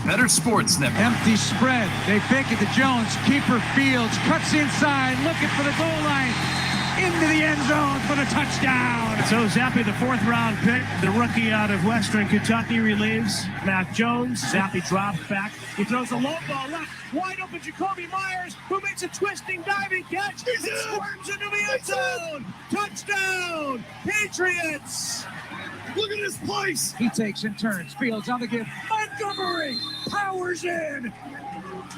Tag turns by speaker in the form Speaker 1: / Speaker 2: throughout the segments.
Speaker 1: Bettor Sports Network.
Speaker 2: Empty spread. They fake it to Jones. Keeper Fields cuts inside, looking for the goal line. Into the end zone for the touchdown.
Speaker 3: So Zappe, the fourth-round pick, the rookie out of Western Kentucky, relieves Mac Jones. Zappe drops back. He throws a low ball left. Wide open Jacoby Myers, who makes a twisting, diving catch. He swerves into the end zone. Touchdown, Patriots.
Speaker 1: Look at this place.
Speaker 2: He takes and turns. Fields on the give. Montgomery powers in.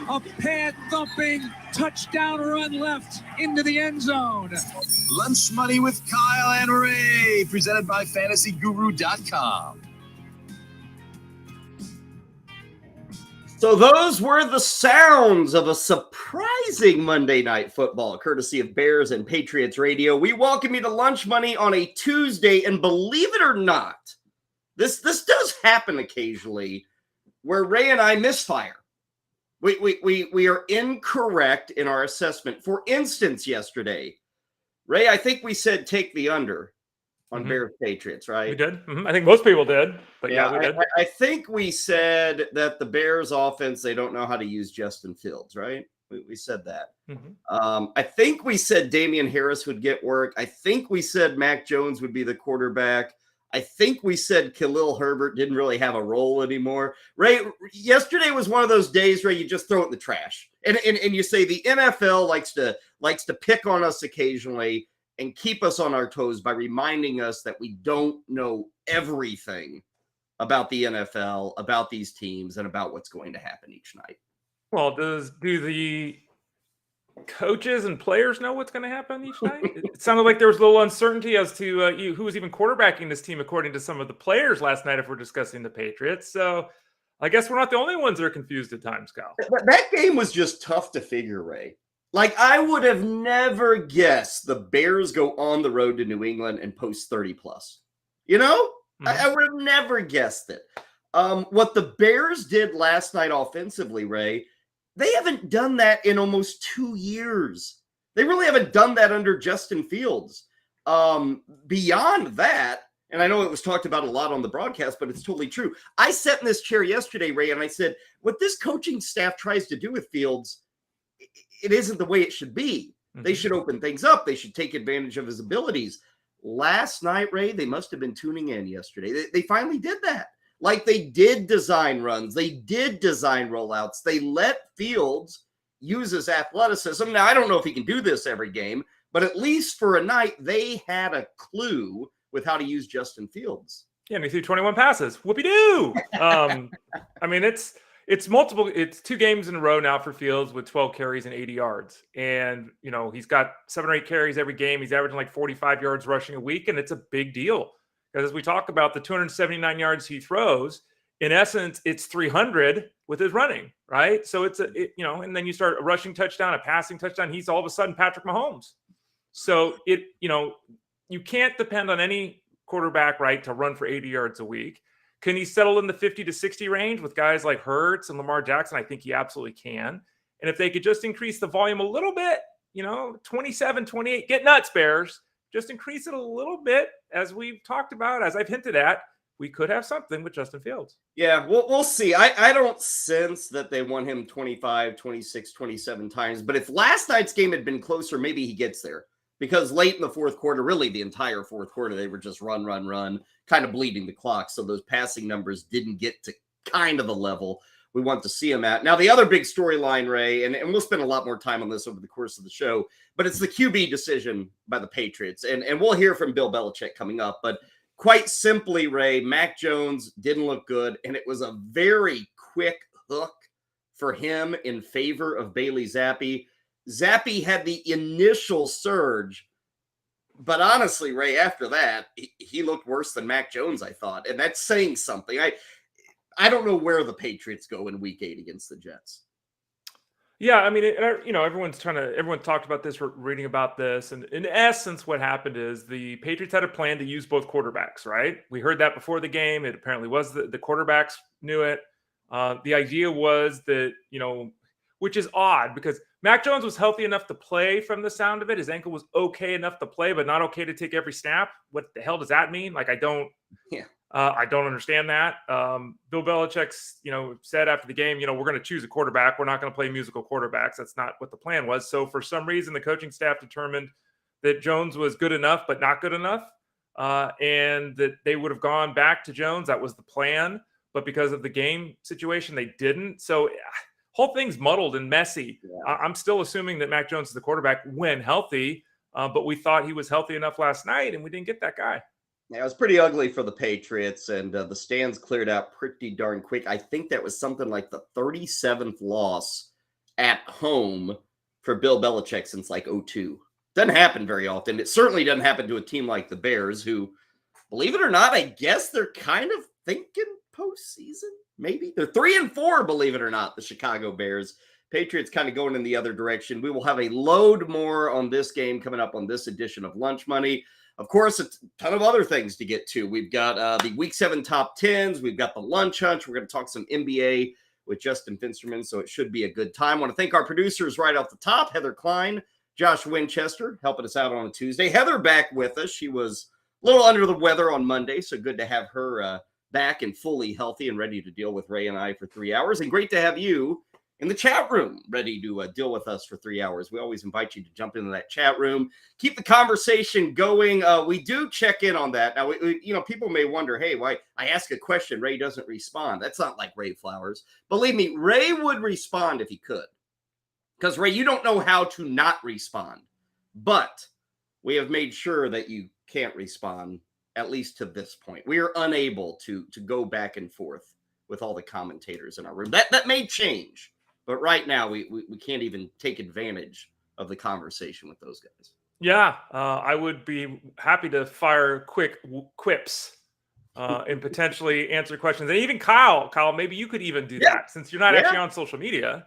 Speaker 2: A pad-thumping touchdown run left into the end zone.
Speaker 1: Lunch Money with Kyle and Ray, presented by FantasyGuru.com.
Speaker 4: So those were the sounds of a surprising Monday Night Football, courtesy of Bears and Patriots Radio. We welcome you to Lunch Money on a Tuesday, and believe it or not, this does happen occasionally, where Ray and I misfire. We are incorrect in our assessment. For instance, yesterday, Ray, I think we said take the under on Bears Patriots, right?
Speaker 5: We did. I think most people did, but yeah, we did.
Speaker 4: I think we said that the Bears offense, they don't know how to use Justin Fields, right? We said that. I think we said Damian Harris would get work. I think we said Mac Jones would be the quarterback. I think we said Khalil Herbert didn't really have a role anymore. Ray, yesterday was one of those days where you just throw it in the trash. And you say the NFL likes to pick on us occasionally and keep us on our toes by reminding us that we don't know everything about the NFL, about these teams, and about what's going to happen each night.
Speaker 5: Well, do the coaches and players know what's going to happen each night? It sounded like there was a little uncertainty as to who was even quarterbacking this team, according to some of the players last night, if we're discussing the Patriots. So I guess we're not the only ones that are confused at times, Kyle.
Speaker 4: That game was just tough to figure, Ray. Like, I would have never guessed the Bears go on the road to New England and post 30-plus. You know? I would have never guessed it. What the Bears did last night offensively, Ray, they haven't done that in almost 2 years. They really haven't done that under Justin Fields. Beyond that, and I know it was talked about a lot on the broadcast, but it's totally true. I sat in this chair yesterday, Ray, and I said, what this coaching staff tries to do with Fields, it isn't the way it should be. They should open things up. They should take advantage of his abilities. Last night, Ray, they must have been tuning in yesterday. They finally did that. Like, they did design runs. They did design rollouts. They let Fields use his athleticism. Now, I don't know if he can do this every game, but at least for a night, they had a clue with how to use Justin Fields.
Speaker 5: Yeah, and he threw 21 passes. Whoopie-doo! I mean, it's multiple. It's 2 games in a row now for Fields with 12 carries and 80 yards. And, you know, he's got 7 or 8 carries every game. He's averaging like 45 yards rushing a week, and it's a big deal. Because as we talk about the 279 yards he throws, in essence, it's 300 with his running, right? So and then you start a rushing touchdown, a passing touchdown. He's all of a sudden Patrick Mahomes. So you can't depend on any quarterback, right, to run for 80 yards a week. Can he settle in the 50 to 60 range with guys like Hurts and Lamar Jackson? I think he absolutely can. And if they could just increase the volume a little bit, 27, 28, get nuts, Bears. Just increase it a little bit, as we've talked about, as I've hinted at, we could have something with Justin Fields.
Speaker 4: Yeah, we'll see. I don't sense that they want him 25, 26, 27 times. But if last night's game had been closer, maybe he gets there. Because late in the fourth quarter, really the entire fourth quarter, they were just run, kind of bleeding the clock. So those passing numbers didn't get to kind of the level we want to see him at. Now, the other big storyline, Ray, and we'll spend a lot more time on this over the course of the show, but it's the QB decision by the Patriots. And we'll hear from Bill Belichick coming up. But quite simply, Ray, Mac Jones didn't look good, and it was a very quick hook for him in favor of Bailey Zappe. Zappe had the initial surge, but honestly, Ray, after that, he looked worse than Mac Jones, I thought. And that's saying something. I don't know where the Patriots go in Week 8 against the Jets.
Speaker 5: Yeah, I mean, everyone talked about this, reading about this. And in essence, what happened is the Patriots had a plan to use both quarterbacks, right? We heard that before the game. It apparently was the quarterbacks knew it. The idea was that, which is odd because Mac Jones was healthy enough to play from the sound of it. His ankle was okay enough to play, but not okay to take every snap. What the hell does that mean? Like, I don't I don't understand that. Bill Belichick's, said after the game, we're going to choose a quarterback. We're not going to play musical quarterbacks. That's not what the plan was. So for some reason, the coaching staff determined that Jones was good enough, but not good enough, and that they would have gone back to Jones. That was the plan. But because of the game situation, they didn't. So whole thing's muddled and messy.
Speaker 4: Yeah.
Speaker 5: I'm still assuming that Mac Jones is the quarterback when healthy, but we thought he was healthy enough last night, and we didn't get that guy.
Speaker 4: Yeah, it was pretty ugly for the Patriots, and the stands cleared out pretty darn quick. I think that was something like the 37th loss at home for Bill Belichick since like 2002. Doesn't happen very often. It certainly doesn't happen to a team like the Bears, who, believe it or not, I guess they're kind of thinking postseason. Maybe they're 3-4, believe it or not, the Chicago Bears. Patriots kind of going in the other direction. We will have a load more on this game coming up on this edition of Lunch Money. Of course, a ton of other things to get to. We've got the Week 7 top 10s. We've got the Lunch Hunch. We're going to talk some NBA with Justin Finsterman, so it should be a good time. I want to thank our producers right off the top, Heather Klein, Josh Winchester, helping us out on a Tuesday. Heather back with us. She was a little under the weather on Monday, so good to have her back and fully healthy and ready to deal with Ray and I for 3 hours. And great to have you in the chat room, ready to deal with us for 3 hours. We always invite you to jump into that chat room, keep the conversation going. We do check in on that. Now, people may wonder, hey, why I ask a question, Ray doesn't respond. That's not like Ray Flowers. Believe me, Ray would respond if he could. Because, Ray, you don't know how to not respond. But we have made sure that you can't respond, at least to this point. We are unable to go back and forth with all the commentators in our room. That may change. But right now, we can't even take advantage of the conversation with those guys.
Speaker 5: Yeah, I would be happy to fire quick quips and potentially answer questions. And even Kyle, maybe you could even do that since you're not actually on social media.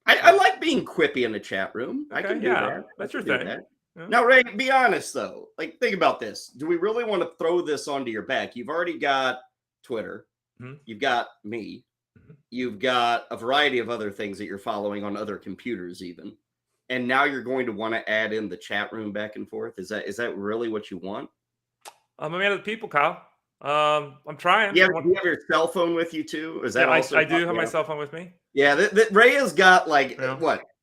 Speaker 4: I like being quippy in the chat room.
Speaker 5: Okay,
Speaker 4: I can do that.
Speaker 5: That's your thing. Yeah.
Speaker 4: Now, Ray, be honest, though. Like, think about this. Do we really want to throw this onto your back? You've already got Twitter. Mm-hmm. You've got me. You've got a variety of other things that you're following on other computers even. And now you're going to want to add in the chat room back and forth. Is that really what you want?
Speaker 5: I'm a man of the people, Kyle. I'm trying.
Speaker 4: Yeah, do you have your cell phone with you too? Is that also
Speaker 5: I do have my cell phone with me.
Speaker 4: Yeah, Ray has got like,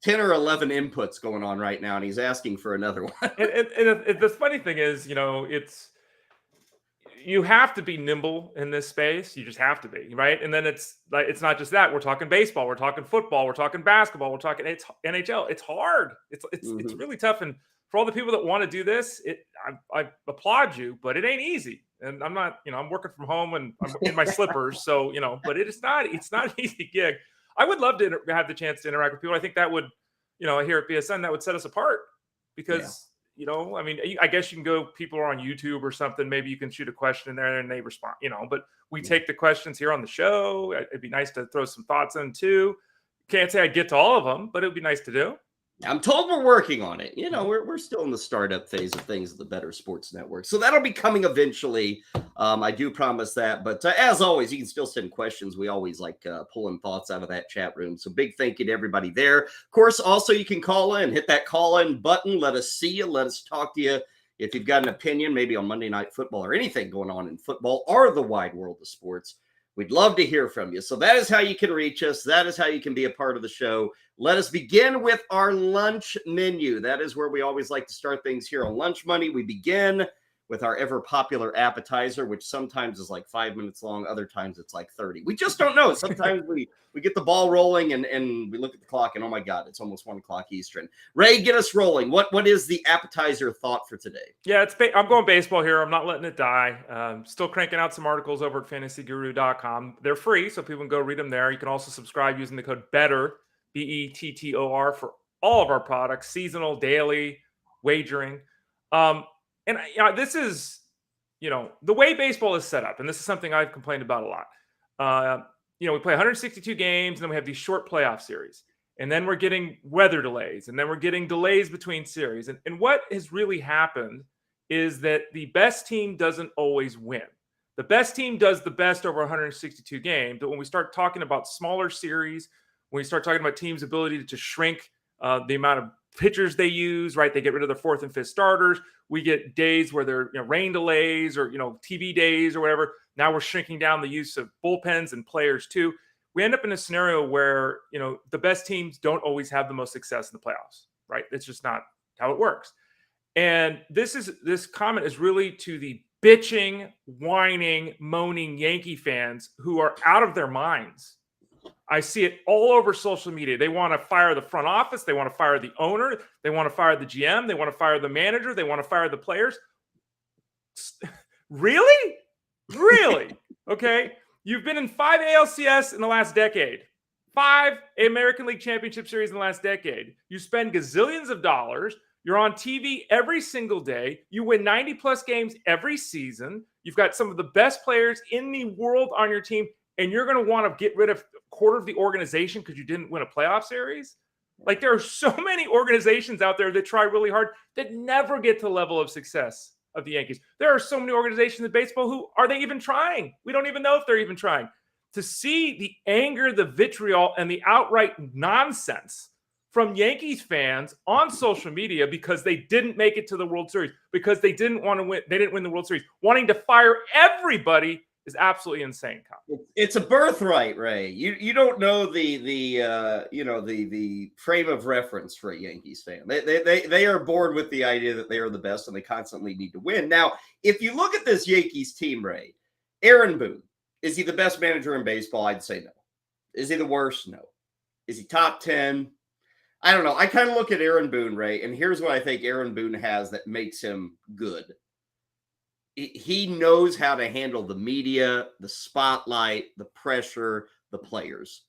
Speaker 4: 10 or 11 inputs going on right now, and he's asking for another one.
Speaker 5: and the funny thing is, you have to be nimble in this space. You just have to be, right? And then it's not just that. We're talking baseball, we're talking football, we're talking basketball, we're talking NHL. It's hard. It's really tough. And for all the people that want to do this, I applaud you, but it ain't easy. And I'm not, I'm working from home and I'm in my slippers. So, but it's not an easy gig. I would love to have the chance to interact with people. I think that would, here at BSN, that would set us apart because, I guess you can go, people are on YouTube or something. Maybe you can shoot a question in there and they respond, but we take the questions here on the show. It'd be nice to throw some thoughts in too. Can't say I get to all of them, but it'd be nice to do.
Speaker 4: I'm told we're working on it. We're still in the startup phase of things at the Bettor Sports Network. So that'll be coming eventually. I do promise that. But as always, you can still send questions. We always like pulling thoughts out of that chat room. So big thank you to everybody there. Of course, also you can call in, hit that call in button. Let us see you. Let us talk to you. If you've got an opinion, maybe on Monday Night Football or anything going on in football or the wide world of sports, we'd love to hear from you. So that is how you can reach us. That is how you can be a part of the show. Let us begin with our lunch menu. That is where we always like to start things here on Lunch Money. We begin with our ever popular appetizer, which sometimes is like 5 minutes long. Other times it's like 30. We just don't know. Sometimes we get the ball rolling and we look at the clock and, oh my God, it's almost 1 o'clock Eastern. Ray, get us rolling. What is the appetizer thought for today?
Speaker 5: Yeah, I'm going baseball here. I'm not letting it die. Still cranking out some articles over at fantasyguru.com. They're free, so people can go read them there. You can also subscribe using the code BETTOR, BETTOR, for all of our products, seasonal, daily, wagering. And this is, the way baseball is set up, and this is something I've complained about a lot. We play 162 games, and then we have these short playoff series. And then we're getting weather delays, and then we're getting delays between series. And what has really happened is that the best team doesn't always win. The best team does the best over 162 games. But when we start talking about smaller series, when we start talking about teams' ability to shrink the amount of pitchers they use, right? They get rid of their fourth and fifth starters. We get days where there are rain delays or TV days or whatever. Now we're shrinking down the use of bullpens and players too. We end up in a scenario where the best teams don't always have the most success in the playoffs, right? It's just not how it works. And this comment is really to the bitching, whining, moaning Yankee fans who are out of their minds. I see it all over social media. They want to fire the front office. They want to fire the owner. They want to fire the GM. They want to fire the manager. They want to fire the players. Really? Really? Okay. You've been in 5 ALCS in the last decade, 5 American League Championship Series in the last decade. You spend gazillions of dollars. You're on TV every single day. You win 90-plus games every season. You've got some of the best players in the world on your team, and you're going to want to get rid of a quarter of the organization because you didn't win a playoff series? Like, there are so many organizations out there that try really hard that never get to the level of success of the Yankees. There are so many organizations in baseball who are they even trying? We don't even know if they're even trying. To see the anger, the vitriol, and the outright nonsense from Yankees fans on social media because they didn't make it to the World Series, because they didn't want to win, they didn't win the World Series, wanting to fire everybody is absolutely insane.
Speaker 4: It's a birthright, Ray. You don't know the frame of reference for a Yankees fan. They are born with the idea that they are the best and they constantly need to win. Now, if you look at this Yankees team, Ray, Aaron Boone, is he the best manager in baseball? I'd say no. Is he the worst? No. Is he top 10? I don't know. I kind of look at Aaron Boone, Ray, and here's what I think Aaron Boone has that makes him good. He knows how to handle the media, the spotlight, the pressure, the players.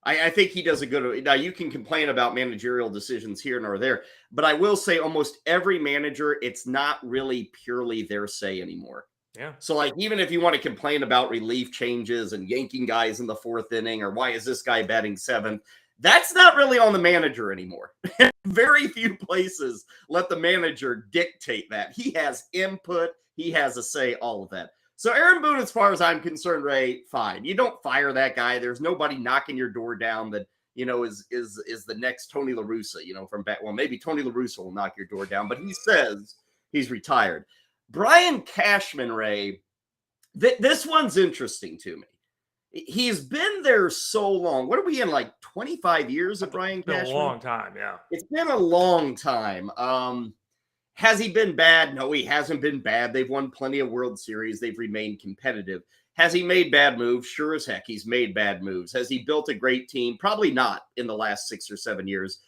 Speaker 4: I think he does a good. Now, you can complain about managerial decisions here and or there, but I will say almost every manager, it's not really purely their say anymore.
Speaker 5: Yeah.
Speaker 4: So, like, even if you want to complain about relief changes and yanking guys in the 4th inning, or why is this guy batting 7th, that's not really on the manager anymore. Very few places let the manager dictate that. He has input. He has a say, all of that. So Aaron Boone, as far as I'm concerned, Ray, fine. You don't fire that guy. There's nobody knocking your door down that, is the next Tony La Russa, from back. Well, maybe Tony La Russa will knock your door down, but he says he's retired. Brian Cashman, Ray, this one's interesting to me. He's been there so long. What are we in, like 25 years of Brian Cashman?
Speaker 5: It's been a long time, yeah.
Speaker 4: It's been a long time. Has he been bad? No, he hasn't been bad. They've won plenty of World Series. They've remained competitive. Has he made bad moves? Sure as heck, he's made bad moves. Has he built a great team? Probably not in the last 6 or 7 years.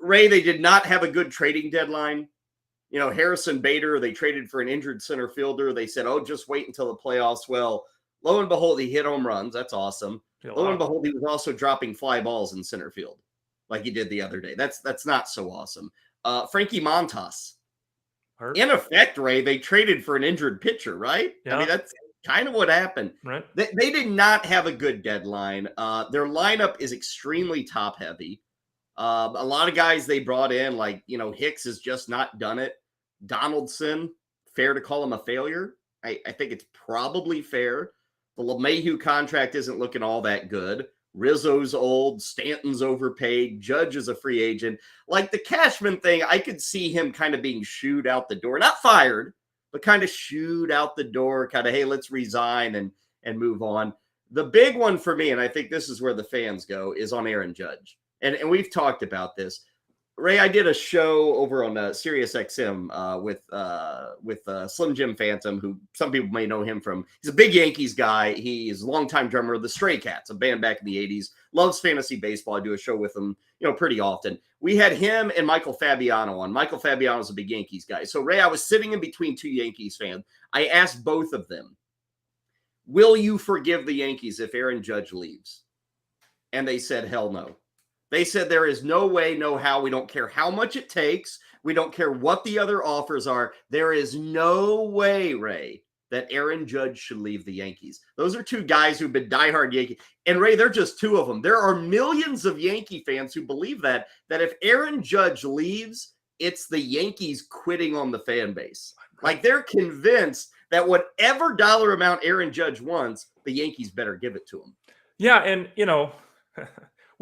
Speaker 4: Ray, they did not have a good trading deadline. Harrison Bettor, they traded for an injured center fielder. They said, just wait until the playoffs. Well, lo and behold, he hit home runs. That's awesome. Lo and behold, he was also dropping fly balls in center field like he did the other day. That's not so awesome. Frankie Montas.
Speaker 5: Hurt.
Speaker 4: In effect, Ray, they traded for an injured pitcher, right?
Speaker 5: Yeah.
Speaker 4: I mean, that's kind of what happened.
Speaker 5: Right.
Speaker 4: They did not have a good deadline. Their lineup is extremely top-heavy. A lot of guys they brought in, like, Hicks has just not done it. Donaldson, fair to call him a failure? I think it's probably fair. The LeMahieu contract isn't looking all that good. Rizzo's old, Stanton's overpaid, Judge is a free agent. Like the Cashman thing, I could see him kind of being shooed out the door. Not fired, but kind of shooed out the door, kind of, hey, let's resign and move on. The big one for me, and I think this is where the fans go, is on Aaron Judge. And we've talked about this. Ray, I did a show over on Sirius XM with Slim Jim Phantom, who some people may know him from. He's a big Yankees guy. He is a longtime drummer of the Stray Cats, a band back in the 80s. Loves fantasy baseball. I do a show with him, pretty often. We had him and Michael Fabiano on. Michael Fabiano's a big Yankees guy. So, Ray, I was sitting in between two Yankees fans. I asked both of them, will you forgive the Yankees if Aaron Judge leaves? And they said, hell no. They said there is no way, no how. We don't care how much it takes. We don't care what the other offers are. There is no way, Ray, that Aaron Judge should leave the Yankees. Those are two guys who've been diehard Yankee. And, Ray, they're just two of them. There are millions of Yankee fans who believe that if Aaron Judge leaves, it's the Yankees quitting on the fan base. Like, they're convinced that whatever dollar amount Aaron Judge wants, the Yankees better give it to him.
Speaker 5: Yeah, and,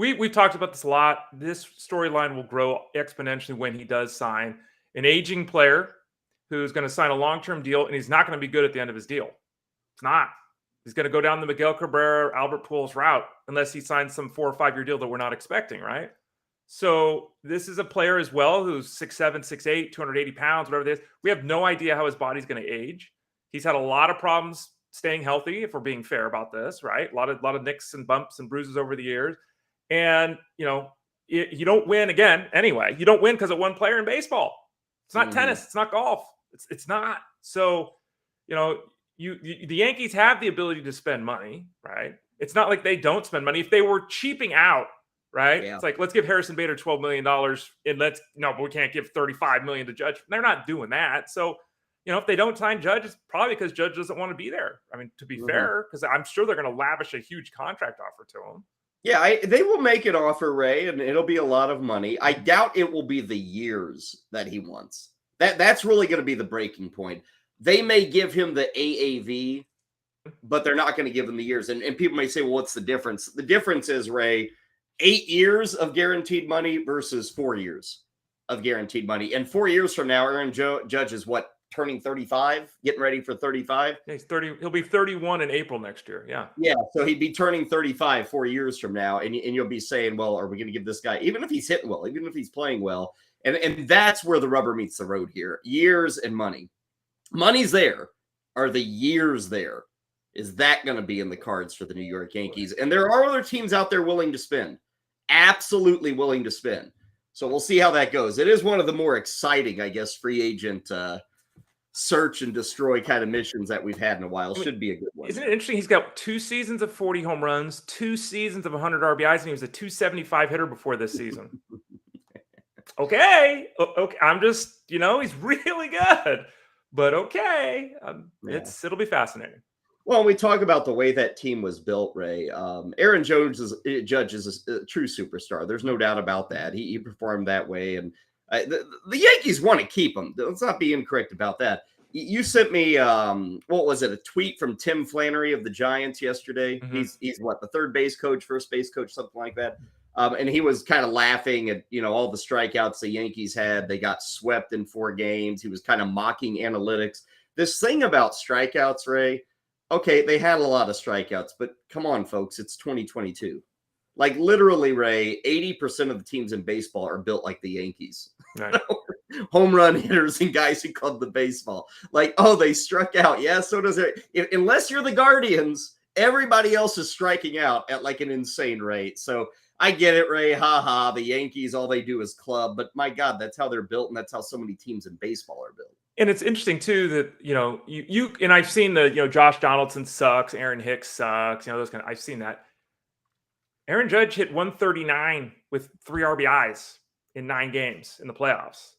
Speaker 5: we've talked about this a lot. This storyline will grow exponentially when he does sign an aging player who's going to sign a long-term deal, and he's not going to be good at the end of his deal. It's not. He's going to go down the Miguel Cabrera, Albert Pujols route unless he signs some 4 or 5 year deal that we're not expecting, right? So this is a player as well who's 6'7", 6'8", 280 pounds, whatever it is. We have no idea how his body's going to age. He's had a lot of problems staying healthy, if we're being fair about this, right? A lot of nicks and bumps and bruises over the years. And, you don't win again anyway. You don't win because of one player in baseball. It's not tennis. It's not golf. It's not. So, the Yankees have the ability to spend money, right? It's not like they don't spend money. If they were cheaping out, right? Yeah. It's like, let's give Harrison Bader $12 million and but we can't give $35 million to Judge. They're not doing that. So, if they don't sign Judge, it's probably because Judge doesn't want to be there. I mean, to be fair, because I'm sure they're going to lavish a huge contract offer to him.
Speaker 4: Yeah, they will make an offer, Ray, and it'll be a lot of money. I doubt it will be the years that he wants. That's really going to be the breaking point. They may give him the AAV, but they're not going to give him the years. And people may say, well, what's the difference? The difference is, Ray, 8 years of guaranteed money versus 4 years of guaranteed money. And 4 years from now, Aaron Judge is what, turning 35, getting ready for 35?
Speaker 5: Yeah, he's 30. He'll be 31 in April next year. Yeah.
Speaker 4: Yeah. So he'd be turning 35 4 years from now. And you'll be saying, well, are we going to give this guy, even if he's hitting well, even if he's playing well? And that's where the rubber meets the road here. Years and money. Money's there. Are the years there? Is that going to be in the cards for the New York Yankees? And there are other teams out there willing to spend. Absolutely willing to spend. So we'll see how that goes. It is one of the more exciting, I guess, free agent search and destroy kind of missions that we've had in a while. Should be a good one.
Speaker 5: Isn't it interesting? He's got 2 seasons of 40 home runs, 2 seasons of 100 RBIs, and he was a 275 hitter before this season. Okay. I'm just, he's really good, but okay. It'll be fascinating.
Speaker 4: Well, we talk about the way that team was built, Ray. Aaron Judge is a true superstar. There's no doubt about that. He performed that way, and the Yankees want to keep him. Let's not be incorrect about that. You sent me, what was it, a tweet from Tim Flannery of the Giants yesterday. Mm-hmm. He's what, the third base coach, first base coach, something like that. And he was kind of laughing at, all the strikeouts the Yankees had. They got swept in 4 games. He was kind of mocking analytics. This thing about strikeouts, Ray, okay, they had a lot of strikeouts, but come on, folks, it's 2022. Like literally, Ray, 80% of the teams in baseball are built like the Yankees. Right. Home run hitters and guys who club the baseball. Like, oh, they struck out. Yeah, so does it. Unless you're the Guardians, everybody else is striking out at like an insane rate. So I get it, Ray. Ha ha. The Yankees, all they do is club. But my God, that's how they're built, and that's how so many teams in baseball are built.
Speaker 5: And it's interesting too that you and I've seen the Josh Donaldson sucks, Aaron Hicks sucks, those kind of. I've seen that. Aaron Judge hit 139 with 3 RBIs in 9 games in the playoffs.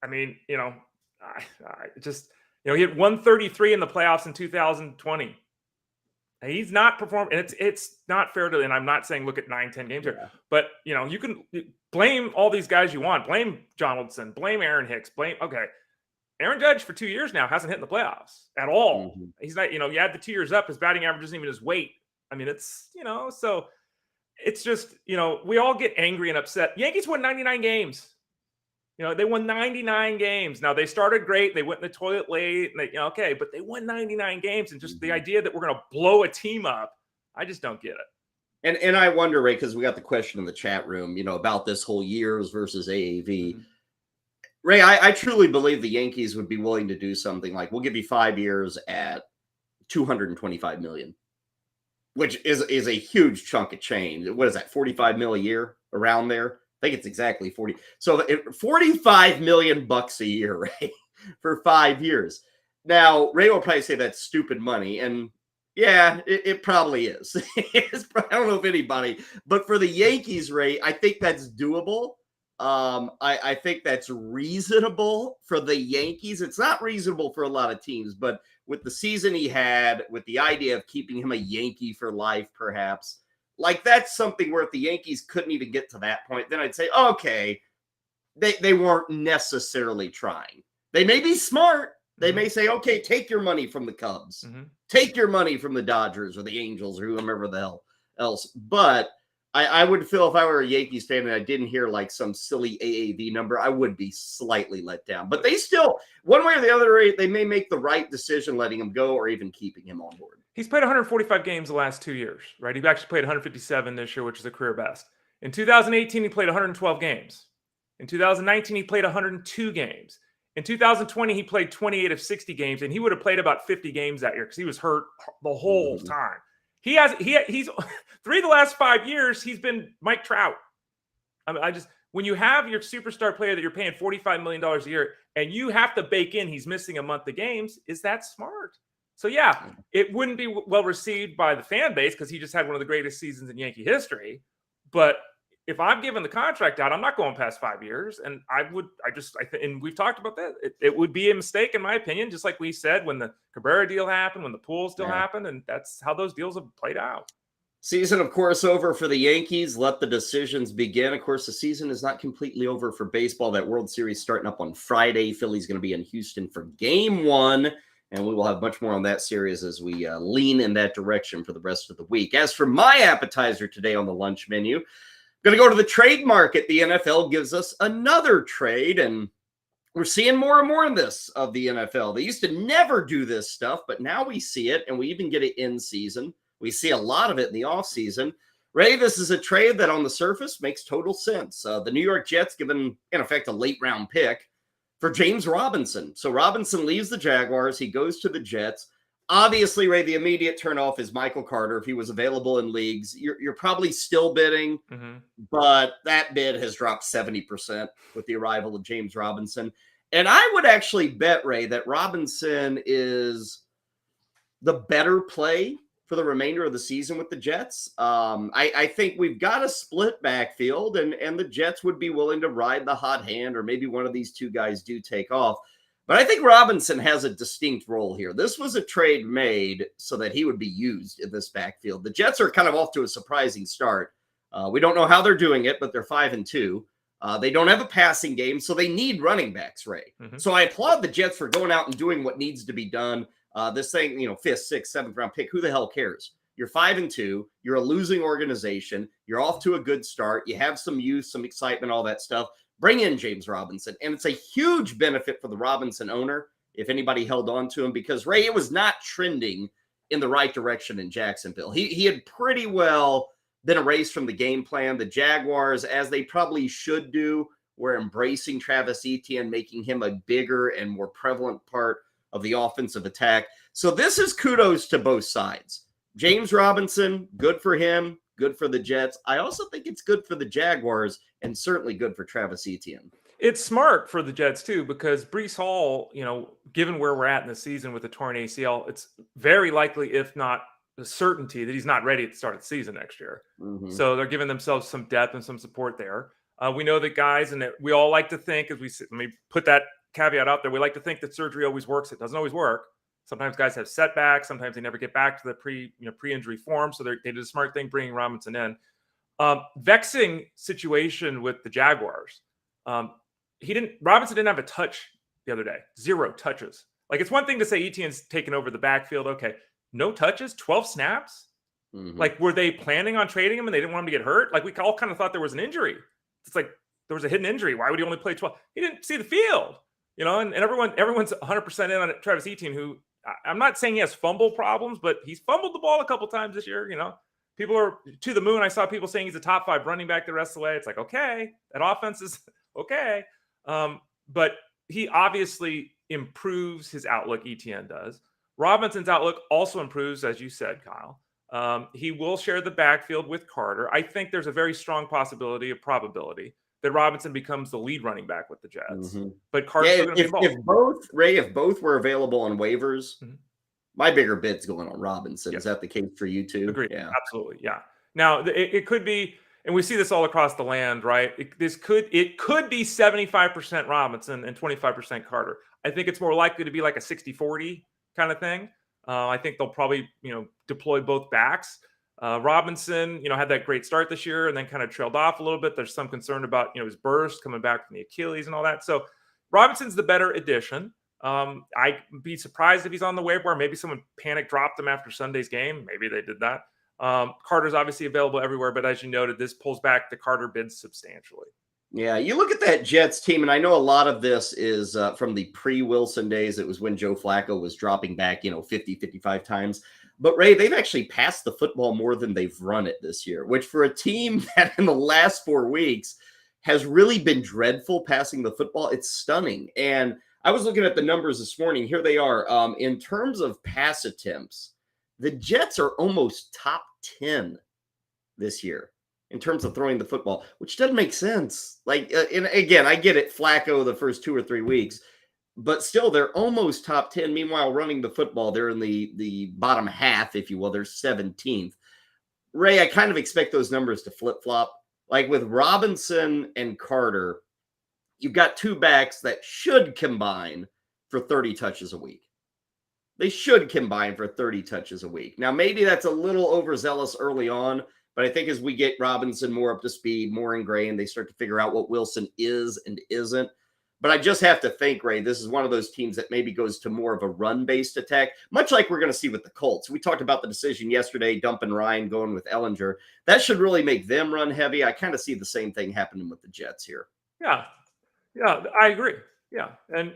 Speaker 5: I mean, I just he hit 133 in the playoffs in 2020. He's not performing, and it's not fair to. And I'm not saying look at 9-10 games here, but you can blame all these guys you want. Blame Donaldson, blame Aaron Hicks, okay. Aaron Judge for 2 years now hasn't hit in the playoffs at all. Mm-hmm. He's not, you add the 2 years up, his batting average isn't even his weight. I mean, it's, so it's just, we all get angry and upset. Yankees won 99 games. They won 99 games. Now they started great. They went in the toilet late and okay, but they won 99 games. And just the idea that we're going to blow a team up, I just don't get it.
Speaker 4: And I wonder, Ray, because we got the question in the chat room, about this whole years versus AAV. Mm-hmm. Ray, I truly believe the Yankees would be willing to do something like, we'll give you 5 years at $225 million, which is a huge chunk of change. What is that, $45 million a year, around there? I think it's exactly 40. So $45 million a year, Ray, for 5 years. Now, Ray will probably say that's stupid money, and yeah, it probably is. I don't know if anybody, but for the Yankees, Ray, I think that's doable. I think that's reasonable for the Yankees. It's not reasonable for a lot of teams, but with the season he had, with the idea of keeping him a Yankee for life, perhaps, like that's something where if the Yankees couldn't even get to that point, then I'd say, okay, they weren't necessarily trying. They may be smart. They may say, okay, take your money from the Cubs, take your money from the Dodgers or the Angels or whomever the hell else. But I would feel if I were a Yankees fan and I didn't hear like some silly AAV number, I would be slightly let down. But they still, one way or the other, they may make the right decision letting him go or even keeping him on board.
Speaker 5: He's played 145 games the last 2 years, right? He actually played 157 this year, which is a career best. In 2018, he played 112 games. In 2019, he played 102 games. In 2020, he played 28 of 60 games, and he would have played about 50 games that year because he was hurt the whole time. He's 3 of the last 5 years, he's been Mike Trout. I mean, when you have your superstar player that you're paying $45 million a year and you have to bake in he's missing a month of games, is that smart? So, yeah, it wouldn't be well received by the fan base because he just had one of the greatest seasons in Yankee history. But if I'm giving the contract out, I'm not going past 5 years. And and we've talked about that. It would be a mistake, in my opinion, just like we said when the Cabrera deal happened, when the Pujols deal happened. And that's how those deals have played out.
Speaker 4: Season, of course, over for the Yankees. Let the decisions begin. Of course, the season is not completely over for baseball. That World Series starting up on Friday. Philly's going to be in Houston for Game 1. And we will have much more on that series as we lean in that direction for the rest of the week. As for my appetizer today on the lunch menu, going to go to the trade market. The NFL gives us another trade, and we're seeing more and more of this of the NFL. They used to never do this stuff, but now we see it, and we even get it in season. We see a lot of it in the offseason. Ray, this is a trade that on the surface makes total sense. The New York Jets given, in effect, a late-round pick for James Robinson. So Robinson leaves the Jaguars. He goes to the Jets. Obviously, Ray, the immediate turnoff is Michael Carter. If he was available in leagues, you're probably still bidding, but that bid has dropped 70% with the arrival of James Robinson. And I would actually bet, Ray, that Robinson is the better play for the remainder of the season with the Jets. I think we've got a split backfield, and the Jets would be willing to ride the hot hand, or maybe one of these two guys do take off. But I think Robinson has a distinct role here. This was a trade made so that he would be used in this backfield. The Jets are kind of off to a surprising start. We don't know how they're doing it, but they're 5-2. They don't have a passing game, so they need running backs, Ray. So I applaud the Jets for going out and doing what needs to be done. This thing, 5th, 6th, 7th round pick, who the hell cares? You're 5-2. You're a losing organization. You're off to a good start. You have some youth, some excitement, all that stuff. Bring in James Robinson. And it's a huge benefit for the Robinson owner if anybody held on to him, because, Ray, it was not trending in the right direction in Jacksonville. He had pretty well been erased from the game plan. The Jaguars, as they probably should do, were embracing Travis Etienne, making him a bigger and more prevalent part of the offensive attack. So this is kudos to both sides. James Robinson, good for him, good for the Jets. I also think it's good for the Jaguars and certainly good for Travis Etienne.
Speaker 5: It's smart for the Jets, too, because Breece Hall, given where we're at in the season with the torn ACL, it's very likely, if not a certainty, that he's not ready at the start of the season next year. So they're giving themselves some depth and some support there. We know that guys, and we all like to think, let me put that caveat out there, we like to think that surgery always works. It doesn't always work. Sometimes guys have setbacks. Sometimes they never get back to the pre-injury form. So they did a smart thing bringing Robinson in. Vexing situation with the Jaguars. Robinson didn't have a touch the other day. 0 touches. Like, it's one thing to say Etienne's taken over the backfield. Okay. No touches, 12 snaps. Like, were they planning on trading him and they didn't want him to get hurt? Like, we all kind of thought there was an injury. It's like there was a hidden injury. Why would he only play 12? He didn't see the field, and everyone's 100% in on Travis Etienne, who I'm not saying he has fumble problems, but he's fumbled the ball a couple times this year. People are to the moon. I saw people saying he's a top 5 running back the rest of the way. It's like, okay, that offense is okay. But he obviously improves his outlook. Etienne does. Robinson's outlook also improves, as you said, Kyle. He will share the backfield with Carter. I think there's a very strong probability that Robinson becomes the lead running back with the Jets. But Carter's still going to be involved.
Speaker 4: If both were available on waivers, my bigger bid's going on Robinson. Is that the case for you too?
Speaker 5: Agreed. Yeah, absolutely. Yeah. Now it could be, and we see this all across the land, right? It could be 75% Robinson and 25% Carter. I think it's more likely to be like a 60-40 kind of thing. I think they'll probably, deploy both backs. Robinson, had that great start this year and then kind of trailed off a little bit. There's some concern about, his burst coming back from the Achilles and all that. So Robinson's the better addition. I'd be surprised if he's on the waiver wire. Maybe someone panic dropped him after Sunday's game. Maybe they did that. Carter's obviously available everywhere, but as you noted, this pulls back the Carter bids substantially.
Speaker 4: Yeah, you look at that Jets team, and I know a lot of this is from the pre-Wilson days. It was when Joe Flacco was dropping back, 50, 55 times. But, Ray, they've actually passed the football more than they've run it this year, which for a team that in the last 4 weeks has really been dreadful passing the football, it's stunning. And I was looking at the numbers this morning. Here they are. In terms of pass attempts, the Jets are almost top 10 this year in terms of throwing the football, which doesn't make sense. And again, I get it, Flacco the first 2 or 3 weeks, but still they're almost top 10. Meanwhile, running the football, they're in the bottom half, if you will. They're 17th. Ray, I kind of expect those numbers to flip-flop. Like with Robinson and Carter, you've got 2 backs that should combine for 30 touches a week. They should combine for 30 touches a week. Now, maybe that's a little overzealous early on, but I think as we get Robinson more up to speed, more ingrained, they start to figure out what Wilson is and isn't. But I just have to think, Ray, this is one of those teams that maybe goes to more of a run-based attack, much like we're going to see with the Colts. We talked about the decision yesterday, dumping Ryan, going with Ellinger. That should really make them run heavy. I kind of see the same thing happening with the Jets here.
Speaker 5: Yeah, I agree. Yeah, and,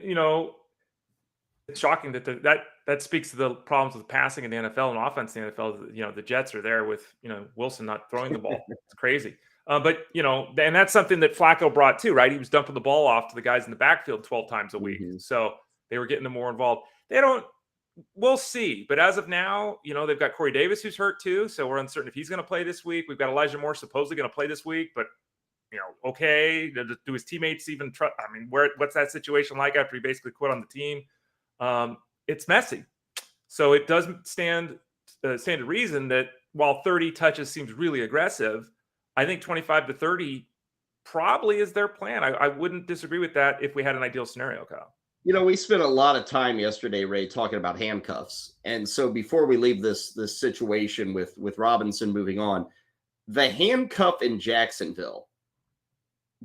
Speaker 5: it's shocking that speaks to the problems with passing in the NFL and offense in the NFL. The Jets are there with, Wilson not throwing the ball. It's crazy. But, and that's something that Flacco brought too, right? He was dumping the ball off to the guys in the backfield 12 times a week.
Speaker 4: Mm-hmm.
Speaker 5: So they were getting them more involved. We'll see. But as of now, they've got Corey Davis who's hurt too. So we're uncertain if he's going to play this week. We've got Elijah Moore supposedly going to play this week, but okay. Do his teammates even trust? I mean, what's that situation like after he basically quit on the team? It's messy. So it doesn't stand to reason that while 30 touches seems really aggressive, I think 25 to 30 probably is their plan. I wouldn't disagree with that if we had an ideal scenario, Kyle.
Speaker 4: We spent a lot of time yesterday, Ray, talking about handcuffs. And so before we leave this situation with Robinson moving on, the handcuff in Jacksonville,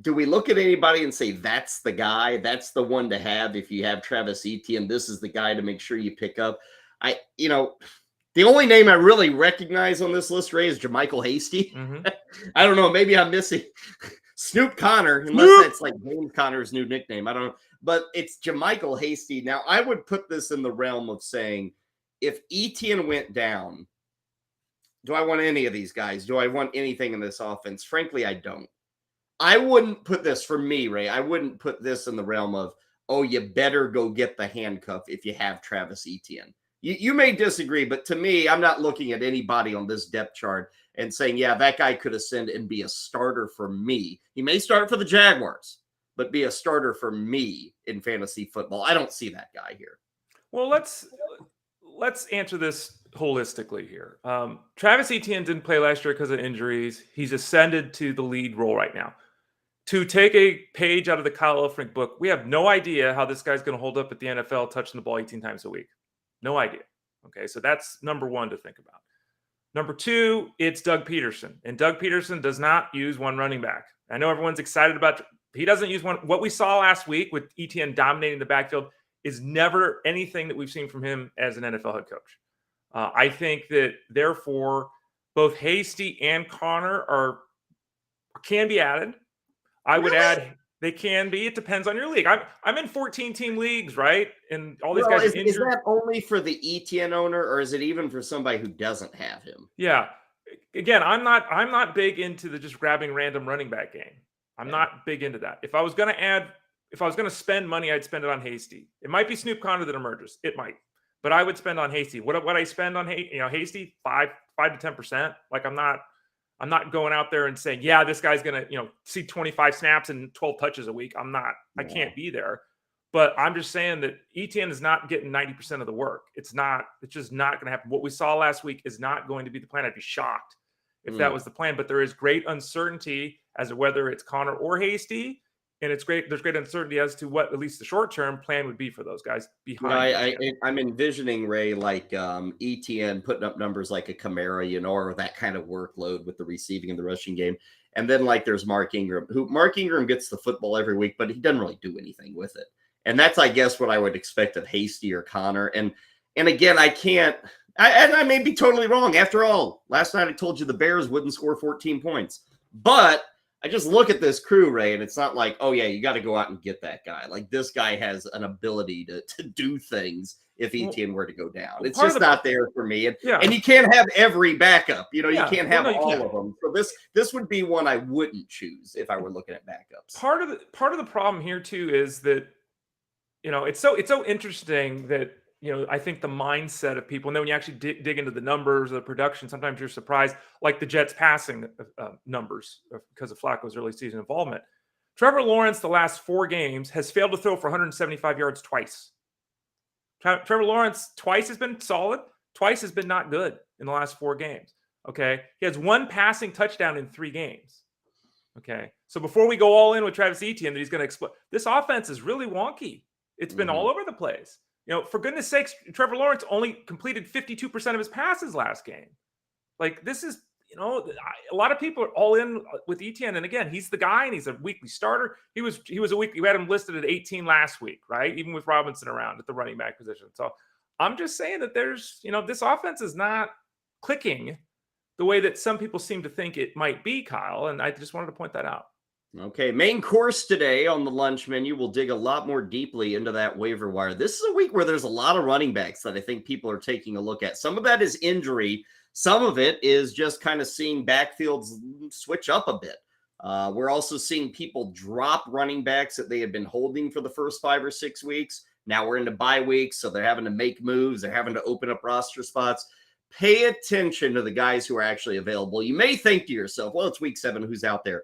Speaker 4: do we look at anybody and say that's the guy, that's the one to have if you have Travis Etienne, this is the guy to make sure you pick up? The only name I really recognize on this list, Ray, is JaMychal Hasty.
Speaker 5: Mm-hmm.
Speaker 4: I don't know, maybe I'm missing Snoop Connor, unless that's like James Connor's new nickname. I don't know, but it's JaMychal Hasty. Now, I would put this in the realm of saying, if Etienne went down, do I want any of these guys? Do I want anything in this offense? Frankly, I don't. I wouldn't put this, for me, Ray, I wouldn't put this in the realm of, oh, you better go get the handcuff if you have Travis Etienne. You may disagree, but to me, I'm not looking at anybody on this depth chart and saying, yeah, that guy could ascend and be a starter for me. He may start for the Jaguars, but be a starter for me in fantasy football. I don't see that guy here.
Speaker 5: Well, let's answer this holistically here. Travis Etienne didn't play last year because of injuries. He's ascended to the lead role right now. To take a page out of the Kyle Elfrink book, we have no idea how this guy's going to hold up at the NFL touching the ball 18 times a week. No idea. Okay, so that's number one to think about. Number two, it's Doug Peterson. And Doug Peterson does not use one running back. I know everyone's excited about he doesn't use one. What we saw last week with Etienne dominating the backfield is never anything that we've seen from him as an NFL head coach. I think that, therefore, both Hasty and Connor can be added. I would add they can be. It depends on your league. I'm in 14-team leagues, right? And all these guys are injured.
Speaker 4: Is that only for the Etienne owner, or is it even for somebody who doesn't have him?
Speaker 5: Yeah. Again, I'm not big into the just grabbing random running back game. I'm not big into that. If I was going to spend money, I'd spend it on Hasty. It might be Snoop Connor that emerges. It might. But I would spend on Hasty. What I spend on Hasty, 5 to 10%. Like I'm not going out there and saying, yeah, this guy's going to, see 25 snaps and 12 touches a week. I'm not. I can't be there. But I'm just saying that Etienne is not getting 90% of the work. It's just not going to happen. What we saw last week is not going to be the plan. I'd be shocked if that was the plan. But there is great uncertainty as to whether it's Connor or Hasty. And there's great uncertainty as to what at least the short-term plan would be for those guys behind.
Speaker 4: I'm envisioning, Ray, like Etienne putting up numbers like a Kamara, or that kind of workload with the receiving and the rushing game. And then like there's Mark Ingram, Mark Ingram gets the football every week, but he doesn't really do anything with it. And that's, I guess, what I would expect of Hasty or Connor. And again, I can't, And I may be totally wrong. After all, last night I told you the Bears wouldn't score 14 points. But I just look at this crew, Ray, and it's not like, oh, yeah, you got to go out and get that guy. Like, this guy has an ability to do things if Etienne were to go down. It's just not there for me. And you can't have every backup. You can't have all of them. So this would be one I wouldn't choose if I were looking at backups.
Speaker 5: Part of the problem here, too, is that, it's so interesting that, I think the mindset of people, and then when you actually dig into the numbers of the production, sometimes you're surprised, like the Jets passing numbers because of Flacco's early season involvement. Trevor Lawrence, the last 4 games, has failed to throw for 175 yards twice. Trevor Lawrence twice has been solid, twice has been not good in the last 4 games. Okay. He has 1 passing touchdown in 3 games. Okay. So before we go all in with Travis Etienne that he's going to explode, this offense is really wonky. It's been all over the place. For goodness sakes, Trevor Lawrence only completed 52% of his passes last game. Like, this is, a lot of people are all in with Etienne. And again, he's the guy and he's a weekly starter. He was a weekly, we had him listed at 18 last week, right? Even with Robinson around at the running back position. So I'm just saying that there's, this offense is not clicking the way that some people seem to think it might be, Kyle. And I just wanted to point that out.
Speaker 4: Okay, main course today on the lunch menu. We'll dig a lot more deeply into that waiver wire. This is a week where there's a lot of running backs that I think people are taking a look at. Some of that is injury. Some of it is just kind of seeing backfields switch up a bit. We're also seeing people drop running backs that they had been holding for the first 5 or 6 weeks. Now we're into bye weeks, so they're having to make moves. They're having to open up roster spots. Pay attention to the guys who are actually available. You may think to yourself, well, it's week 7. Who's out there?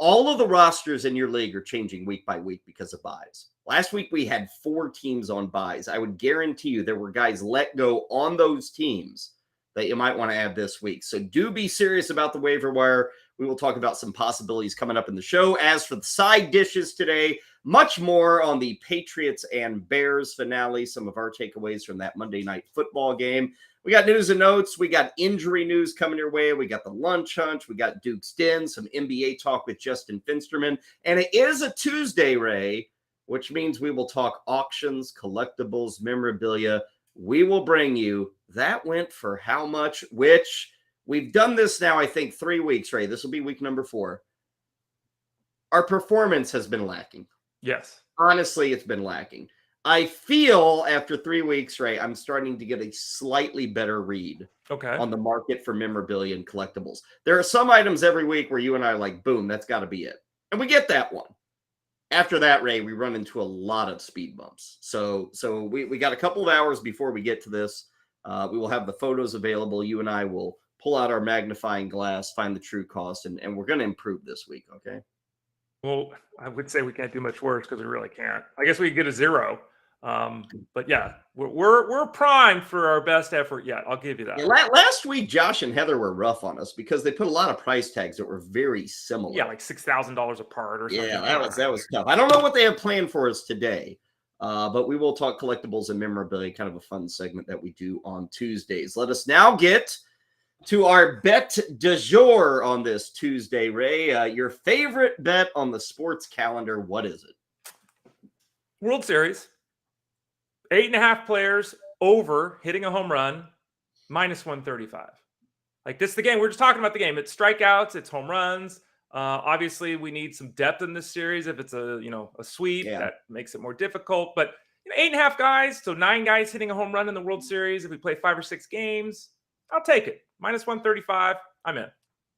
Speaker 4: All of the rosters in your league are changing week by week because of buys. Last week, we had 4 teams on buys. I would guarantee you there were guys let go on those teams that you might want to add this week. So do be serious about the waiver wire. We will talk about some possibilities coming up in the show. As for the side dishes today, much more on the Patriots and Bears finale, some of our takeaways from that Monday Night Football game. We got news and notes. We got injury news coming your way. We got the lunch hunch. We got Duke's Den, some NBA talk with Justin Finsterman. And it is a Tuesday, Ray, which means we will talk auctions, collectibles, memorabilia. We will bring you That Went for How Much, which we've done this now, I think, 3 weeks, Ray. This will be week number 4. Our performance has been lacking.
Speaker 5: Yes.
Speaker 4: Honestly, it's been lacking. I feel after 3 weeks, Ray, I'm starting to get a slightly better read on the market for memorabilia and collectibles. There are some items every week where you and I are like, boom, that's got to be it. And we get that one. After that, Ray, we run into a lot of speed bumps. So we got a couple of hours before we get to this. We will have the photos available. You and I will pull out our magnifying glass, find the true cost, and we're going to improve this week, okay?
Speaker 5: Well, I would say we can't do much worse because we really can't. I guess we could get a 0. But yeah, we're primed for our best effort yet. I'll give you that.
Speaker 4: Yeah, last week, Josh and Heather were rough on us because they put a lot of price tags that were very similar.
Speaker 5: Yeah, like $6,000 apart or something.
Speaker 4: Yeah, that was tough. I don't know what they have planned for us today, but we will talk collectibles and memorabilia, kind of a fun segment that we do on Tuesdays. Let us now get to our bet du jour on this Tuesday, Ray. Your favorite bet on the sports calendar, what is it?
Speaker 5: World Series. 8.5 players over hitting a home run, minus 135. Like, this is the game. We're just talking about the game. It's strikeouts, it's home runs. Obviously, we need some depth in this series. If it's a sweep, that makes it more difficult. But 8.5 guys, so 9 guys hitting a home run in the World Series. If we play 5 or 6 games, I'll take it. Minus 135, I'm in.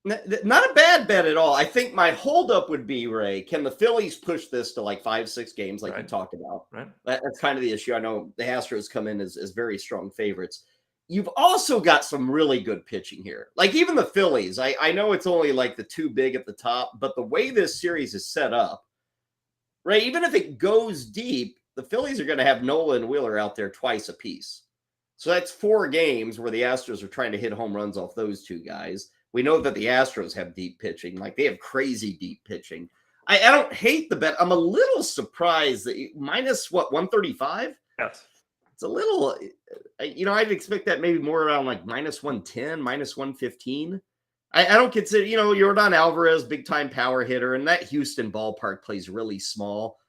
Speaker 4: Not a bad bet at all. I think my holdup would be, Ray, can the Phillies push this to like 5-6 games like you talked about?
Speaker 5: Right.
Speaker 4: That's kind of the issue. I know the Astros come in as very strong favorites. You've also got some really good pitching here. Like, even the Phillies, I know it's only like the 2 big at the top, but the way this series is set up, Ray, even if it goes deep, the Phillies are going to have Nola and Wheeler out there twice apiece. So that's 4 games where the Astros are trying to hit home runs off those 2 guys. We know that the Astros have deep pitching. Like, they have crazy deep pitching. I don't hate the bet. I'm a little surprised that minus, 135?
Speaker 5: Yes.
Speaker 4: It's a little, I'd expect that maybe more around like minus 110, minus 115. I don't consider, Yordan Alvarez, big-time power hitter, and that Houston ballpark plays really small.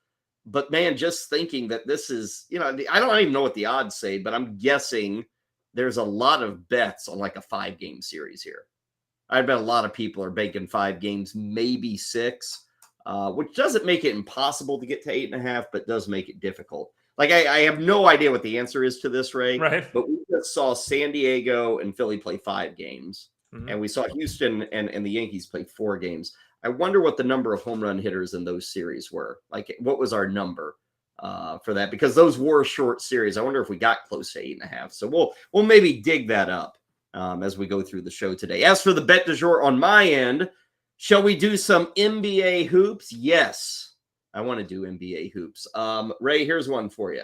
Speaker 4: But, man, just thinking that this is, I don't even know what the odds say, but I'm guessing there's a lot of bets on like a 5-game series here. I bet a lot of people are banking 5 games, maybe 6, which doesn't make it impossible to get to 8.5, but does make it difficult. Like I have no idea what the answer is to this, Ray.
Speaker 5: Right.
Speaker 4: But we just saw San Diego and Philly play 5 games, and we saw Houston and the Yankees play 4 games. I wonder what the number of home run hitters in those series were. Like, what was our number for that? Because those were short series. I wonder if we got close to 8.5. So we'll maybe dig that up as we go through the show today. As for the bet du jour on my end, shall we do some NBA hoops? Yes, I want to do NBA hoops. Ray, here's one for you.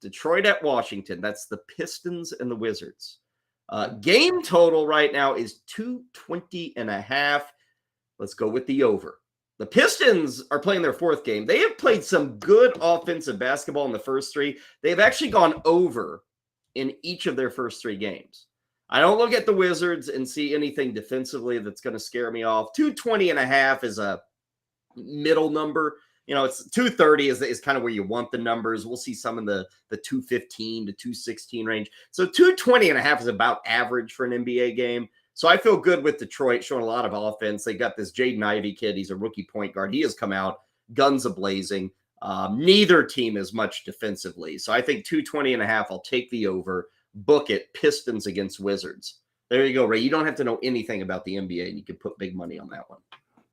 Speaker 4: Detroit at Washington. That's the Pistons and the Wizards. Game total right now is 220.5. Let's go with the over. The Pistons are playing their 4th game. They have played some good offensive basketball in the first 3. They've actually gone over in each of their first 3 games. I don't look at the Wizards and see anything defensively that's going to scare me off. 220.5 is a middle number. You know, it's 230 is kind of where you want the numbers. We'll see some in the 215 to 216 range. So 220.5 is about average for an NBA game. So I feel good with Detroit showing a lot of offense. They got this Jaden Ivey kid. He's a rookie point guard. He has come out guns a-blazing. Neither team is much defensively. So I think 220.5, I'll take the over. Book it. Pistons against Wizards. There you go, Ray. You don't have to know anything about the NBA, and you can put big money on that one.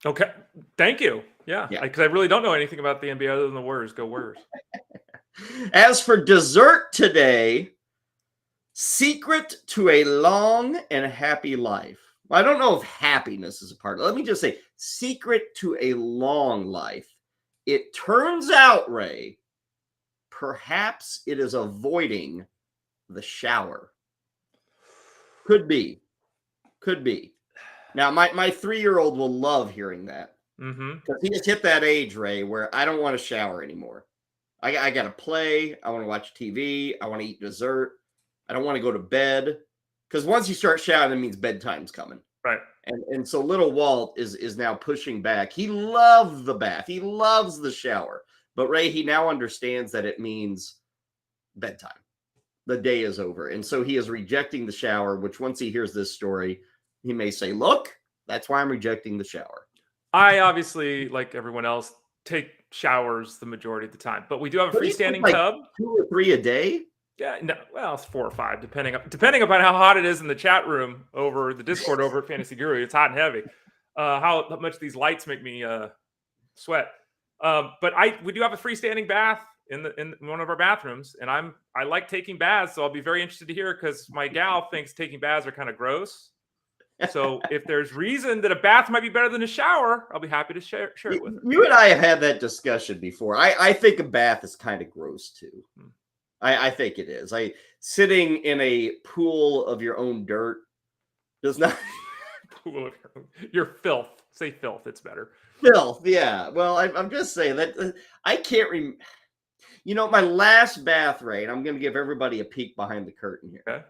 Speaker 5: Okay. Thank you. Yeah. Because I really don't know anything about the NBA other than the Warriors. Go Warriors.
Speaker 4: As for dessert today, secret to a long and happy life. I don't know if happiness is a part. Let me just say, secret to a long life. It turns out, Ray, perhaps it is avoiding the shower. Could be. Now, my 3-year-old will love hearing that. Because he has hit that age, Ray, where I don't want to shower anymore. I got to play. I want to watch TV. I want to eat dessert. I don't want to go to bed. Because once you start showering, it means bedtime's coming.
Speaker 5: Right.
Speaker 4: And so little Walt is now pushing back. He loves the bath. He loves the shower. But Ray, he now understands that it means bedtime. The day is over. And so he is rejecting the shower, which once he hears this story, he may say, look, that's why I'm rejecting the shower.
Speaker 5: I obviously, like everyone else, take showers the majority of the time. But we do have a freestanding tub.
Speaker 4: 2 or 3 a day?
Speaker 5: Yeah, no, well, it's 4 or 5, depending upon how hot it is in the chat room over the Discord over at Fantasy Guru. It's hot and heavy. How much these lights make me sweat. But we do have a freestanding bath in one of our bathrooms, and I like taking baths, so I'll be very interested to hear because my gal thinks taking baths are kind of gross. So if there's reason that a bath might be better than a shower, I'll be happy to share it with her.
Speaker 4: You and I have had that discussion before. I think a bath is kind of gross too. I think it is. Sitting in a pool of your own dirt does not.
Speaker 5: Pool of your filth. Say filth. It's better.
Speaker 4: Filth. Yeah. Well, I'm just saying that I can't remember. You know, my last bath, Ray, and I'm going to give everybody a peek behind the curtain here.
Speaker 5: Okay.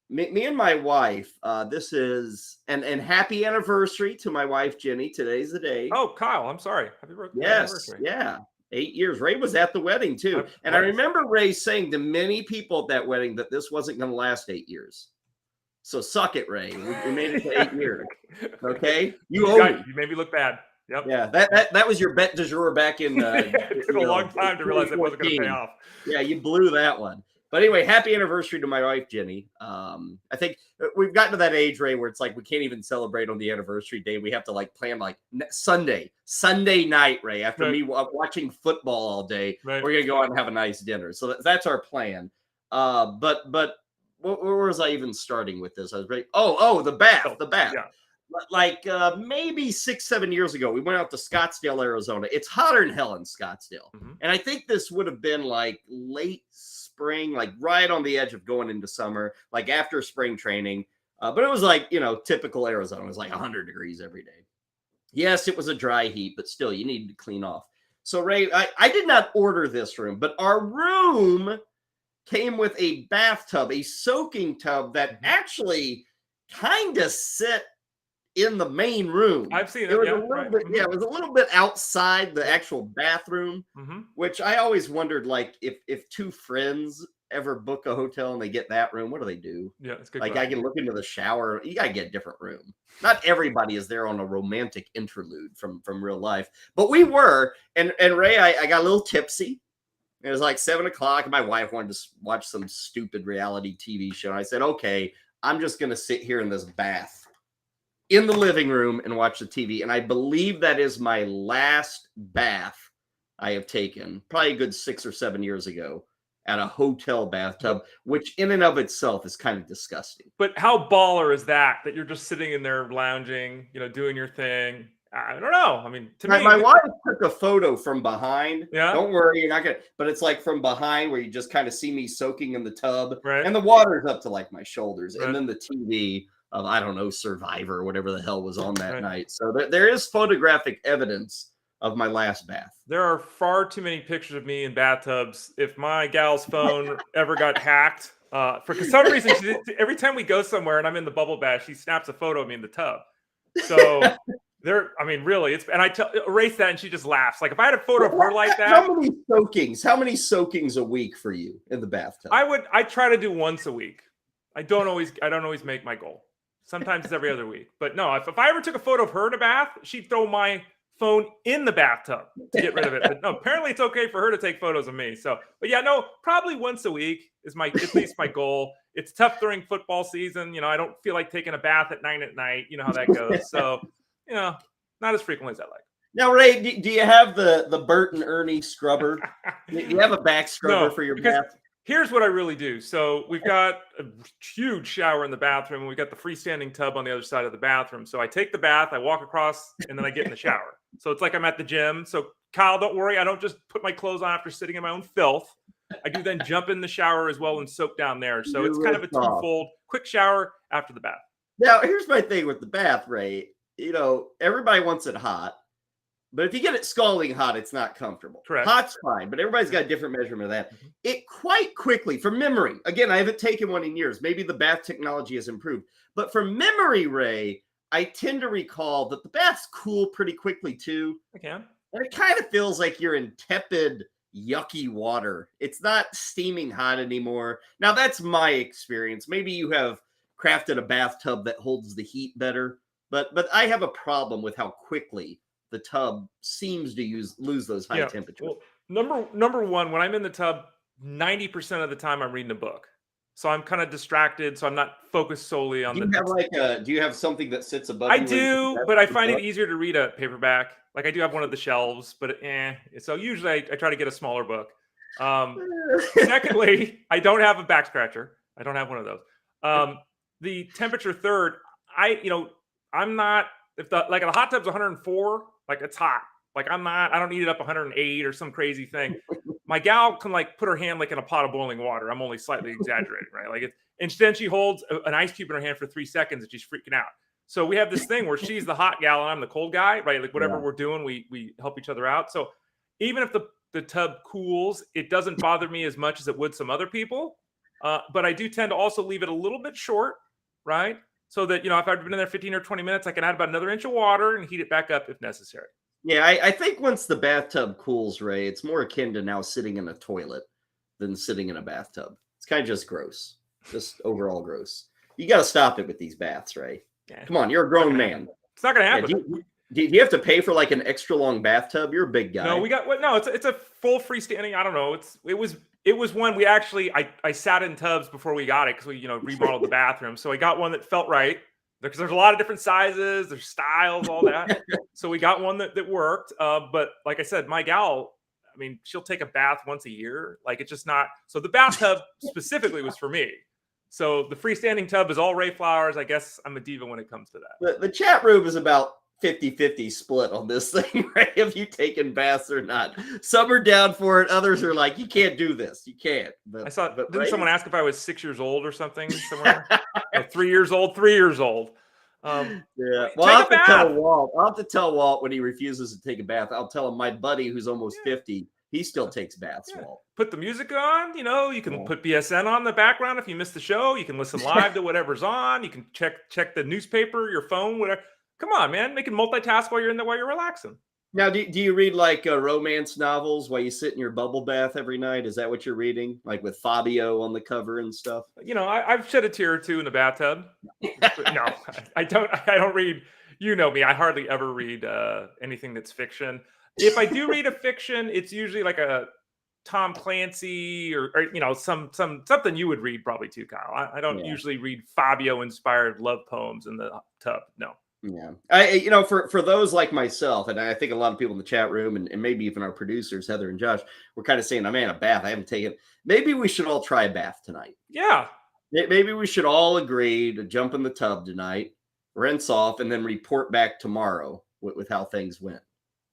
Speaker 4: Me and my wife, this is, and happy anniversary to my wife, Jenny. Today's the day.
Speaker 5: Oh, Kyle, I'm sorry. Happy birthday.
Speaker 4: Yes, yeah. 8 years. Ray was at the wedding, too. And I remember Ray saying to many people at that wedding that this wasn't going to last 8 years. So suck it, Ray. We made it to 8 years. Okay? You
Speaker 5: made me look bad. Yep.
Speaker 4: Yeah, that was your bet du jour back in.
Speaker 5: It took a long time to realize it wasn't going to pay off.
Speaker 4: Yeah, you blew that one. But anyway, happy anniversary to my wife, Jenny. I think we've gotten to that age, Ray, where it's like we can't even celebrate on the anniversary day. We have to like plan like Sunday night, Ray, after me watching football all day. Right. We're going to go out and have a nice dinner. So that's our plan. But where was I even starting with this? I was ready. Oh, the bath. Yeah. Like maybe 6-7 years ago, we went out to Scottsdale, Arizona. It's hotter than hell in Scottsdale. And I think this would have been like late spring, like right on the edge of going into summer, like after spring training. But it was like, typical Arizona. It was like 100 degrees every day. Yes, it was a dry heat, but still you needed to clean off. So Ray, I did not order this room, but our room came with a bathtub, a soaking tub that actually kind of sit in the main room.
Speaker 5: I've seen it.
Speaker 4: It was a little bit, it was a little bit outside the actual bathroom, which I always wondered, like, if two friends ever book a hotel and they get that room, what do they do?
Speaker 5: Yeah, it's good.
Speaker 4: Like
Speaker 5: question.
Speaker 4: I can look into the shower. You gotta get a different room. Not everybody is there on a romantic interlude from real life, but we were. And Ray, I got a little tipsy. It was like 7 o'clock, and my wife wanted to watch some stupid reality TV show. And I said, okay, I'm just gonna sit here in this bath in the living room and watch the TV. And I believe that is my last bath I have taken, probably a good 6 or 7 years ago, at a hotel bathtub, which in and of itself is kind of disgusting.
Speaker 5: But how baller is that you're just sitting in there lounging, doing your thing? I don't know. I mean, to me,
Speaker 4: my wife took a photo from behind.
Speaker 5: Yeah.
Speaker 4: Don't worry, you're not gonna. But it's like from behind where you just kind of see me soaking in the tub,
Speaker 5: Right.
Speaker 4: and the water's up to like my shoulders,
Speaker 5: Right.
Speaker 4: and then the TV of I don't know Survivor or whatever the hell was on that
Speaker 5: Right.
Speaker 4: night. So there is photographic evidence of my last bath.
Speaker 5: There are far too many pictures of me in bathtubs. If my gal's phone ever got hacked, for some reason, every time we go somewhere and I'm in the bubble bath, she snaps a photo of me in the tub. So I mean, really, and I erase that, and she just laughs. Like if I had a photo of her like that.
Speaker 4: How many soakings a week for you in the bathtub?
Speaker 5: I try to do once a week. I don't always make my goal. Sometimes it's every other week. But no, if I ever took a photo of her in a bath, she'd throw my phone in the bathtub to get rid of it. But no, apparently it's okay for her to take photos of me. So, but yeah, no, probably once a week is at least my goal. It's tough during football season. I don't feel like taking a bath at 9 at night. You know how that goes. So, not as frequently as I like.
Speaker 4: Now, Ray, do you have the Bert and Ernie scrubber? Do you have a back scrubber for your bath?
Speaker 5: Here's what I really do. So we've got a huge shower in the bathroom, and we've got the freestanding tub on the other side of the bathroom. So I take the bath, I walk across, and then I get in the shower. So it's like I'm at the gym. So Kyle, don't worry. I don't just put my clothes on after sitting in my own filth. I do then jump in the shower as well and soak down there. So it's kind of a twofold quick shower after the bath.
Speaker 4: Now, here's my thing with the bath, Ray. Everybody wants it hot. But if you get it scalding hot, it's not comfortable.
Speaker 5: Correct.
Speaker 4: Hot's fine, but everybody's got a different measurement of that. It quite quickly, from memory, again, I haven't taken one in years. Maybe the bath technology has improved. But from memory, Ray, I tend to recall that the baths cool pretty quickly, too.
Speaker 5: I can.
Speaker 4: And it kind of feels like you're in tepid, yucky water. It's not steaming hot anymore. Now, that's my experience. Maybe you have crafted a bathtub that holds the heat better. But I have a problem with how quickly the tub seems to lose those high temperatures.
Speaker 5: Well, number one, when I'm in the tub, 90% of the time I'm reading a book. So I'm kind of distracted. So I'm not focused solely on
Speaker 4: do you have something that sits above
Speaker 5: I
Speaker 4: you?
Speaker 5: do, but I find it easier to read a paperback. Like I do have one of the shelves, but so usually I try to get a smaller book. Secondly, I don't have a back scratcher. I don't have one of those. The temperature third, I'm not, if the hot tub's 104, like it's hot. Like I don't need it up 108 or some crazy thing. My gal can put her hand in a pot of boiling water. I'm only slightly exaggerating, right? And then she holds an ice cube in her hand for 3 seconds and she's freaking out. So we have this thing where she's the hot gal and I'm the cold guy, right? Like whatever we're doing, we help each other out. So even if the tub cools, it doesn't bother me as much as it would some other people. But I do tend to also leave it a little bit short, right? So that, if I've been in there 15 or 20 minutes, I can add about another inch of water and heat it back up if necessary.
Speaker 4: Yeah, I think once the bathtub cools, Ray, it's more akin to now sitting in a toilet than sitting in a bathtub. It's kind of just gross. Just overall gross. You got to stop it with these baths, Ray. Yeah. Come on, you're a grown man.
Speaker 5: It's not going to happen.
Speaker 4: Yeah, do you have to pay for an extra long bathtub? You're a big guy.
Speaker 5: No, it's a full freestanding. I don't know. It was one we actually, I sat in tubs before we got it because we, remodeled the bathroom. So I got one that felt right because there's a lot of different sizes, there's styles, all that. So we got one that worked. But like I said, my gal, I mean, she'll take a bath once a year. It's just not. So the bathtub specifically was for me. So the freestanding tub is all Ray Flowers. I guess I'm a diva when it comes to that.
Speaker 4: The chat room is about 50-50 split on this thing, right? Have you taken baths or not? Some are down for it. Others are like, you can't do this. You can't. But,
Speaker 5: I saw, didn't someone ask if I was 6 years old or something somewhere? 3 years old, 3 years old.
Speaker 4: Yeah. Well, I'll have to tell Walt when he refuses to take a bath. I'll tell him my buddy who's almost 50, he still takes baths, Walt.
Speaker 5: Put the music on, you can put BSN on the background if you missed the show. You can listen live to whatever's on. You can check the newspaper, your phone, whatever. Come on, man. Make it multitask while you're in there while you're relaxing.
Speaker 4: Now, do you read like romance novels while you sit in your bubble bath every night? Is that what you're reading? Like with Fabio on the cover and stuff?
Speaker 5: I've shed a tear or two in the bathtub. But no, I don't. I don't read. You know me. I hardly ever read anything that's fiction. If I do read a fiction, it's usually like a Tom Clancy or something you would read probably too, Kyle. I don't
Speaker 4: Yeah.
Speaker 5: usually read Fabio inspired love poems in the tub. No.
Speaker 4: Yeah. For those like myself, and I think a lot of people in the chat room and maybe even our producers, Heather and Josh, were kind of saying, I'm in a bath. I haven't taken. Maybe we should all try a bath tonight.
Speaker 5: Yeah.
Speaker 4: Maybe we should all agree to jump in the tub tonight, rinse off, and then report back tomorrow with how things went.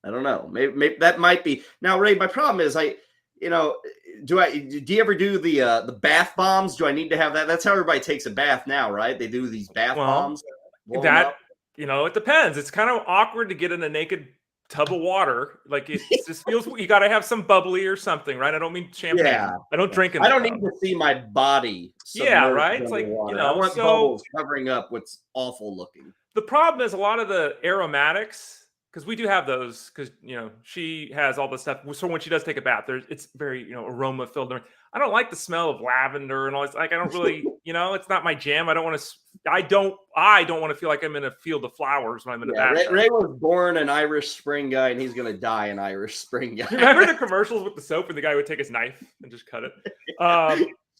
Speaker 4: I don't know. Maybe that might be. Now, Ray, my problem is do you ever do the bath bombs? Do I need to have that? That's how everybody takes a bath now, right? They do these bath bombs.
Speaker 5: It depends. It's kind of awkward to get in a naked tub of water. Like it just feels you got to have some bubbly or something, right? I don't mean champagne. Yeah. I don't drink in the
Speaker 4: I don't
Speaker 5: tub.
Speaker 4: need to see my body.
Speaker 5: Yeah, right. It's like
Speaker 4: water. I want bubbles covering up what's awful looking.
Speaker 5: The problem is a lot of the aromatics, because we do have those, because she has all the stuff. So when she does take a bath, it's very aroma filled. I don't like the smell of lavender and all this. Like I don't really, it's not my jam. I don't want to. I don't want to feel like I'm in a field of flowers when I'm in a bath.
Speaker 4: Ray was born an Irish Spring guy, and he's going to die an Irish Spring guy.
Speaker 5: Remember the commercials with the soap, and the guy would take his knife and just cut it.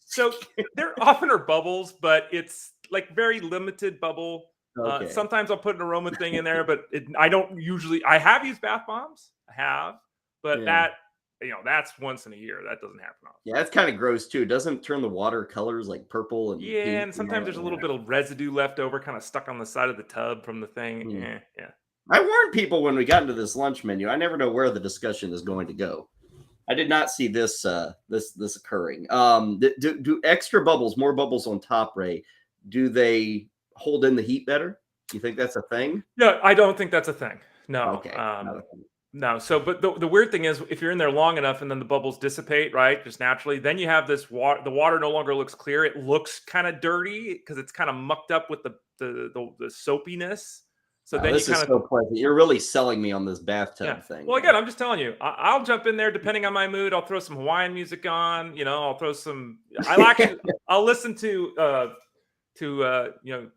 Speaker 5: So there often are bubbles, but it's like very limited bubble. Okay. Sometimes I'll put an aroma thing in there, but I don't usually. I have used bath bombs. I have, but that's once in a year. That doesn't happen often.
Speaker 4: Yeah, that's kind of gross too. It doesn't turn the water colors like purple and
Speaker 5: pink and sometimes there's a little bit of residue left over, kind of stuck on the side of the tub from the thing. Yeah.
Speaker 4: I warned people when we got into this lunch menu. I never know where the discussion is going to go. I did not see this this occurring. Do extra bubbles, more bubbles on top, Ray? Do they hold in the heat better? You think that's a thing?
Speaker 5: No, I don't think that's a thing. No.
Speaker 4: Okay.
Speaker 5: No. So, but the weird thing is, if you're in there long enough and then the bubbles dissipate, right, just naturally, then you have this water. The water no longer looks clear. It looks kind of dirty because it's kind of mucked up with the soapiness. So then
Speaker 4: this is so pleasant. You're really selling me on this bathtub thing.
Speaker 5: Well, again, I'm just telling you, I'll jump in there depending on my mood. I'll throw some Hawaiian music on. I'll throw some. I'll listen to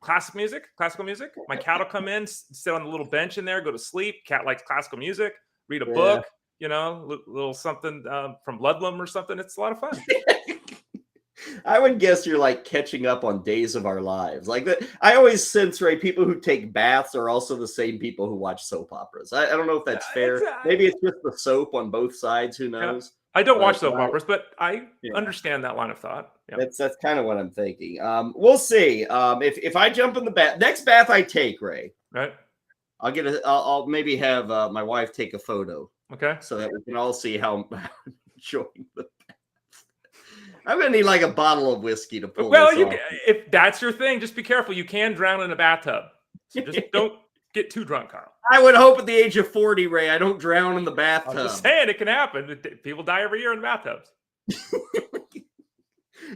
Speaker 5: classical music. My cat will come in, sit on the little bench in there, go to sleep. Cat likes classical music, read a book, little something from Ludlum or something. It's a lot of fun.
Speaker 4: I would guess you're like catching up on Days of Our Lives. Like that, I always sense, Ray, people who take baths are also the same people who watch soap operas. I don't know if that's fair. Maybe it's just the soap on both sides. Who knows?
Speaker 5: Yeah. I don't watch soap operas, but I understand that line of thought. Yeah.
Speaker 4: That's kind of what I'm thinking. We'll see. If I jump in the bath, next bath I take, Ray,
Speaker 5: right?
Speaker 4: I'll maybe have my wife take a photo.
Speaker 5: Okay.
Speaker 4: So that we can all see how I'm enjoying the bath. I'm gonna need like a bottle of whiskey to pull. Well, this off.
Speaker 5: If that's your thing, just be careful. You can drown in a bathtub. So just don't get too drunk, Carl.
Speaker 4: I would hope at the age of 40, Ray, I don't drown in the bathtub.
Speaker 5: I'm just saying it can happen. People die every year in bathtubs.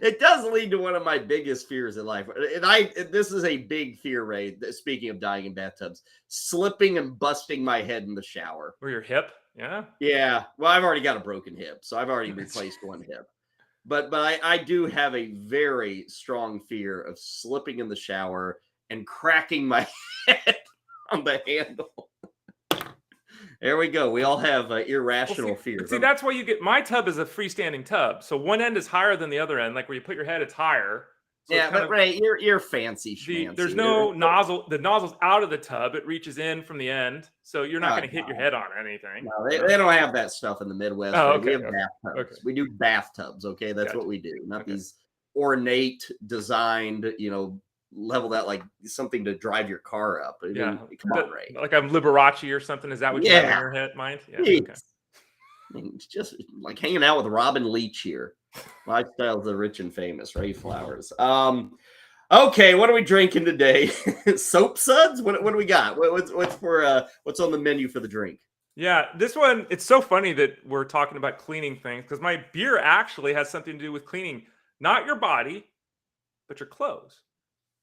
Speaker 4: It does lead to one of my biggest fears in life. And this is a big fear, Ray, speaking of dying in bathtubs, slipping and busting my head in the shower.
Speaker 5: Or your hip? Yeah.
Speaker 4: Yeah. Well, I've already got a broken hip, so I've already replaced one hip. But I do have a very strong fear of slipping in the shower and cracking my head on the handle. There we go. We all have irrational fears.
Speaker 5: See, that's why you get my tub is a freestanding tub. So one end is higher than the other end. Like where you put your head, it's higher. So
Speaker 4: yeah, but Ray, you're fancy schmancy.
Speaker 5: There's no nozzle. The nozzle's out of the tub. It reaches in from the end. So you're not going to hit your head on anything.
Speaker 4: No, they don't have that stuff in the Midwest.
Speaker 5: Oh, okay,
Speaker 4: we have bathtubs. Okay. We do bathtubs, okay? That's what we do. Not these ornate, designed, level that like something to drive your car up. I mean, come on, Ray.
Speaker 5: Like I'm Liberace or something. Is that what you have in your head, mind? Yeah. Okay.
Speaker 4: I mean, it's just like hanging out with Robin Leach here. Lifestyles of the rich and famous, Ray Flowers. Okay, what are we drinking today? Soap suds? What do we got? What's on the menu for the drink?
Speaker 5: Yeah, this one, it's so funny that we're talking about cleaning things because my beer actually has something to do with cleaning not your body, but your clothes.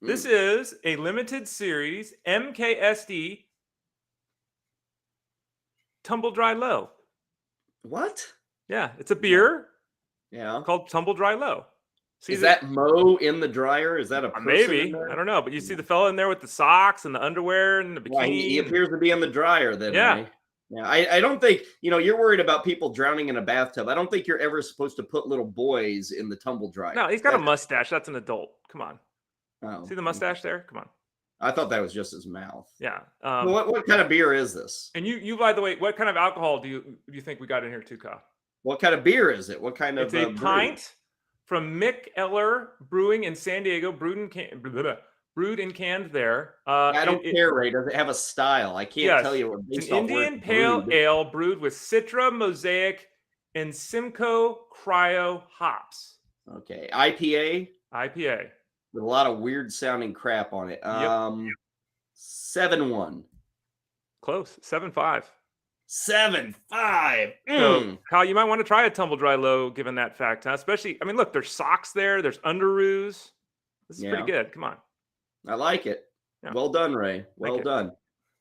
Speaker 5: This is a limited series MKSD Tumble Dry Low.
Speaker 4: What?
Speaker 5: Yeah, it's a beer
Speaker 4: Yeah.
Speaker 5: called Tumble Dry Low. See
Speaker 4: Is that Mo in the dryer? Is that a person in
Speaker 5: maybe?
Speaker 4: there?
Speaker 5: I don't know, but you see the fella in there with the socks and the underwear and the bikini.
Speaker 4: Well, he appears to be in the dryer then,
Speaker 5: Yeah.
Speaker 4: Ray. Yeah, I don't think, you're worried about people drowning in a bathtub. I don't think you're ever supposed to put little boys in the tumble dryer.
Speaker 5: No, he's got a mustache. That's an adult. Come on.
Speaker 4: Oh,
Speaker 5: See the mustache there? Come on.
Speaker 4: I thought that was just his mouth.
Speaker 5: Yeah.
Speaker 4: What kind of beer is this?
Speaker 5: And you, by the way, what kind of alcohol do you think we got in here too, Kyle?
Speaker 4: What kind of beer is it? What kind of
Speaker 5: It's a pint from Mick Eller Brewing in San Diego, brewed and canned there.
Speaker 4: I don't care, Ray. Does it have a style? I can't tell you what
Speaker 5: it's an Indian pale ale brewed with Citra, Mosaic, and Simcoe Cryo hops.
Speaker 4: Okay. IPA?
Speaker 5: IPA.
Speaker 4: With a lot of weird sounding crap on it. 7-1.
Speaker 5: Close. 7.5.
Speaker 4: 7.5.
Speaker 5: So, Kyle, you might want to try a Tumble Dry Low given that fact, huh? Especially, I mean, look, there's socks there. There's underoos. This is pretty good. Come on.
Speaker 4: I like it.
Speaker 5: Yeah.
Speaker 4: Well done, Ray. Well done.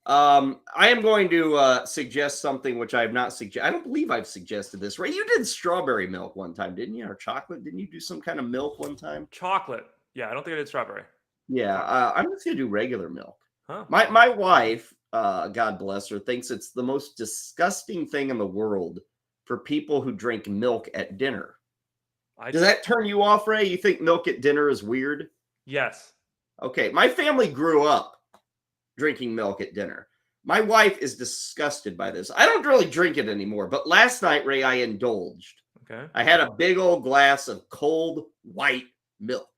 Speaker 4: I am going to suggest something which I have not suggested. I don't believe I've suggested this. Ray, you did strawberry milk one time, didn't you? Or chocolate? Didn't you do some kind of milk one time?
Speaker 5: Chocolate. Yeah, I don't think I did strawberry.
Speaker 4: Yeah, I'm just going to do regular milk.
Speaker 5: Huh?
Speaker 4: My wife, God bless her, thinks it's the most disgusting thing in the world for people who drink milk at dinner. Does that turn you off, Ray? You think milk at dinner is weird?
Speaker 5: Yes.
Speaker 4: Okay, my family grew up drinking milk at dinner. My wife is disgusted by this. I don't really drink it anymore, but last night, Ray, I indulged.
Speaker 5: Okay.
Speaker 4: I had a big old glass of cold white milk.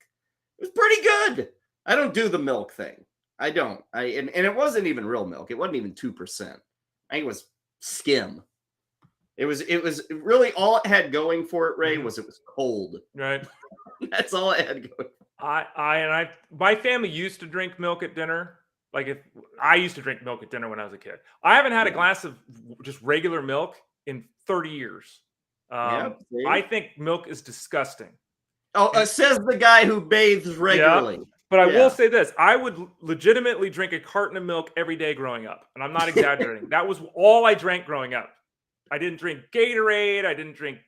Speaker 4: It was pretty good. I don't do the milk thing. I don't. And it wasn't even real milk. It wasn't even 2%. I think it was skim. It was really all it had going for it, Ray, was it was cold.
Speaker 5: Right.
Speaker 4: That's all it had going.
Speaker 5: My family used to drink milk at dinner. Like if I used to drink milk at dinner when I was a kid. I haven't had a glass of just regular milk in 30 years. I think milk is disgusting.
Speaker 4: Oh, says the guy who bathes regularly.
Speaker 5: Yeah, but I will say this. I would legitimately drink a carton of milk every day growing up. And I'm not exaggerating. That was all I drank growing up. I didn't drink Gatorade. I didn't drink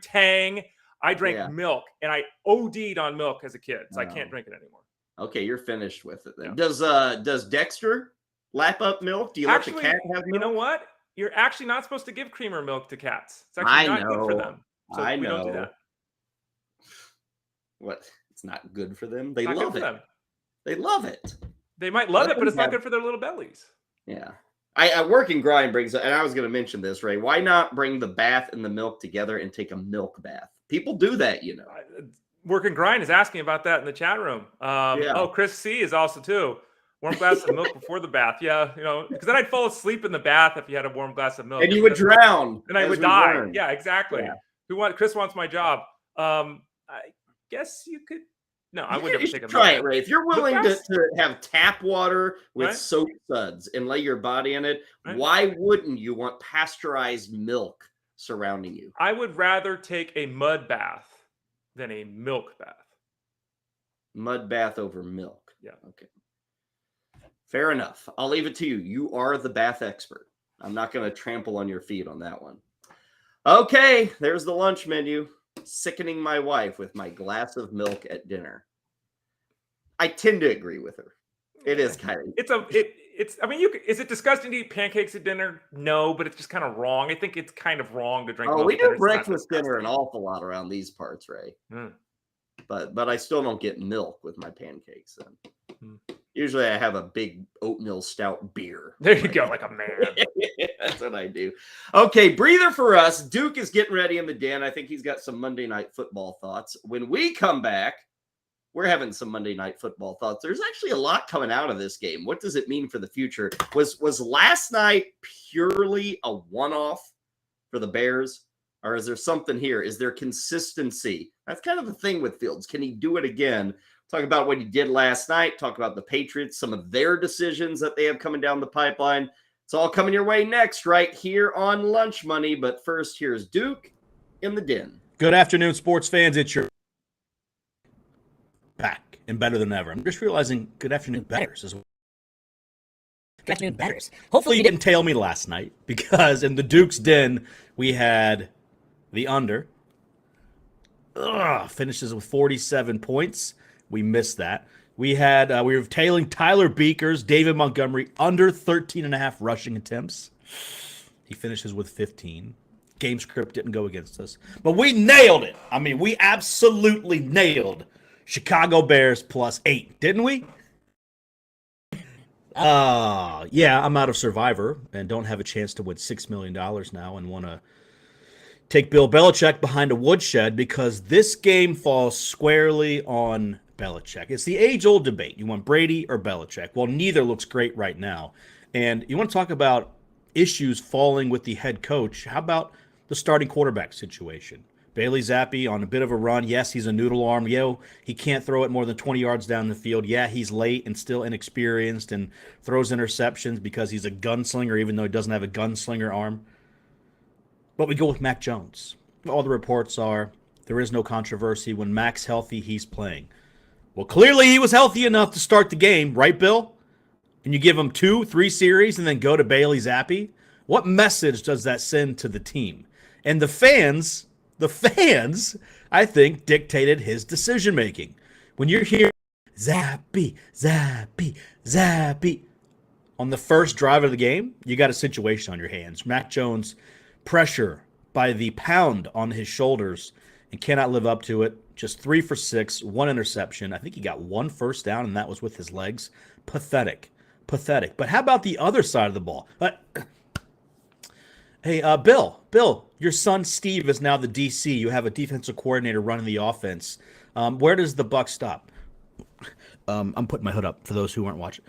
Speaker 5: Tang. I drank milk, and I OD'd on milk as a kid, so I can't drink it anymore.
Speaker 4: Okay, you're finished with it then. Yeah. Does Dexter lap up milk? Do you let the cat have milk? You
Speaker 5: know what? You're actually not supposed to give creamer milk to cats. It's actually not good for them. So we don't do that.
Speaker 4: What? It's not good for them? They love it. They love it.
Speaker 5: They might love it, but it's not good for their little bellies.
Speaker 4: Yeah. I work in grind brings, and I was going to mention this, Ray. Why not bring the bath and the milk together and take a milk bath? People do that, you know.
Speaker 5: Work and Grind is asking about that in the chat room. Oh, Chris C is also too. Warm glass of milk before the bath. Yeah, because then I'd fall asleep in the bath if you had a warm glass of milk.
Speaker 4: And you would drown.
Speaker 5: And I would die. Learned. Yeah, exactly. Yeah. Chris wants my job. I guess you could. No, I would never take a milk.
Speaker 4: Try it, Ray. If you're willing to have tap water with soap suds and lay your body in it, why wouldn't you want pasteurized milk surrounding you?
Speaker 5: I would rather take a mud bath than a milk bath.
Speaker 4: Mud bath over milk.
Speaker 5: Yeah.
Speaker 4: Okay. Fair enough. I'll leave it to you. You are the bath expert. I'm not going to trample on your feet on that one. Okay, there's the lunch menu. Sickening my wife with my glass of milk at dinner. I tend to agree with her. It is kind of.
Speaker 5: I mean, is it disgusting to eat pancakes at dinner? No, but it's just kind of wrong. I think it's kind of wrong to drink milk.
Speaker 4: We do breakfast dinner an awful lot around these parts, Ray. But I still don't get milk with my pancakes. Usually I have a big oatmeal stout beer.
Speaker 5: There you go, like a man.
Speaker 4: That's what I do. Okay, breather for us. Duke is getting ready in the den. I think he's got some Monday Night Football thoughts. When we come back, we're having some Monday Night Football thoughts. There's actually a lot coming out of this game. What does it mean for the future? Was last night purely a one-off for the Bears? Or is there something here? Is there consistency? That's kind of the thing with Fields. Can he do it again? Talk about what he did last night. Talk about the Patriots, some of their decisions that they have coming down the pipeline. It's all coming your way next, right here on Lunch Money. But first, here's Duke in the den.
Speaker 6: Good afternoon, sports fans. It's your back and better than ever. I'm just realizing good afternoon Bettors as well.
Speaker 7: afternoon betters.
Speaker 6: Hopefully you didn't tail me last night, because in the Duke's Den, we had the under. Finishes with 47 points. We missed that. We were tailing Tyler Beakers, David Montgomery, under 13.5 rushing attempts. He finishes with 15. Game script didn't go against us. But we nailed it. I mean, we absolutely nailed Chicago Bears +8, didn't we? Yeah, I'm out of Survivor and don't have a chance to win $6 million now and want to take Bill Belichick behind a woodshed because this game falls squarely on Belichick. It's the age-old debate. You want Brady or Belichick? Well, neither looks great right now. And you want to talk about issues falling with the head coach. How about the starting quarterback situation? Bailey Zappi on a bit of a run. Yes, he's a noodle arm. He can't throw it more than 20 yards down the field. Yeah, he's late and still inexperienced and throws interceptions because he's a gunslinger, even though he doesn't have a gunslinger arm. But we go with Mac Jones. All the reports are there is no controversy. When Mac's healthy, he's playing. Well, clearly he was healthy enough to start the game, right, Bill? And you give him 2-3 series and then go to Bailey Zappi? What message does that send to the team? And the fans, I think, dictated his decision-making. When you're hearing Zappi, Zappi, Zappi on the first drive of the game, you got a situation on your hands. Mac Jones, pressure by the pound on his shoulders and cannot live up to it. Just 3 for 6, 1 interception. I think he got 1 first down, and that was with his legs. Pathetic. But how about the other side of the ball? Hey, Bill, your son Steve is now the DC. You have a defensive coordinator running the offense. Where does the buck stop? I'm putting my hood up for those who weren't watching.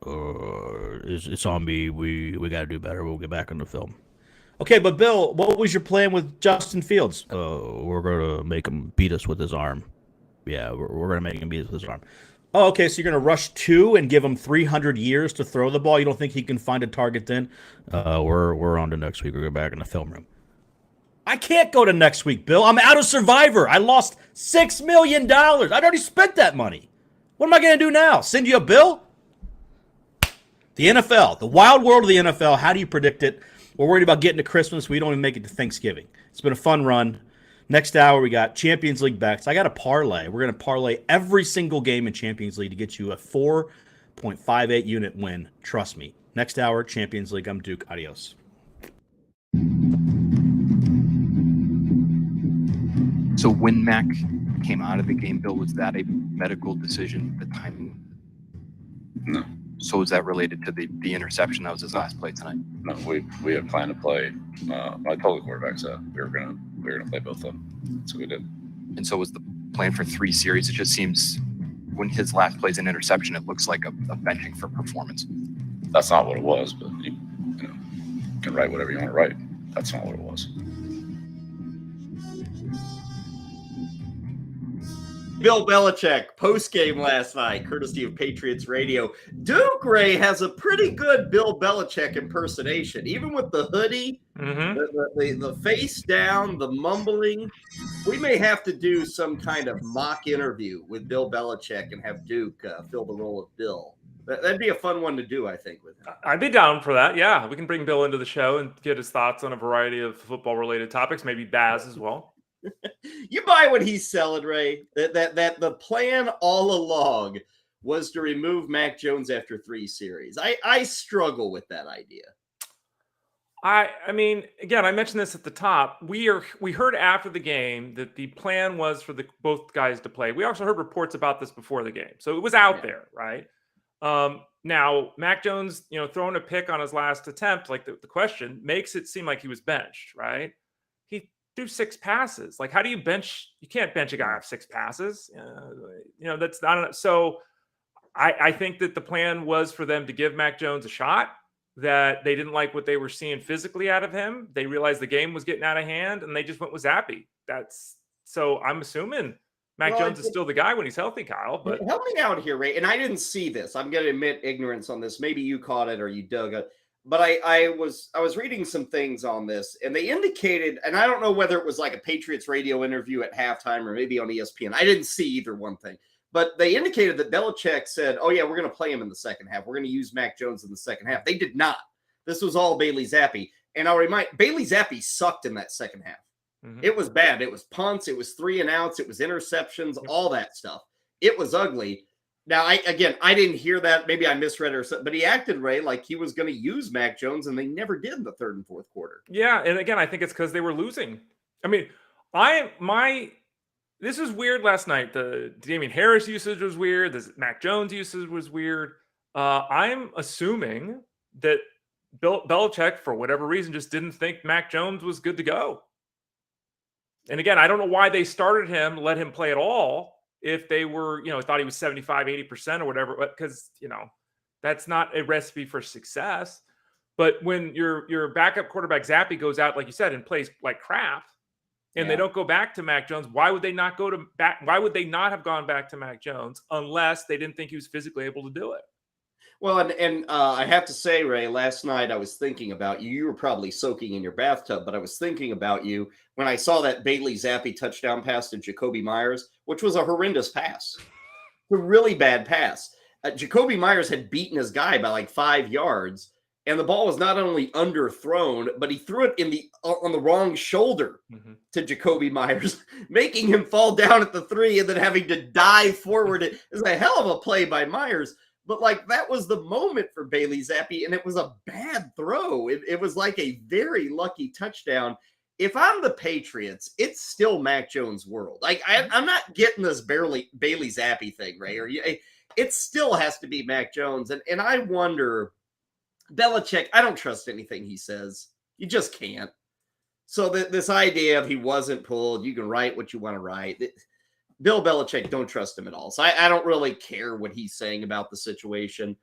Speaker 6: It's on me. We got to do better. We'll get back on the film. Okay, but Bill, what was your plan with Justin Fields? We're going to make him beat us with his arm. Yeah, we're going to make him beat us with his arm. Oh, okay, so you're going to rush 2 and give him 300 years to throw the ball? You don't think he can find a target then? We're on to next week. We'll go back in the film room. I can't go to next week, Bill. I'm out of Survivor. I lost $6 million. I'd already spent that money. What am I going to do now? Send you a bill? The NFL, the wild world of the NFL, how do you predict it? We're worried about getting to Christmas. We don't even make it to Thanksgiving. It's been a fun run. Next hour, we got Champions League bets. I got a parlay. We're going to parlay every single game in Champions League to get you a 4.58 unit win. Trust me. Next hour, Champions League. I'm Duke. Adios.
Speaker 8: So when Mac came out of the game, Bill, was that a medical decision, the timing?
Speaker 9: No.
Speaker 8: So is that related to the interception that was his last play tonight?
Speaker 9: No, we had planned to play. I told the quarterbacks that we were gonna play both of them, so we did.
Speaker 8: And so was the plan for 3 series? It just seems when his last play's an interception, it looks like a benching for performance.
Speaker 9: That's not what it was, but you can write whatever you want to write. That's not what it was.
Speaker 4: Bill Belichick post-game last night, courtesy of Patriots Radio. Duke Ray has a pretty good Bill Belichick impersonation, even with the hoodie, the face down, the mumbling. We may have to do some kind of mock interview with Bill Belichick and have Duke fill the role of Bill. That'd be a fun one to do, I think, with him.
Speaker 5: I'd be down for that. Yeah, we can bring Bill into the show and get his thoughts on a variety of football-related topics, maybe Baz as well.
Speaker 4: You buy what he's selling, Ray. That the plan all along was to remove Mac Jones after 3 series. I struggle with that idea.
Speaker 5: I mean, again, I mentioned this at the top. We heard after the game that the plan was for both guys to play. We also heard reports about this before the game, so it was out there, right? Now, Mac Jones, throwing a pick on his last attempt, like the question makes it seem like he was benched, right? He threw 6 passes. Like, how do you bench? You can't bench a guy off 6 passes. That's not. So I think that the plan was for them to give Mac Jones a shot, that they didn't like what they were seeing physically out of him. They realized the game was getting out of hand, and they just went with Zappi. So I'm assuming Mac Jones is still the guy when he's healthy, Kyle. But
Speaker 4: help me out here, Ray. And I didn't see this. I'm going to admit ignorance on this. Maybe you caught it or you dug it. But I was reading some things on this, and they indicated, and I don't know whether it was like a Patriots radio interview at halftime or maybe on ESPN. I didn't see either one thing. But they indicated that Belichick said, oh, yeah, we're going to play him in the second half. We're going to use Mac Jones in the second half. They did not. This was all Bailey Zappi. And I'll remind, Bailey Zappi sucked in that second half.
Speaker 5: Mhm.
Speaker 4: It was bad. It was punts. It was 3 and outs. It was interceptions, all that stuff. It was ugly. Now, I didn't hear that. Maybe I misread it or something, but he acted, Ray, like he was going to use Mac Jones, and they never did in the third and fourth quarter.
Speaker 5: Yeah, and again, I think it's because they were losing. I mean, this was weird last night. The Damian Harris usage was weird. The Mac Jones usage was weird. I'm assuming that Bill Belichick, for whatever reason, just didn't think Mac Jones was good to go. And again, I don't know why they started him, let him play at all, if they were, thought he was 75, 80% or whatever, because, that's not a recipe for success. But when your backup quarterback Zappi goes out, like you said, and plays like crap, and they don't go back to Mac Jones, why would they not why would they not have gone back to Mac Jones unless they didn't think he was physically able to do it?
Speaker 4: Well, and I have to say, Ray, last night I was thinking about you. You were probably soaking in your bathtub, but I was thinking about you when I saw that Bailey Zappi touchdown pass to Jacoby Myers, which was a horrendous pass. A really bad pass. Jacoby Myers had beaten his guy by like 5 yards, and the ball was not only underthrown, but he threw it on the wrong shoulder to Jacoby Myers, making him fall down at the 3 and then having to dive forward. It was a hell of a play by Myers. But like that was the moment for Bailey Zappi, and it was a bad throw. It was like a very lucky touchdown. If I'm the Patriots, it's still Mac Jones' world. Like I'm not getting this Bailey Zappi thing, Ray. It still has to be Mac Jones, and I wonder, Belichick. I don't trust anything he says. You just can't. So this idea of he wasn't pulled, you can write what you want to write. Bill Belichick, don't trust him at all. So I don't really care what he's saying about the situation.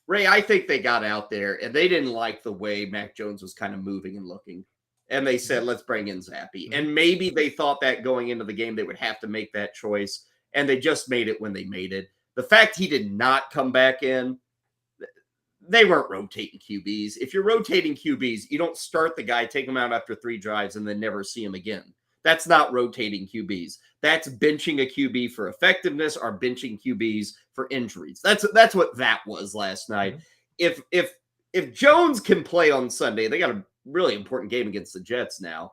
Speaker 4: Ray, I think they got out there and they didn't like the way Mac Jones was kind of moving and looking. And they said, let's bring in Zappi. And maybe they thought that going into the game, they would have to make that choice. And they just made it when they made it. The fact he did not come back in, they weren't rotating QBs. If you're rotating QBs, you don't start the guy, take him out after 3 drives, and then never see him again. That's not rotating QBs. That's benching a QB for effectiveness or benching QBs for injuries. That's what that was last night. If Jones can play on Sunday, they got a really important game against the Jets now.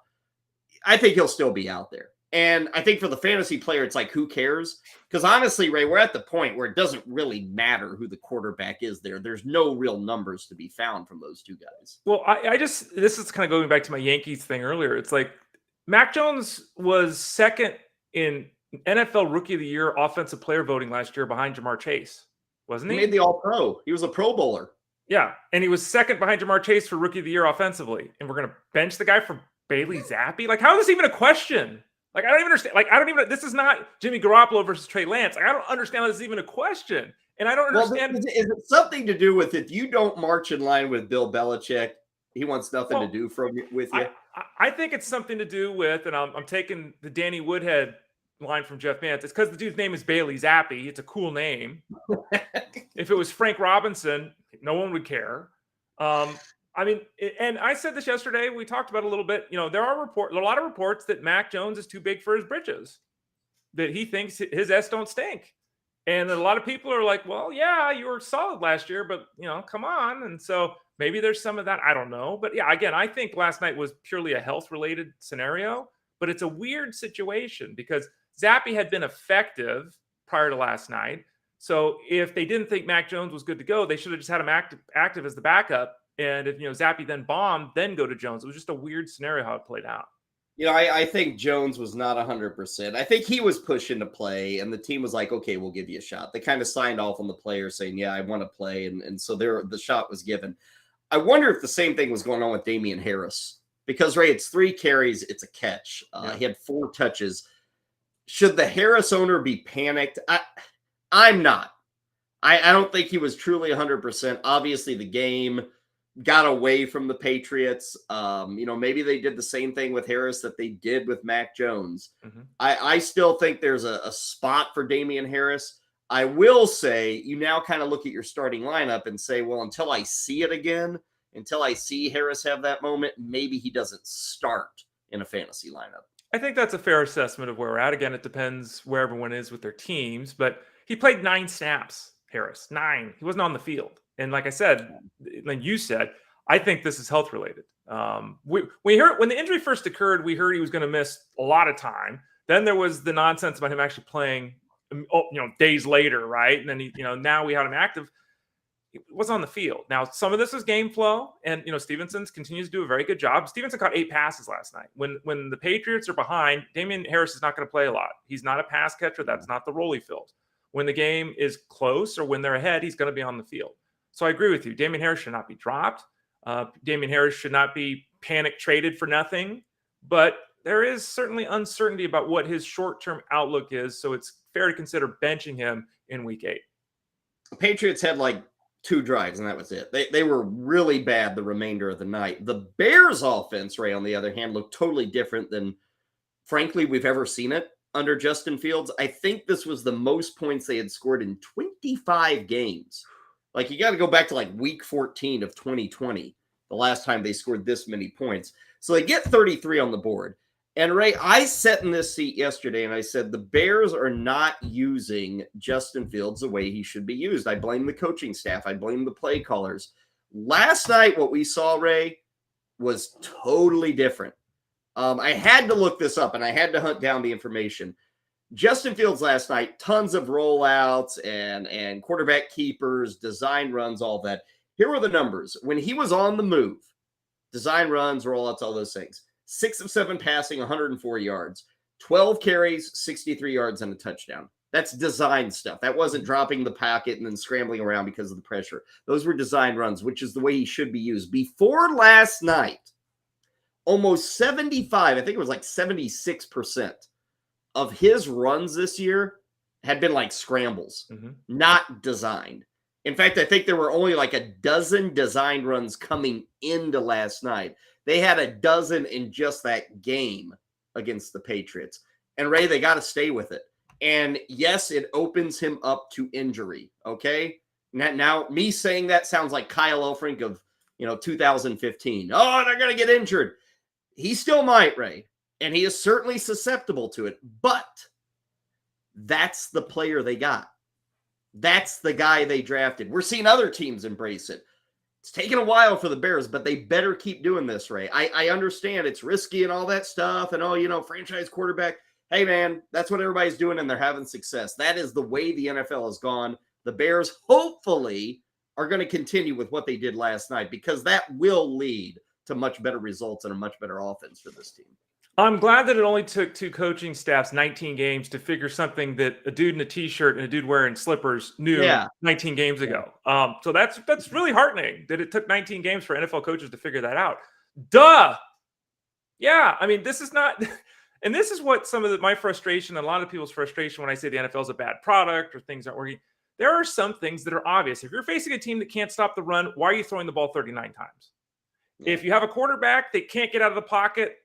Speaker 4: I think he'll still be out there. And I think for the fantasy player, it's like, who cares? Because honestly, Ray, we're at the point where it doesn't really matter who the quarterback is there. There's no real numbers to be found from those two guys.
Speaker 5: Well, this is kind of going back to my Yankees thing earlier. It's like Mac Jones was second in NFL Rookie of the Year offensive player voting last year behind Jamar Chase, wasn't he?
Speaker 4: He made the All-Pro. He was a Pro Bowler. Yeah,
Speaker 5: and he was second behind Jamar Chase for Rookie of the Year offensively. And we're going to bench the guy for Bailey Zappi? Like, how is this even a question? Like, I don't even understand. Like, this is not Jimmy Garoppolo versus Trey Lance. Like, I don't understand how this is even a question. And I don't understand.
Speaker 4: Is it something to do with if you don't march in line with Bill Belichick, he wants nothing to do with you?
Speaker 5: I think it's something to do with, and I'm taking the Danny Woodhead line from Jeff Mance. It's because the dude's name is Bailey Zappi. It's a cool name. If it was Frank Robinson, no one would care. I mean, and I said this yesterday. We talked about it a little bit. There are a lot of reports that Mac Jones is too big for his britches, that he thinks his S don't stink. And a lot of people are like, well, yeah, you were solid last year, but, come on. And so maybe there's some of that. I don't know. But yeah, again, I think last night was purely a health-related scenario, but it's a weird situation because Zappi had been effective prior to last night. So if they didn't think Mac Jones was good to go, they should have just had him active as the backup. And if, Zappi then bombed, then go to Jones. It was just a weird scenario how it played out.
Speaker 4: I think Jones was not 100%. I think he was pushing to play, and the team was like, okay, we'll give you a shot. They kind of signed off on the player saying, yeah, I want to play. And so the shot was given. I wonder if the same thing was going on with Damian Harris. Because, Ray, it's 3 carries, it's a catch. He had 4 touches. Should the Harris owner be panicked? I'm not. I don't think he was truly 100%. Obviously, the game got away from the Patriots. Maybe they did the same thing with Harris that they did with Mac Jones. Mm-hmm. I still think there's a spot for Damian Harris. I will say you now kind of look at your starting lineup and say, well, until I see it again, until I see Harris have that moment, maybe he doesn't start in a fantasy lineup.
Speaker 5: I think that's a fair assessment of where we're at. Again, it depends where everyone is with their teams, but He played 9 snaps, Harris. 9. He wasn't on the field. And like I said, like you said, I think this is health related. We heard when the injury first occurred, we heard he was going to miss a lot of time. Then there was the nonsense about him actually playing, days later, right? And then now we had him active. He was on the field. Now some of this is game flow, and Stevenson continues to do a very good job. Stevenson caught 8 passes last night. When the Patriots are behind, Damian Harris is not going to play a lot. He's not a pass catcher. That's not the role he fills. When the game is close or when they're ahead, he's going to be on the field. So I agree with you. Damian Harris should not be dropped. Damian Harris should not be panic traded for nothing. But there is certainly uncertainty about what his short-term outlook is. So it's fair to consider benching him in week 8.
Speaker 4: The Patriots had like 2 drives, and that was it. They were really bad the remainder of the night. The Bears offense, Ray, on the other hand, looked totally different than, frankly, we've ever seen it under Justin Fields. I think this was the most points they had scored in 25 games. Like, you got to go back to like week 14 of 2020, the last time they scored this many points. So they get 33 on the board. And Ray, I sat in this seat yesterday and I said, the Bears are not using Justin Fields the way he should be used. I blame the coaching staff. I blame the play callers. Last night, what we saw, Ray, was totally different. I had to look this up and I had to hunt down the information. Justin Fields last night, tons of rollouts and quarterback keepers, design runs, all that. Here were the numbers. When he was on the move, design runs, rollouts, all those things. 6 of 7 passing, 104 yards. 12 carries, 63 yards, and a touchdown. That's design stuff. That wasn't dropping the pocket and then scrambling around because of the pressure. Those were design runs, which is the way he should be used. Before last night, almost 75, I think it was like 76% of his runs this year had been like scrambles, not designed. In fact, I think there were only like a dozen designed runs coming into last night. They had a dozen in just that game against the Patriots. And Ray, they got to stay with it. And yes, it opens him up to injury. Okay. Now me saying that sounds like Kyle Elfrink of, 2015. Oh, they're going to get injured. He still might, Ray. And he is certainly susceptible to it. But that's the player they got. That's the guy they drafted. We're seeing other teams embrace it. It's taken a while for the Bears, but they better keep doing this, Ray. I understand it's risky and all that stuff and, franchise quarterback. Hey, man, that's what everybody's doing, and they're having success. That is the way the NFL has gone. The Bears hopefully are going to continue with what they did last night because that will lead to much better results and a much better offense for this team.
Speaker 5: I'm glad that it only took 2 coaching staffs 19 games to figure something that a dude in a T-shirt and a dude wearing slippers knew 19 games ago. So that's really heartening that it took 19 games for NFL coaches to figure that out. Duh. Yeah, I mean, this is not – and this is what some of my frustration and a lot of people's frustration when I say the NFL is a bad product or things aren't working. There are some things that are obvious. If you're facing a team that can't stop the run, why are you throwing the ball 39 times? Yeah. If you have a quarterback that can't get out of the pocket,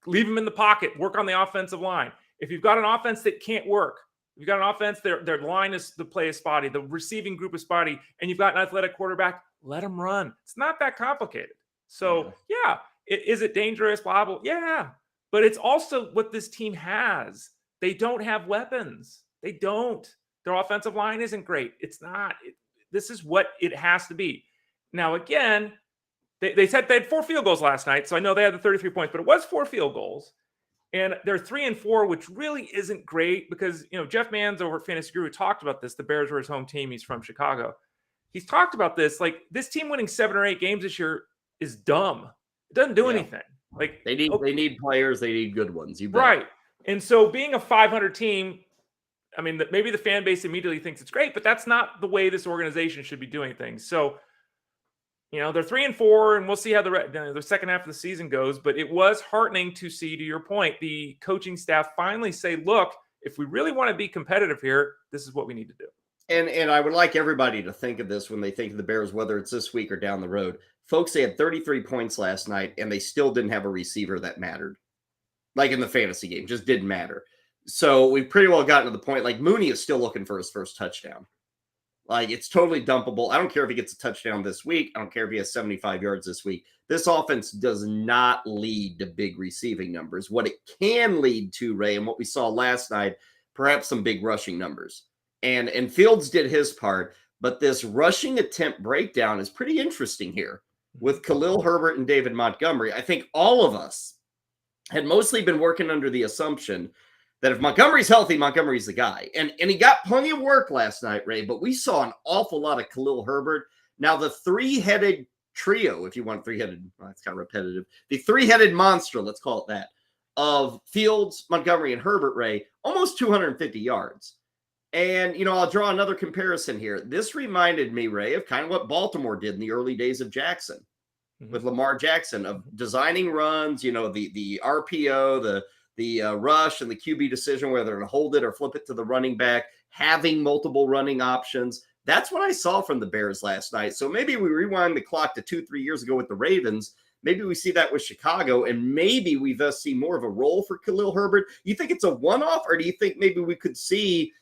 Speaker 5: leave him in the pocket. Work on the offensive line. If you've got an offense that can't work, you've got an offense, their line is the play is spotty, the receiving group is spotty, and you've got an athletic quarterback, let him run. It's not that complicated. So, is it dangerous? Blah, blah. Yeah. But it's also what this team has. They don't have weapons. They don't. Their offensive line isn't great. It's not. This is what it has to be. Now, again, They said they had 4 field goals last night, so I know they had the 33 points, but it was 4 field goals. And they're 3-4, which really isn't great because, Jeff Manns over at Fantasy Guru talked about this. The Bears were his home team. He's from Chicago. He's talked about this. Like, this team winning 7 or 8 games this year is dumb. It doesn't do anything. Like
Speaker 4: they need players. They need good ones.
Speaker 5: Right. And so being a 500 team, I mean, maybe the fan base immediately thinks it's great, but that's not the way this organization should be doing things. So, they're 3-4, and we'll see how the second half of the season goes. But it was heartening to see, to your point, the coaching staff finally say, look, if we really want to be competitive here, this is what we need to do.
Speaker 4: And I would like everybody to think of this when they think of the Bears, whether it's this week or down the road. Folks, they had 33 points last night, and they still didn't have a receiver that mattered. Like in the fantasy game, just didn't matter. So we've pretty well gotten to the point, like Mooney is still looking for his first touchdown. Like, it's totally dumpable. I don't care if he gets a touchdown this week. I don't care if he has 75 yards this week. This offense does not lead to big receiving numbers. What it can lead to, Ray, and what we saw last night, perhaps some big rushing numbers. And Fields did his part, but this rushing attempt breakdown is pretty interesting here with Khalil Herbert and David Montgomery. I think all of us had mostly been working under the assumption that if Montgomery's healthy, Montgomery's the guy. And he got plenty of work last night, Ray, but we saw an awful lot of Khalil Herbert. Now, the three-headed trio, if you want three-headed, well, that's kind of repetitive. The three-headed monster, let's call it that, of Fields, Montgomery, and Herbert, Ray, almost 250 yards. And, I'll draw another comparison here. This reminded me, Ray, of kind of what Baltimore did in the early days of Jackson with Lamar Jackson, of designing runs, the RPO, the rush and the QB decision, whether to hold it or flip it to the running back, having multiple running options. That's what I saw from the Bears last night. So maybe we rewind the clock to 2-3 years ago with the Ravens. Maybe we see that with Chicago, and maybe we thus see more of a role for Khalil Herbert. You think it's a one-off, or do you think maybe we could see,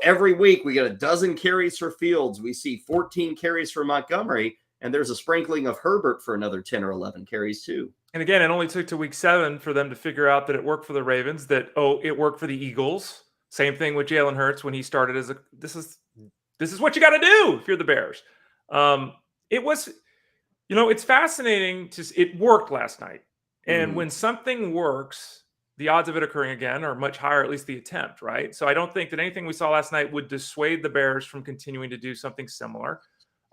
Speaker 4: every week we get a dozen carries for Fields, we see 14 carries for Montgomery, and there's a sprinkling of Herbert for another 10 or 11 carries too? And
Speaker 5: again, it only took to week 7 for them to figure out that it worked for the Ravens, that, it worked for the Eagles. Same thing with Jalen Hurts when he started as this is what you got to do if you're the Bears. It was, it's fascinating it worked last night. And when something works, the odds of it occurring again are much higher, at least the attempt, right? So I don't think that anything we saw last night would dissuade the Bears from continuing to do something similar.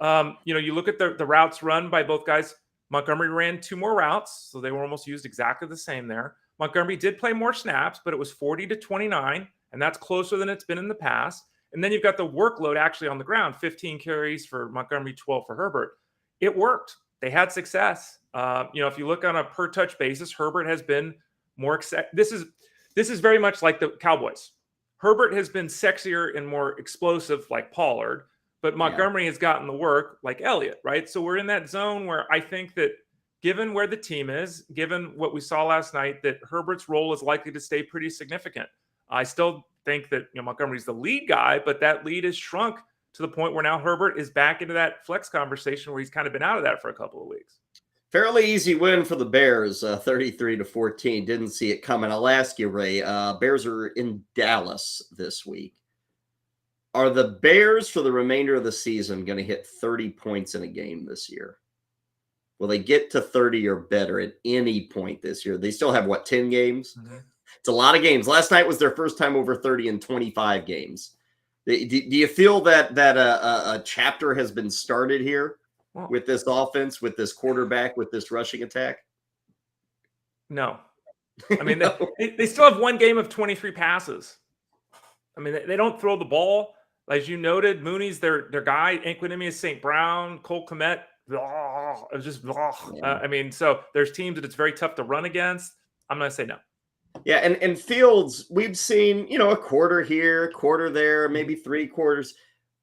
Speaker 5: You look at the routes run by both guys. Montgomery ran 2 more routes, so they were almost used exactly the same there. Montgomery did play more snaps, but it was 40-29, and that's closer than it's been in the past. And then you've got the workload actually on the ground, 15 carries for Montgomery, 12 for Herbert. It worked. They had success. If you look on a per touch basis, Herbert has been more. This is very much like the Cowboys. Herbert has been sexier and more explosive like Pollard. But Montgomery has gotten the work like Elliott, right? So we're in that zone where I think that given where the team is, given what we saw last night, that Herbert's role is likely to stay pretty significant. I still think that Montgomery's the lead guy, but that lead has shrunk to the point where now Herbert is back into that flex conversation where he's kind of been out of that for a couple of weeks.
Speaker 4: Fairly easy win for the Bears, 33-14. Didn't see it coming. I'll ask you, Ray. Bears are in Dallas this week. Are the Bears for the remainder of the season going to hit 30 points in a game this year? Will they get to 30 or better at any point this year? They still have, 10 games? Mm-hmm. It's a lot of games. Last night was their first time over 30 in 25 games. Do you feel that a chapter has been started here with this offense, with this quarterback, with this rushing attack?
Speaker 5: No. I mean, they still have one game of 23 passes. I mean, they don't throw the ball. As you noted, Mooney's their guy. Equinemius St. Brown, Cole Kmet. It was just so there's teams that it's very tough to run against. I'm going to say no.
Speaker 4: Yeah, and Fields, we've seen, a quarter here, quarter there, maybe 3 quarters.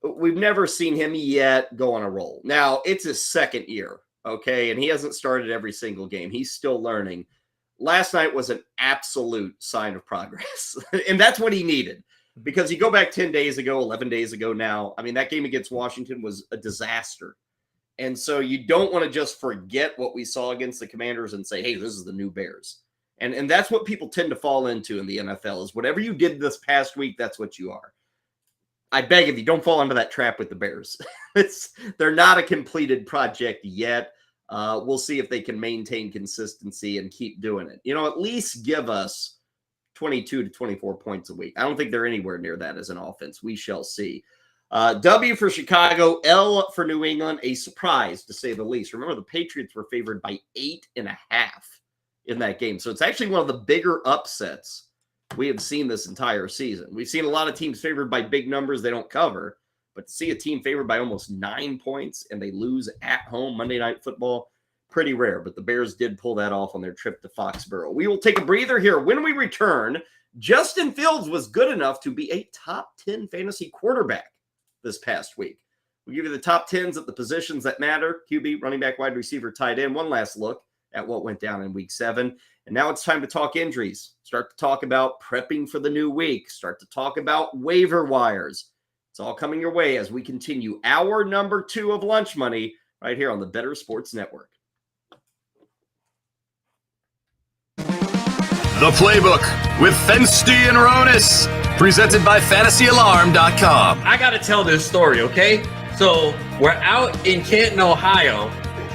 Speaker 4: We've never seen him yet go on a roll. Now, it's his second year, okay? And he hasn't started every single game. He's still learning. Last night was an absolute sign of progress. And that's what he needed. Because you go back 10 days ago, 11 days ago now, I mean, that game against Washington was a disaster. And so you don't want to just forget what we saw against the Commanders and say, hey, this is the new Bears. And that's what people tend to fall into in the NFL is whatever you did this past week, that's what you are. I beg of you, don't fall into that trap with the Bears. They're not a completed project yet. We'll see if they can maintain consistency and keep doing it. At least give us 22 to 24 points a week. I don't think they're anywhere near that as an offense. We shall see. W for Chicago, L for New England, a surprise to say the least. Remember, the Patriots were favored by 8.5 in that game. So it's actually one of the bigger upsets we have seen this entire season. We've seen a lot of teams favored by big numbers they don't cover, but to see a team favored by almost 9 points and they lose at home Monday Night Football, pretty rare, but the Bears did pull that off on their trip to Foxborough. We will take a breather here. When we return, Justin Fields was good enough to be a top 10 fantasy quarterback this past week. We'll give you the top 10s at the positions that matter: QB, running back, wide receiver, tight end. One last look at what went down in week 7. And now it's time to talk injuries. Start to talk about prepping for the new week. Start to talk about waiver wires. It's all coming your way as we continue hour number 2 of Lunch Money right here on the Bettor Sports Network.
Speaker 1: The Playbook with Fensty and Ronis. Presented by FantasyAlarm.com.
Speaker 7: I got to tell this story, okay? So we're out in Canton, Ohio,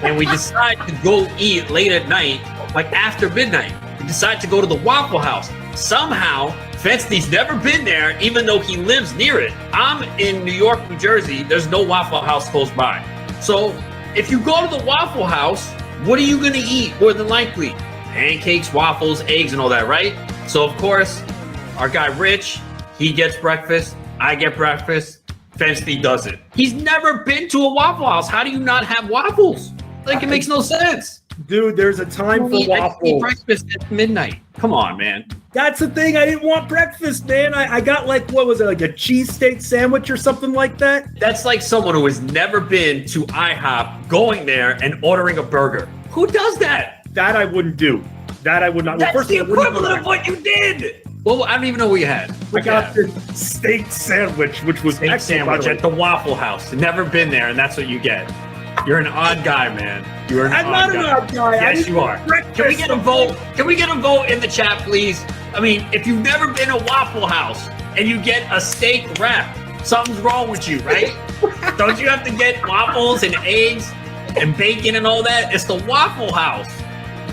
Speaker 7: and we decide to go eat late at night, like after midnight. We decide to go to the Waffle House. Somehow, Fenstey's never been there, even though he lives near it. I'm in New York, New Jersey. There's no Waffle House close by. So if you go to the Waffle House, what are you going to eat more than likely? Pancakes, waffles, eggs, and all that, right? So, of course, our guy Rich, he gets breakfast. I get breakfast. Fenstey doesn't. He's never been to a Waffle House. How do you not have waffles? Like, it makes no sense.
Speaker 10: Dude, there's a time for waffles.
Speaker 7: I eat breakfast at midnight. Come on, man.
Speaker 10: That's the thing. I didn't want breakfast, man. I got like, what was it, like a cheesesteak sandwich or something like that?
Speaker 7: That's like someone who has never been to IHOP going there and ordering a burger. Who does that?
Speaker 10: That I wouldn't do. That I would not.
Speaker 7: That's the equivalent of what you did. Well, I don't even know what you had.
Speaker 10: I got the steak sandwich, which was
Speaker 7: steak sandwich at the Waffle House. Never been there, and that's what you get. You're an odd guy, man. You're an
Speaker 10: I'm not an odd guy.
Speaker 7: Yes, you are. Can we get a vote? Can we get a vote in the chat, please? I mean, if you've never been to Waffle House and you get a steak wrap, something's wrong with you, right? Don't you have to get waffles and eggs and bacon and all that? It's the Waffle House.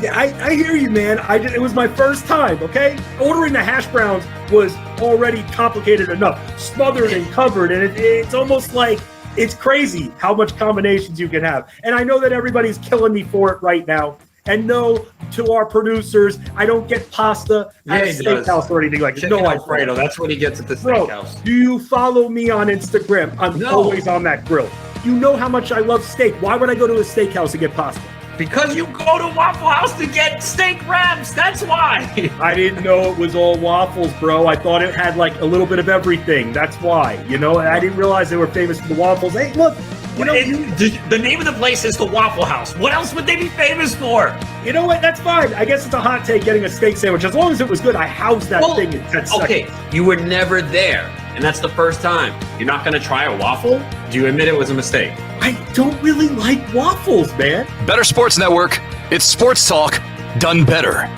Speaker 10: Yeah, I hear you, man. It was my first time, okay? Ordering the hash browns was already complicated enough, smothered and covered, and it's almost like it's crazy how much combinations you can have. And I know that everybody's killing me for it right now. And no, to our producers, I don't get pasta at a steakhouse or anything like that.
Speaker 7: No, Alfredo, that's what he gets at the steakhouse.
Speaker 10: Do you follow me on Instagram? I'm always on that grill. You know how much I love steak. Why would I go to a steakhouse to get pasta?
Speaker 7: Because you go to Waffle House to get steak wraps. That's why.
Speaker 10: I didn't know it was all waffles, bro. I thought it had like a little bit of everything. That's why. You know, I didn't realize they were famous for the waffles. Hey, look. You know,
Speaker 7: the name of the place is the Waffle House. What else would they be famous for?
Speaker 10: You know what? That's fine. I guess it's a hot take getting a steak sandwich. As long as it was good, I housed that thing in 10 seconds.
Speaker 7: Okay, you were never there, and that's the first time. You're not going to try a waffle? Do you admit it was a mistake?
Speaker 10: I don't really like waffles, man.
Speaker 1: Better Sports Network. It's sports talk done better.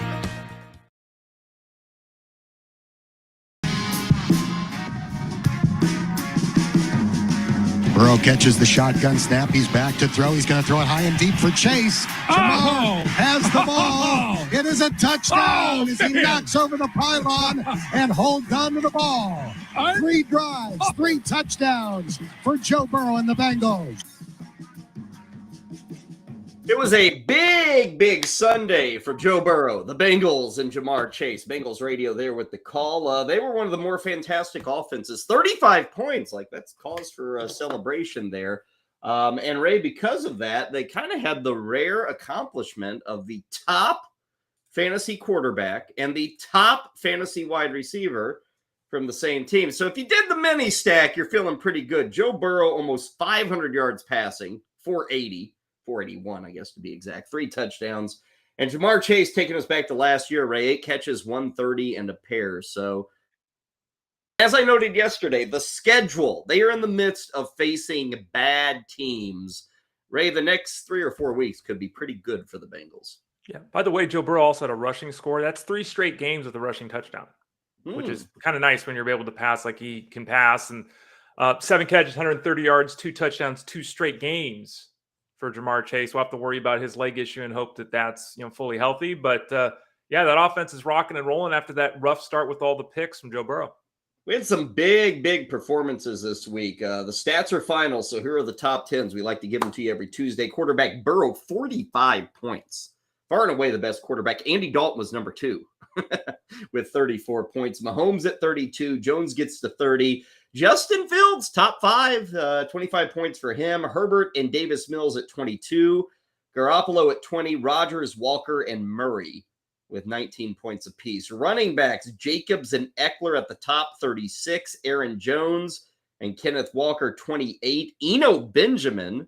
Speaker 11: Burrow catches the shotgun snap. He's back to throw. He's going to throw it high and deep for Chase. Jamar has the ball. It is a touchdown as he knocks over the pylon and holds on to the ball. 3 drives, 3 touchdowns for Joe Burrow and the Bengals.
Speaker 4: It was a big Sunday for Joe Burrow, the Bengals, and Jamar Chase. Bengals radio there with the call. They were one of the more fantastic offenses. 35 points, like that's cause for a celebration there. And Ray, because of that, they kind of had the rare accomplishment of the top fantasy quarterback and the top fantasy wide receiver from the same team. So if you did the mini stack, you're feeling pretty good. Joe Burrow, almost 500 yards passing, 481, I guess, to be exact. 3 touchdowns. And Jamar Chase taking us back to last year, Ray, 8 catches, 130 and a pair. So as I noted yesterday, the schedule, they are in the midst of facing bad teams. Ray, the next 3 or 4 weeks could be pretty good for the Bengals.
Speaker 5: Yeah. By the way, Joe Burrow also had a rushing score. That's 3 straight games with a rushing touchdown, which is kind of nice when you're able to pass like he can pass. And 7 catches, 130 yards, 2 touchdowns, 2 straight games for Jamar Chase. We'll have to worry about his leg issue and hope that that's fully healthy. But yeah, that offense is rocking and rolling after that rough start with all the picks from Joe Burrow.
Speaker 4: We had some big performances this week. The stats are final, so here are the top 10s. We like to give them to you every Tuesday. Quarterback Burrow, 45 points. Far and away the best quarterback. Andy Dalton was number 2 with 34 points. Mahomes at 32. Jones gets to 30. Justin Fields, top 5, 25 points for him. Herbert and Davis Mills at 22. Garoppolo at 20. Rodgers, Walker, and Murray with 19 points apiece. Running backs, Jacobs and Eckler at the top, 36. Aaron Jones and Kenneth Walker, 28. Eno Benjamin,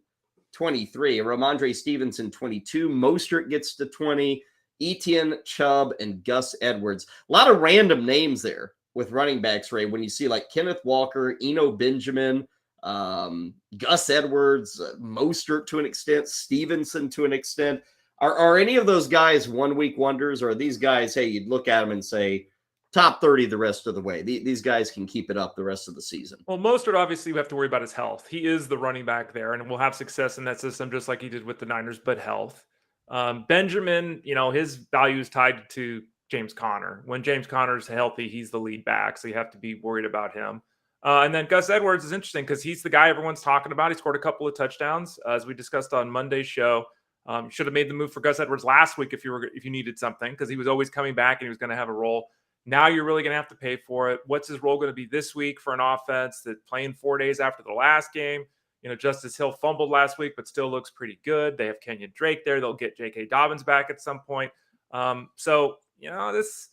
Speaker 4: 23. Ramondre Stevenson, 22. Mostert gets to 20. Etienne, Chubb, and Gus Edwards. A lot of random names there with running backs, Ray, when you see like Kenneth Walker, Eno Benjamin, Gus Edwards, Mostert to an extent, Stevenson to an extent. Are any of those guys 1 week wonders, or are these guys, hey, you'd look at them and say, top 30 the rest of the way. These guys can keep it up the rest of the season.
Speaker 5: Well, Mostert, obviously, we have to worry about his health. He is the running back there, and will have success in that system just like he did with the Niners, but health. Benjamin, his value is tied to James Conner. When James Conner's healthy, he's the lead back, so you have to be worried about him. And then Gus Edwards is interesting because he's the guy everyone's talking about. He scored a couple of touchdowns, as we discussed on Monday's show. Should have made the move for Gus Edwards last week if you needed something, because he was always coming back and he was going to have a role. Now you're really going to have to pay for it. What's his role going to be this week for an offense that playing 4 days after the last game? Justice Hill fumbled last week, but still looks pretty good. They have Kenyon Drake there. They'll get J.K. Dobbins back at some point. This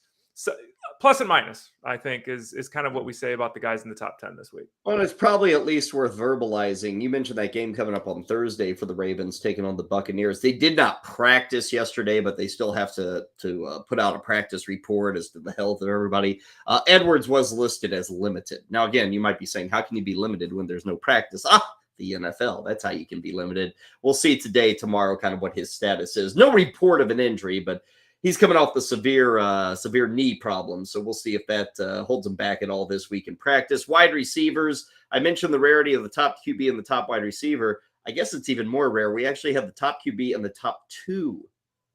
Speaker 5: plus and minus, I think, is kind of what we say about the guys in the top 10 this week.
Speaker 4: Well, it's probably at least worth verbalizing. You mentioned that game coming up on Thursday for the Ravens taking on the Buccaneers. They did not practice yesterday, but they still have to put out a practice report as to the health of everybody. Edwards was listed as limited. Now, again, you might be saying, how can you be limited when there's no practice? The NFL. That's how you can be limited. We'll see today, tomorrow, kind of what his status is. No report of an injury, but he's coming off the severe knee problem, so we'll see if that holds him back at all this week in practice. Wide receivers, I mentioned the rarity of the top QB and the top wide receiver. I guess it's even more rare. We actually have the top QB and the top 2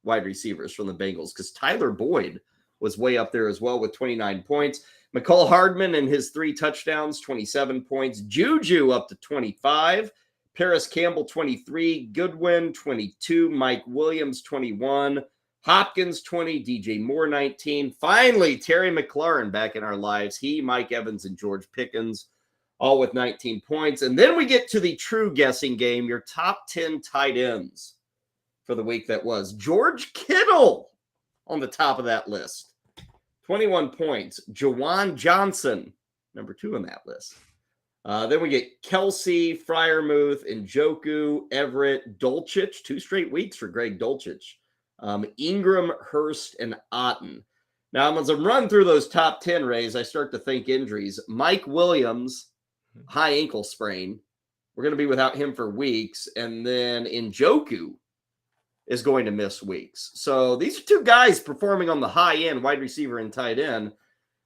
Speaker 4: wide receivers from the Bengals, because Tyler Boyd was way up there as well with 29 points. McCall Hardman and his 3 touchdowns, 27 points. Juju up to 25. Paris Campbell, 23. Goodwin, 22. Mike Williams, 21. Hopkins, 20. DJ Moore, 19. Finally, Terry McLaurin back in our lives. He, Mike Evans, and George Pickens, all with 19 points. And then we get to the true guessing game, your top 10 tight ends for the week that was. George Kittle on the top of that list. 21 points. Jawan Johnson, number 2 on that list. Then we get Kelsey, Freiermuth, Njoku, Everett, Dulcich. 2 straight weeks for Greg Dulcich. Ingram, Hurst, and Otten. Now, as I'm running through those top 10, Rays, I start to think injuries. Mike Williams, high ankle sprain. We're going to be without him for weeks. And then Njoku is going to miss weeks. So these are 2 guys performing on the high end, wide receiver and tight end,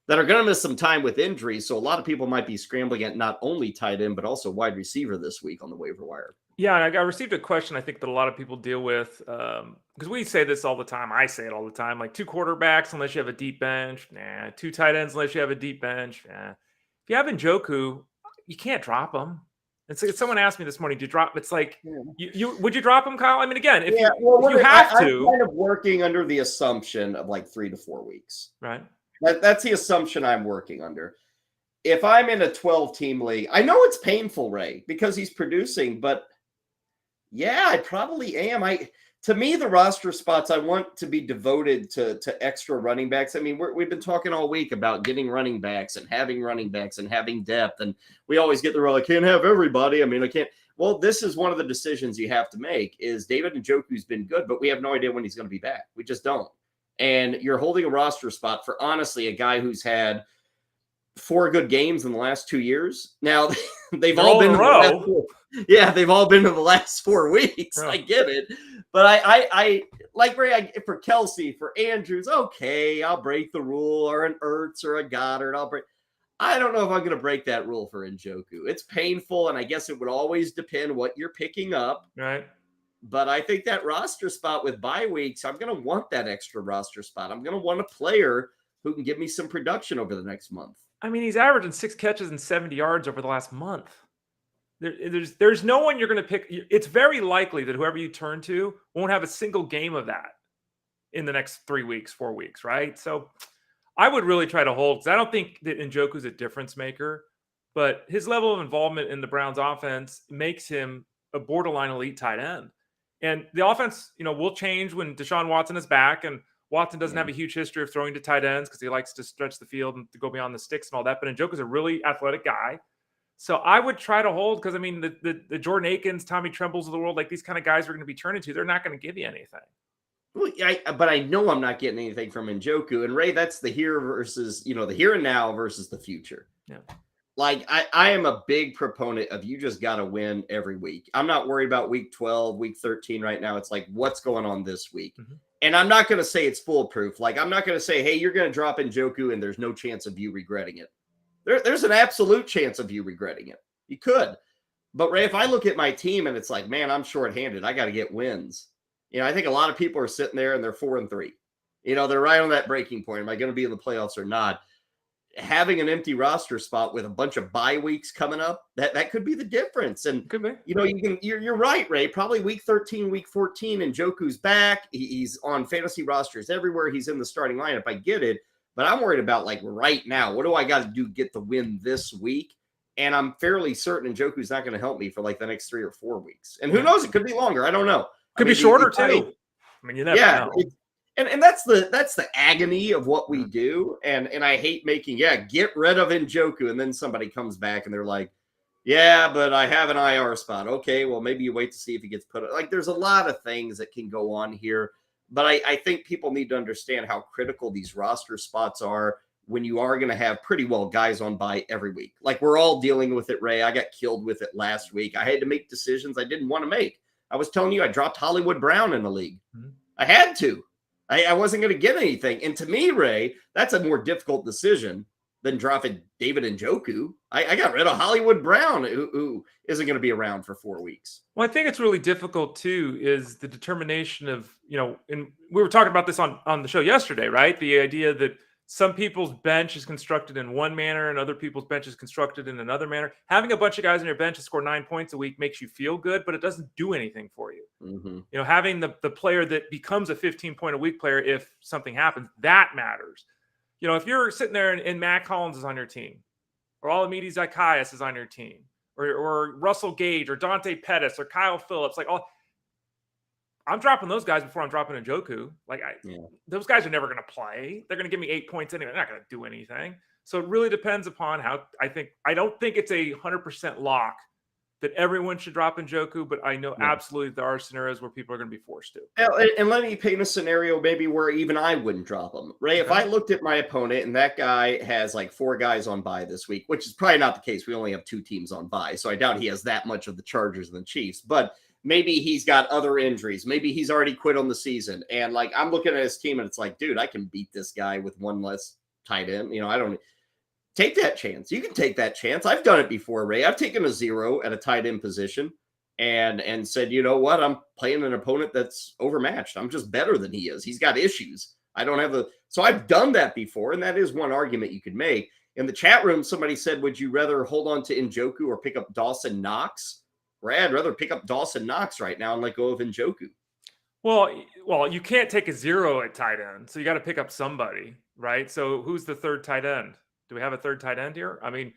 Speaker 4: that are going to miss some time with injuries. So a lot of people might be scrambling at not only tight end, but also wide receiver this week on the waiver wire.
Speaker 5: Yeah, I received a question I think that a lot of people deal with, because we say this all the time. I say it all the time, like 2 quarterbacks unless you have a deep bench. 2 tight ends unless you have a deep bench. If you have Njoku, you can't drop him. It's like someone asked me this morning, do you drop? It's like, you would you drop him, Kyle? I mean, again, if you have to.
Speaker 4: I'm kind of working under the assumption of like 3 to 4 weeks.
Speaker 5: Right.
Speaker 4: That's the assumption I'm working under. If I'm in a 12-team league, I know it's painful, Ray, because he's producing, but yeah, I probably am. To me, the roster spots I want to be devoted to extra running backs. I mean, we've been talking all week about getting running backs and having depth. And we always get the role, I can't have everybody. I mean, I can't. Well, this is one of the decisions you have to make is David Njoku's been good, but we have no idea when he's going to be back. We just don't. And you're holding a roster spot for, honestly, a guy who's had 4 good games in the last 2 years. Now, they've all been in a row. They've all been in the last 4 weeks. Right. I get it. But I like Ray, for Kelsey, for Andrews, okay, I'll break the rule, or an Ertz or a Goddard. I don't know if I'm going to break that rule for Njoku. It's painful, and I guess it would always depend what you're picking up.
Speaker 5: Right.
Speaker 4: But I think that roster spot with bye weeks, I'm going to want that extra roster spot. I'm going to want a player who can give me some production over the next month.
Speaker 5: I mean, he's averaging 6 catches and 70 yards over the last month. There's no one you're going to pick. It's very likely that whoever you turn to won't have a single game of that in the next 3 weeks, 4 weeks, right? So I would really try to hold, because I don't think that Njoku's a difference maker, but his level of involvement in the Browns offense makes him a borderline elite tight end. And the offense, will change when Deshaun Watson is back, and Watson doesn't have a huge history of throwing to tight ends because he likes to stretch the field and to go beyond the sticks and all that. But Njoku's a really athletic guy. So I would try to hold, because, I mean, the Jordan Akins, Tommy Trembles of the world, like these kind of guys we're going to be turning to, they're not going to give you anything.
Speaker 4: Well, but I know I'm not getting anything from Njoku. And Ray, that's the here versus, the here and now versus the future.
Speaker 5: Yeah.
Speaker 4: Like, I am a big proponent of you just got to win every week. I'm not worried about week 12, week 13 right now. It's like, what's going on this week? Mm-hmm. And I'm not going to say it's foolproof. Like, I'm not going to say, hey, you're going to drop Njoku and there's no chance of you regretting it. There's an absolute chance of you regretting it. You could. But, Ray, if I look at my team and it's like, man, I'm shorthanded, I got to get wins. I think a lot of people are sitting there and they're 4-3. They're right on that breaking point. Am I going to be in the playoffs or not? Having an empty roster spot with a bunch of bye weeks coming up, that could be the difference. And
Speaker 5: could be.
Speaker 4: You're right, Ray. Probably week 13, week 14, and Njoku's back. He's on fantasy rosters everywhere. He's in the starting lineup. I get it, but I'm worried about like right now. What do I got to do to get the win this week? And I'm fairly certain Njoku's not going to help me for like the next 3 or 4 weeks. And who knows? It could be longer. I don't know.
Speaker 5: Could be shorter too. I mean, you never know.
Speaker 4: And that's the agony of what we do. And I hate making, get rid of Njoku. And then somebody comes back and they're like, yeah, but I have an IR spot. Okay, well, maybe you wait to see if he gets put. Like, there's a lot of things that can go on here. But I think people need to understand how critical these roster spots are when you are going to have pretty well guys on bye every week. Like, we're all dealing with it, Ray. I got killed with it last week. I had to make decisions I didn't want to make. I was telling you I dropped Hollywood Brown in the league. I had to. I wasn't going to get anything. And to me, Ray, that's a more difficult decision than dropping David Njoku. I got rid of Hollywood Brown, who isn't going to be around for 4 weeks.
Speaker 5: Well, I think it's really difficult, too, is the determination of, and we were talking about this on the show yesterday, right? The idea that some people's bench is constructed in one manner and other people's bench is constructed in another manner. Having a bunch of guys on your bench to score 9 points a week makes you feel good, but it doesn't do anything for you. Having the player that becomes a 15-point-a-week player if something happens, that matters. If you're sitting there and Matt Collins is on your team, or Olamide Zacchaeus is on your team, or Russell Gage, or Dante Pettis, or Kyle Phillips, I'm dropping those guys before I'm dropping Njoku. Those guys are never going to play. They're going to give me 8 points anyway. They're not going to do anything. So it really depends upon how I don't think it's a 100% lock that everyone should drop Njoku, but I know absolutely there are scenarios where people are going to be forced to.
Speaker 4: And let me paint a scenario maybe where even I wouldn't drop him. Ray, if I looked at my opponent and that guy has like 4 guys on bye this week, which is probably not the case. We only have 2 teams on bye, so I doubt he has that much of the Chargers and the Chiefs. But maybe he's got other injuries. Maybe he's already quit on the season. And I'm looking at his team and it's like, dude, I can beat this guy with 1 less tight end. I don't take that chance. You can take that chance. I've done it before, Ray. I've taken a 0 at a tight end position and said, you know what? I'm playing an opponent that's overmatched. I'm just better than he is. He's got issues. I don't have so I've done that before. And that is one argument you could make. In the chat room, somebody said, would you rather hold on to Njoku or pick up Dawson Knox? Ray, I'd rather pick up Dawson Knox right now and let go of Njoku.
Speaker 5: Well, you can't take a 0 at tight end, so you got to pick up somebody, right? So who's the third tight end? Do we have a third tight end here? I mean,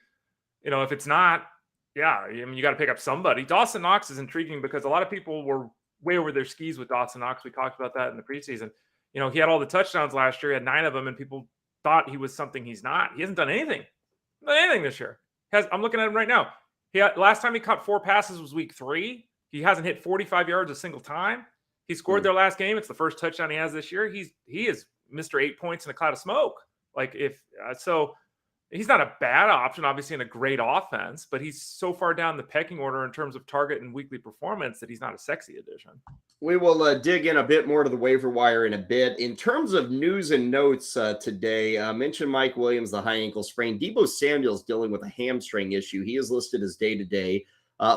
Speaker 5: if it's not, you got to pick up somebody. Dawson Knox is intriguing because a lot of people were way over their skis with Dawson Knox. We talked about that in the preseason. He had all the touchdowns last year. He had 9 of them, and people thought he was something he's not. He hasn't done anything this year. I'm looking at him right now. Last time he caught 4 passes was week 3. He hasn't hit 45 yards a single time. He scored their last game. It's the first touchdown he has this year. He is Mr. 8 points in a cloud of smoke. So he's not a bad option, obviously, in a great offense, but he's so far down the pecking order in terms of target and weekly performance that he's not a sexy addition.
Speaker 4: We will dig in a bit more to the waiver wire in a bit. In terms of news and notes today, mentioned Mike Williams, the high ankle sprain. Deebo Samuel's dealing with a hamstring issue. He is listed as day-to-day.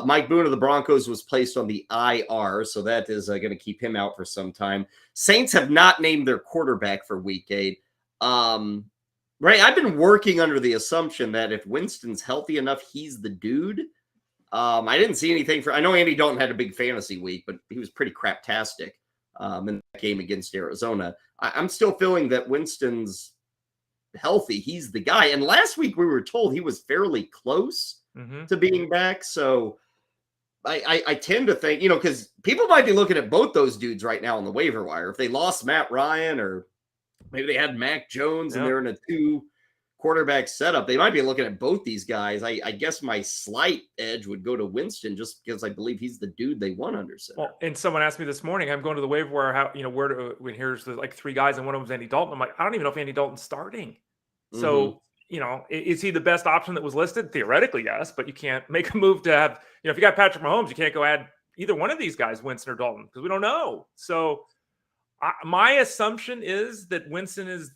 Speaker 4: Mike Boone of the Broncos was placed on the IR, so that is going to keep him out for some time. Saints have not named their quarterback for week 8. Ray, I've been working under the assumption that if Winston's healthy enough, he's the dude. I didn't see anything I know Andy Dalton had a big fantasy week, but he was pretty craptastic in that game against Arizona. I'm still feeling that Winston's healthy. He's the guy. And last week we were told he was fairly close to being back. So I tend to think, because people might be looking at both those dudes right now on the waiver wire. If they lost Matt Ryan or maybe they had Mac Jones and they're in a 2 quarterback setup, they might be looking at both these guys. I guess my slight edge would go to Winston just because I believe he's the dude they want under center.
Speaker 5: Well, and someone asked me this morning, I'm going to the waiver wire, when here's the 3 guys and one of them is Andy Dalton. I'm like, I don't even know if Andy Dalton's starting. So, is he the best option that was listed? Theoretically, yes, but you can't make a move to have, if you got Patrick Mahomes, you can't go add either one of these guys, Winston or Dalton, because we don't know. So My assumption is that Winston is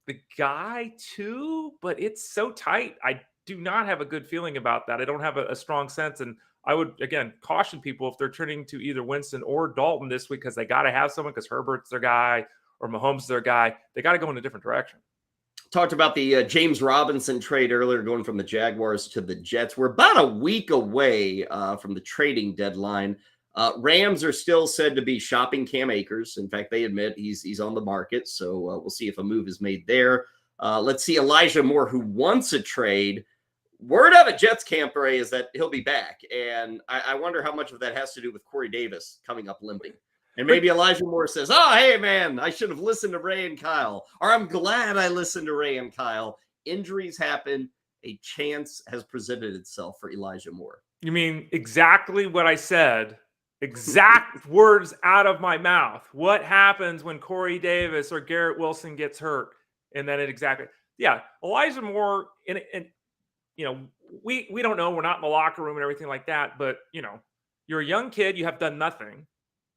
Speaker 5: the guy too, but it's so tight. I do not have a good feeling about that. I don't have a strong sense. And I would, again, caution people if they're turning to either Winston or Dalton this week because they got to have someone because Herbert's their guy or Mahomes is their guy. They got to go in a different direction.
Speaker 4: Talked about the James Robinson trade earlier, going from the Jaguars to the Jets. We're about a week away from the trading deadline. Rams are still said to be shopping Cam Akers. In fact, they admit he's on the market, so we'll see if a move is made there. Let's see Elijah Moore, who wants a trade. Word out of Jets camp, Ray, is that he'll be back, and I wonder how much of that has to do with Corey Davis coming up limping. And maybe Elijah Moore says, oh, hey, man, I should have listened to Ray and Kyle, or I'm glad I listened to Ray and Kyle. Injuries happen. A chance has presented itself for Elijah Moore.
Speaker 5: You mean exactly what I said? Exact words out of my mouth. What happens when Corey Davis or Garrett Wilson gets hurt? And then Elijah Moore, and we don't know. We're not in the locker room and everything like that. But, you're a young kid. You have done nothing.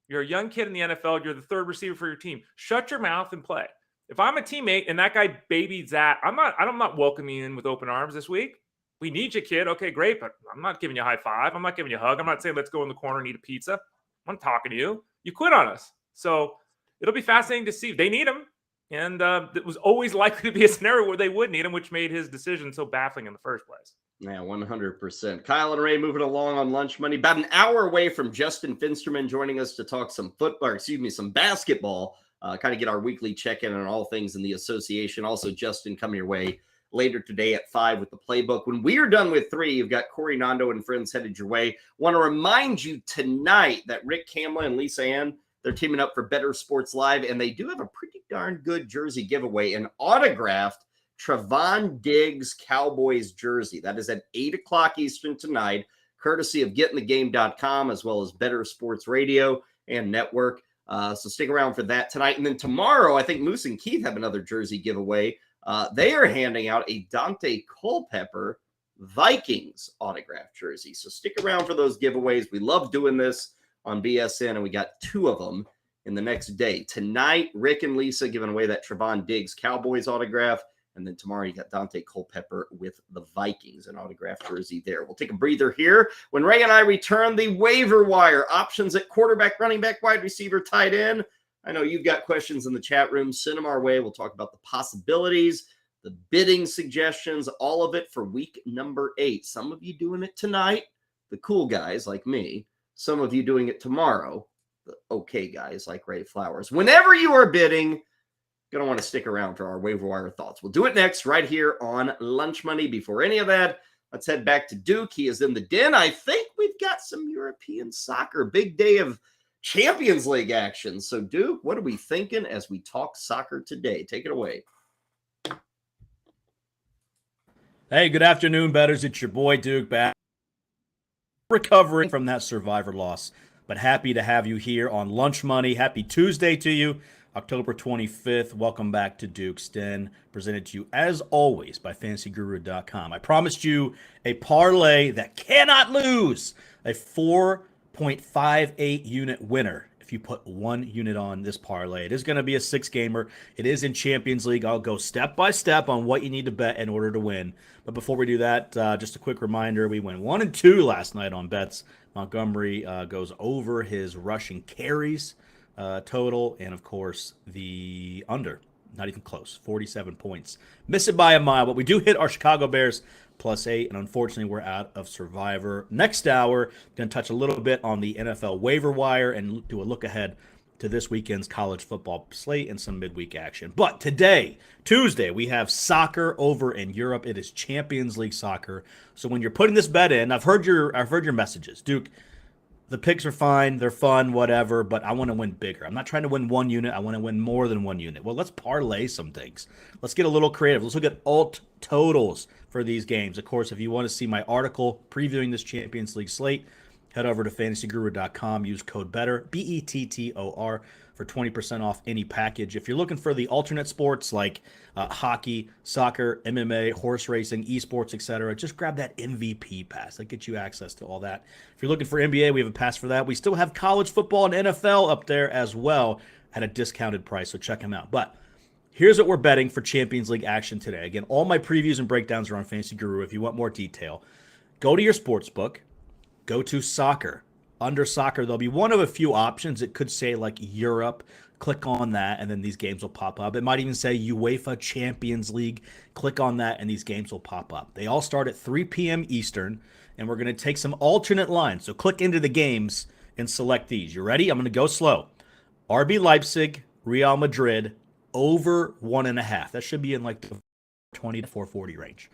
Speaker 5: You're a young kid in the NFL. You're the third receiver for your team. Shut your mouth and play. If I'm a teammate and that guy babies that, I'm not welcoming you in with open arms this week. We need you, kid. Okay, great, but I'm not giving you a high five. I'm not giving you a hug. I'm not saying let's go in the corner and eat a pizza. I'm not talking to you. You quit on us. So it'll be fascinating to see. They need him. And it was always likely to be a scenario where they would need him, which made his decision so baffling in the first place.
Speaker 4: Yeah, 100%. Kyle and Ray moving along on Lunch Money. About an hour away from Justin Finsterman joining us to talk some basketball. Kind of get our weekly check-in on all things in the association. Also, Justin coming your way later today at 5 with the playbook. When we are done with 3, you've got Corey Nando and friends headed your way. Want to remind you tonight that Rick Kamla and Lisa Ann, they're teaming up for Bettor Sports Live, and they do have a pretty darn good jersey giveaway, an autographed Trevon Diggs Cowboys jersey. That is at 8 o'clock Eastern tonight, courtesy of GetInTheGame.com as well as Bettor Sports Radio and Network. So stick around for that tonight. And then tomorrow, I think Moose and Keith have another jersey giveaway. They are handing out a Dante Culpepper Vikings autographed jersey. So stick around for those giveaways. We love doing this on BSN, and we got 2 of them in the next day. Tonight, Rick and Lisa giving away that Trevon Diggs Cowboys autograph. And then tomorrow you got Dante Culpepper with the Vikings, an autographed jersey there. We'll take a breather here. When Ray and I return, the waiver wire options at quarterback, running back, wide receiver, tight end. I know you've got questions in the chat room. Send them our way. We'll talk about the possibilities, the bidding suggestions, all of it for week number 8. Some of you doing it tonight, the cool guys like me. Some of you doing it tomorrow, the okay guys like Ray Flowers. Whenever you are bidding, going to want to stick around for our waiver wire thoughts. We'll do it next right here on Lunch Money. Before any of that, let's head back to Duke. He is in the den. I think we've got some European soccer. Big day of Champions League action. So, Duke, what are we thinking as we talk soccer today? Take it away.
Speaker 6: Hey, good afternoon, bettors. It's your boy Duke back, recovering from that Survivor loss, but happy to have you here on Lunch Money. Happy Tuesday to you. October 25th. Welcome back to Duke's Den, presented to you as always by FantasyGuru.com. I promised you a parlay that cannot lose, a 4.58 unit winner. If you put 1 unit on this parlay, it is going to be a 6-gamer. It is in Champions League. I'll go step by step on what you need to bet in order to win. But before we do that, just a quick reminder, we went 1 and 2 last night on bets. Montgomery goes over his rushing carries total, and of course the under, not even close, 47 points. Miss it by a mile, but we do hit our Chicago Bears +8, and unfortunately we're out of Survivor. Next hour, going to touch a little bit on the NFL waiver wire and do a look ahead to this weekend's college football slate and some midweek action. But today, Tuesday, we have soccer over in Europe. It is Champions League soccer. So when you're putting this bet in, I've heard your messages, Duke. The picks are fine, they're fun, whatever, but I want to win bigger. I'm not trying to win 1 unit. I want to win more than 1 unit. Well, let's parlay some things. Let's get a little creative. Let's look at alt totals for these games. Of course, if you want to see my article previewing this Champions League slate, head over to fantasyguru.com. Use code BETTOR, BETTOR, for 20% off any package. If you're looking for the alternate sports like hockey, soccer, MMA, horse racing, esports, etc., just grab that MVP pass. That gets you access to all that. If you're looking for NBA, we have a pass for that. We still have college football and NFL up there as well. at a discounted price, so check them out. But here's what we're betting for Champions League action today. Again, all my previews and breakdowns are on Fantasy Guru. If you want more detail, go to your sports book, go to soccer. Under soccer, there'll be one of a few options. It could say like Europe. Click on that, and then these games will pop up. It might even say UEFA Champions League. Click on that, and these games will pop up. They all start at 3 p.m. Eastern, and we're going to take some alternate lines. So click into the games and select these. You ready? I'm going to go slow. RB Leipzig, Real Madrid, over 1.5. That should be in like the 20 to 440 range.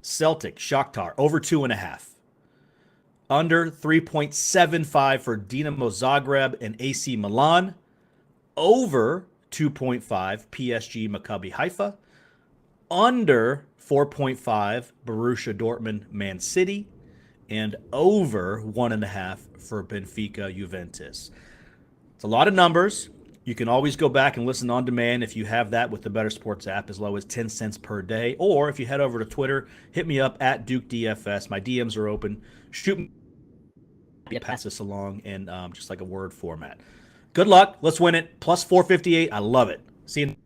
Speaker 6: Celtic, Shakhtar, over 2.5. Under 3.75 for Dinamo Zagreb and AC Milan. Over 2.5 PSG Maccabi Haifa. Under 4.5 Borussia Dortmund Man City. And over 1.5 for Benfica Juventus. It's a lot of numbers. You can always go back and listen on demand if you have that with the Bettor Sports app, as low as 10 cents per day. Or if you head over to Twitter, hit me up at DukeDFS. My DMs are open. Shoot me, pass this along in just like a word format. Good luck. Let's win it. Plus 458. I love it. See you.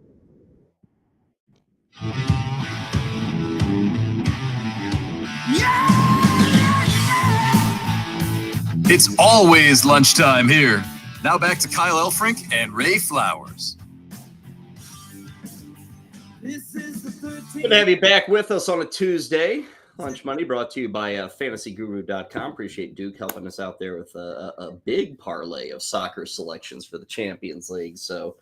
Speaker 1: It's always lunchtime here. Now back to Kyle Elfrink and Ray Flowers.
Speaker 4: Good to have you back with us on a Tuesday. Lunch Money brought to you by FantasyGuru.com. Appreciate Duke helping us out there with a big parlay of soccer selections for the Champions League. So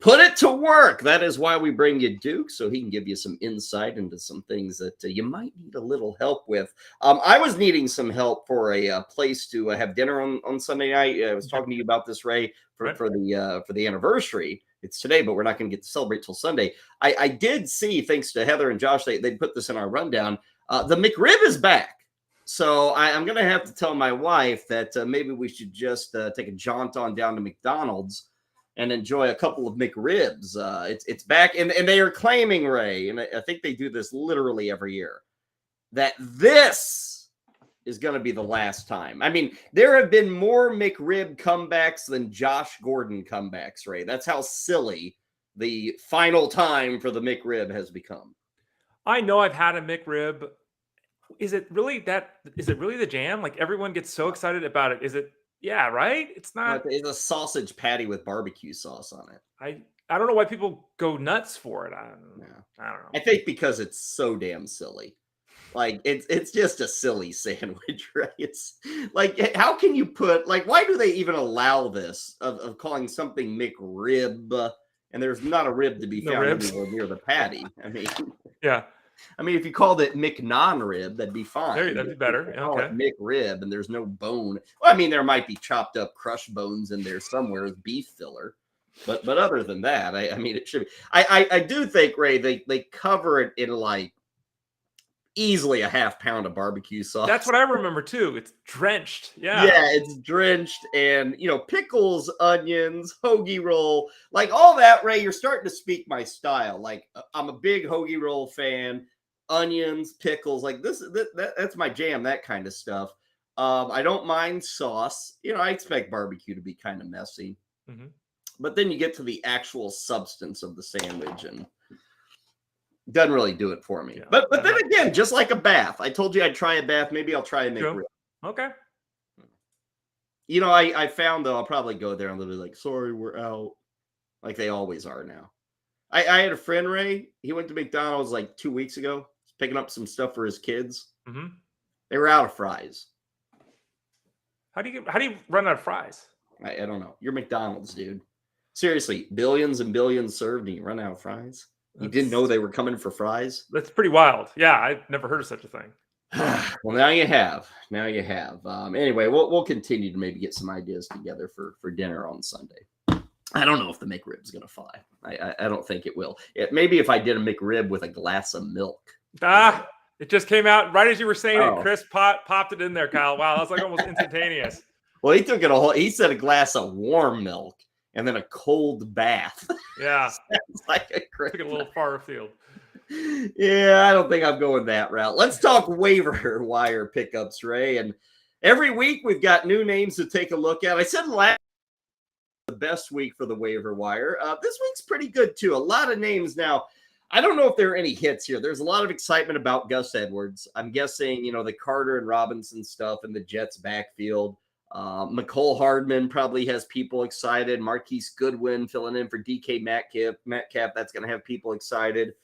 Speaker 4: put it to work. That is why we bring you Duke, so he can give you some insight into some things that you might need a little help with. I was needing some help for a place to have dinner on Sunday night. I was talking to you about this, Ray, for the anniversary. It's today, but we're not going to get to celebrate till Sunday. I did see, thanks to Heather and Josh, they put this in our rundown. The McRib is back. So I'm going to have to tell my wife that maybe we should just take a jaunt on down to McDonald's and enjoy a couple of McRibs. It's back, and they are claiming, Ray, and I think they do this literally every year, that this is going to be the last time. I mean, there have been more McRib comebacks than Josh Gordon comebacks, Ray. That's how silly the final time for the McRib has become.
Speaker 5: I know I've had a McRib. Is it really the jam? Like everyone gets so excited about it. Is it? Yeah, right? It's not.
Speaker 4: It's a sausage patty with barbecue sauce on it.
Speaker 5: I don't know why people go nuts for it. I don't know.
Speaker 4: I think because it's so damn silly. Like it's just a silly sandwich, right? It's like, how can you put, like, why do they even allow this of calling something McRib and there's not a rib to be found anywhere near the patty? I mean,
Speaker 5: yeah.
Speaker 4: I mean, if you called it McNon-rib, that'd be fine.
Speaker 5: That'd be better.
Speaker 4: Call it McRib, and there's no bone. Well, I mean, there might be chopped up crushed bones in there somewhere as beef filler, but other than that, I mean, it should be. I do think, Ray, they cover it in like easily a half pound of barbecue sauce.
Speaker 5: That's what I remember too. It's drenched. Yeah.
Speaker 4: Yeah, it's drenched, and pickles, onions, hoagie roll, like all that, Ray. You're starting to speak my style. Like, I'm a big hoagie roll fan. Onions, pickles, like that's my jam, that kind of stuff. I don't mind sauce. I expect barbecue to be kind of messy.
Speaker 5: Mm-hmm.
Speaker 4: But then you get to the actual substance of the sandwich and doesn't really do it for me. Yeah, but then again, just like a bath, I told you I'd try a bath. Maybe I'll try a McRib.
Speaker 5: Okay.
Speaker 4: I found, though, I'll probably go there and they'll be like, sorry, we're out. Like they always are now. I had a friend, Ray. He went to McDonald's like 2 weeks ago, picking up some stuff for his kids.
Speaker 5: Mm-hmm.
Speaker 4: They were out of fries.
Speaker 5: How do you run out of fries?
Speaker 4: I don't know. You're McDonald's, dude. Seriously, billions and billions served, and you run out of fries? You didn't know they were coming for fries?
Speaker 5: That's pretty wild. Yeah, I've never heard of such a thing.
Speaker 4: Well, now you have. Anyway, we'll continue to maybe get some ideas together for dinner on Sunday. I don't know if the McRib's going to fly. I don't think it will. Maybe if I did a McRib with a glass of milk.
Speaker 5: It just came out right as you were saying it. Chris popped it in there, Kyle. Wow, that was like almost instantaneous.
Speaker 4: Well, he took it he said a glass of warm milk and then a cold bath.
Speaker 5: Yeah.
Speaker 4: Sounds like a great
Speaker 5: took it a little far afield.
Speaker 4: Yeah, I don't think I'm going that route. Let's talk waiver wire pickups, Ray. And every week we've got new names to take a look at. I said last the best week for the waiver wire. This week's pretty good too. A lot of names now. I don't know if there are any hits here. There's a lot of excitement about Gus Edwards. I'm guessing, the Carter and Robinson stuff in the Jets backfield. McCole Hardman probably has people excited. Marquise Goodwin filling in for DK Metcalf. That's going to have people excited.